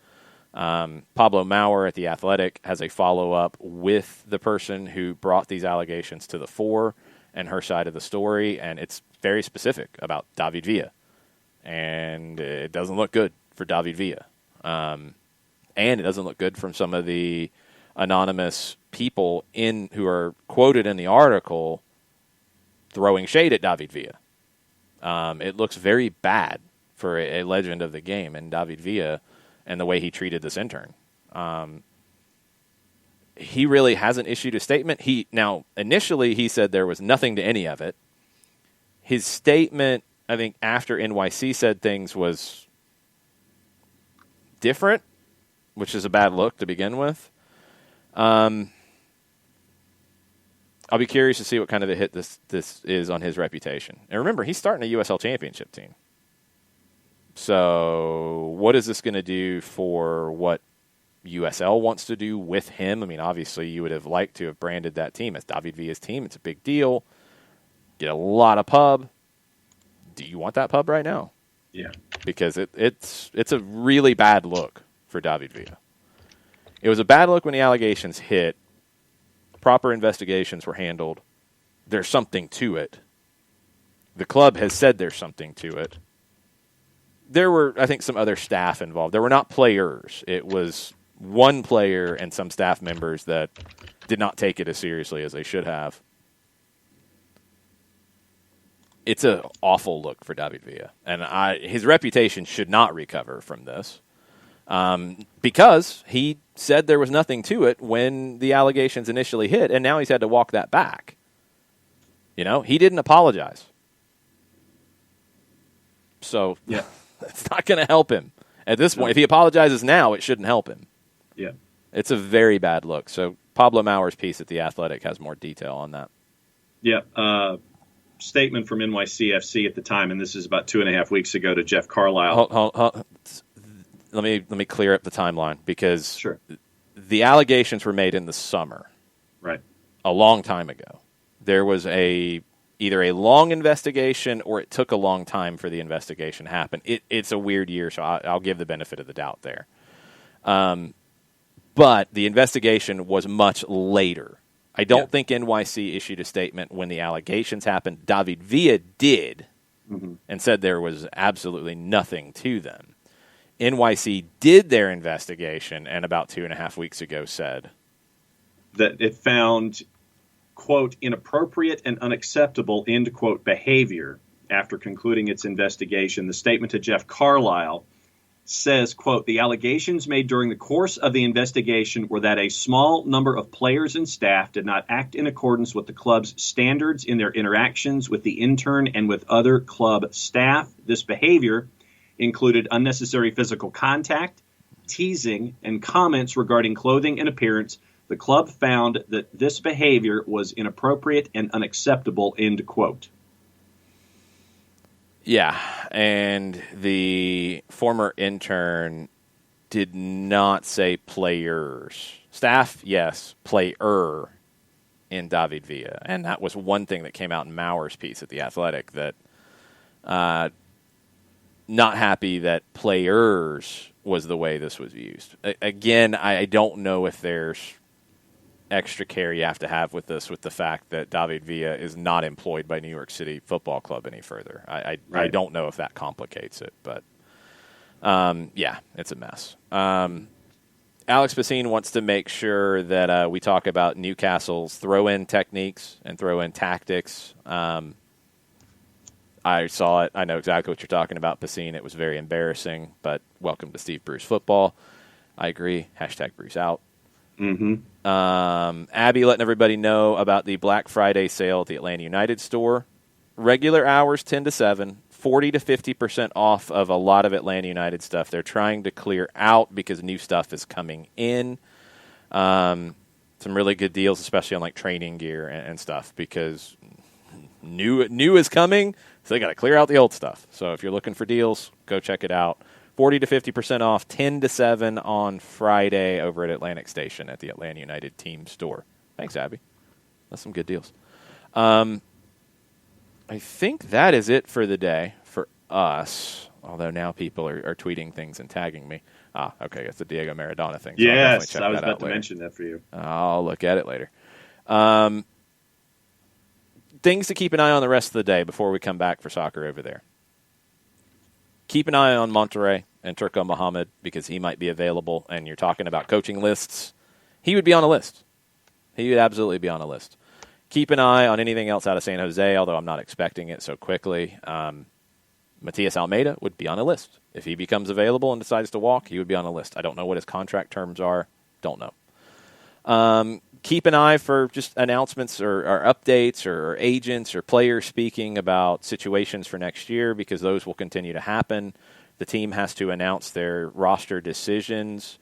Pablo Maurer at The Athletic has a follow-up with the person who brought these allegations to the fore and her side of the story, and it's very specific about David Villa. And it doesn't look good for David Villa. And it doesn't look good from some of the anonymous people who are quoted in the article throwing shade at David Villa. It looks very bad for a legend of the game and David Villa and the way he treated this intern. He really hasn't issued a statement. Now, initially he said there was nothing to any of it. His statement, I think, after NYC said things was different, which is a bad look to begin with. I'll be curious to see what kind of a hit this is on his reputation. And remember, he's starting a USL championship team. So what is this going to do for what USL wants to do with him? I mean, obviously, you would have liked to have branded that team as David Villa's team. It's a big deal. Get a lot of pub. Do you want that pub right now? Yeah. Because it's a really bad look for David Villa. It was a bad look when the allegations hit. Proper investigations were handled. There's something to it. The club has said there's something to it. there were, I think, some other staff involved. There were not players. It was one player and some staff members that did not take it as seriously as they should have. It's an awful look for David Villa, and his reputation should not recover from this because he said there was nothing to it when the allegations initially hit, and now he's had to walk that back. He didn't apologize. So yeah, it's not going to help him at this point. If he apologizes now, it shouldn't help him. Yeah. It's a very bad look. So Pablo Maurer's piece at The Athletic has more detail on that. Yeah. Statement from NYCFC at the time, and this is about 2.5 weeks ago, to Jeff Carlisle. Hold. Let me clear up the timeline, because Sure. The allegations were made in the summer. Right. A long time ago. There was either a long investigation or it took a long time for the investigation to happen. It's a weird year, so I'll give the benefit of the doubt there. But the investigation was much later. I don't think NYC issued a statement when the allegations happened. David Villa did, and said there was absolutely nothing to them. NYC did their investigation, and about 2.5 weeks ago said that it found, quote, inappropriate and unacceptable, end quote, behavior after concluding its investigation. The statement to Jeff Carlisle says, quote, the allegations made during the course of the investigation were that a small number of players and staff did not act in accordance with the club's standards in their interactions with the intern and with other club staff. This behavior included unnecessary physical contact, teasing, and comments regarding clothing and appearance. The club found that this behavior was inappropriate and unacceptable, end quote. Yeah, and the former intern did not say players. Staff, yes. Player in David Villa. And that was one thing that came out in Maurer's piece at The Athletic, that not happy that players was the way this was used. Again, I don't know if there's extra care you have to have with this, with the fact that David Villa is not employed by New York City Football Club any further. I don't know if that complicates it, but yeah, it's a mess. Alex Basine wants to make sure that we talk about Newcastle's throw-in techniques and throw-in tactics. I saw it. I know exactly what you're talking about, Basine. It was very embarrassing, but welcome to Steve Bruce football. I agree. Hashtag Bruce out. Abby letting everybody know about the Black Friday sale at the Atlanta United store. Regular hours 10 to 7, 40 to 50% off of a lot of Atlanta United stuff. They're trying to clear out because new stuff is coming in. Some really good deals, especially on like training gear and stuff, because new is coming, so they got to clear out the old stuff. So if you're looking for deals, go check it out. 40 to 50% off, 10 to 7 on Friday over at Atlantic Station at the Atlanta United team store. Thanks, Abby. That's some good deals. I think that is it for the day for us, although now people are tweeting things and tagging me. Okay, it's the Diego Maradona thing. So yes, I was about to mention that for you. I'll look at it later. Things to keep an eye on the rest of the day before we come back for soccer over there. Keep an eye on Monterrey and Turco Mohamed, because he might be available, and you're talking about coaching lists. He would be on a list. He would absolutely be on a list. Keep an eye on anything else out of San Jose, although I'm not expecting it so quickly. Matias Almeida would be on a list. If he becomes available and decides to walk, he would be on a list. I don't know what his contract terms are. Don't know. Keep an eye for just announcements or updates or agents or players speaking about situations for next year, because those will continue to happen. The team has to announce their roster decisions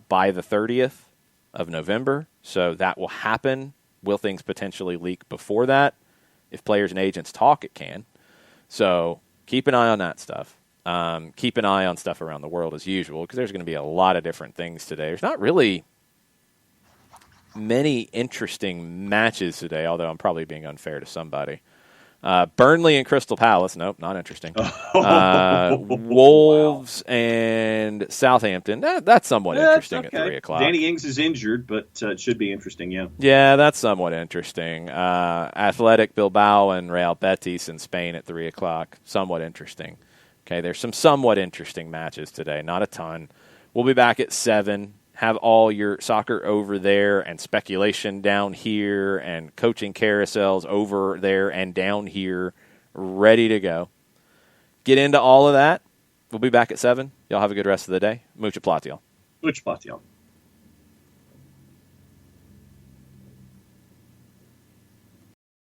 by the 30th of November, so that will happen. Will things potentially leak before that? If players and agents talk, it can. So keep an eye on that stuff. Keep an eye on stuff around the world as usual, because there's going to be a lot of different things today. There's not really many interesting matches today, although I'm probably being unfair to somebody. Burnley and Crystal Palace. Nope, not interesting. Wolves and Southampton. That's somewhat interesting at 3 o'clock. Danny Ings is injured, but it should be interesting, yeah. Yeah, that's somewhat interesting. Athletic Bilbao and Real Betis in Spain at 3 o'clock. Somewhat interesting. Okay, there's some somewhat interesting matches today, not a ton. We'll be back at 7. Have all your soccer over there and speculation down here and coaching carousels over there and down here ready to go. Get into all of that. We'll be back at 7. Y'all have a good rest of the day. Mucha platiel. Mucha platiel.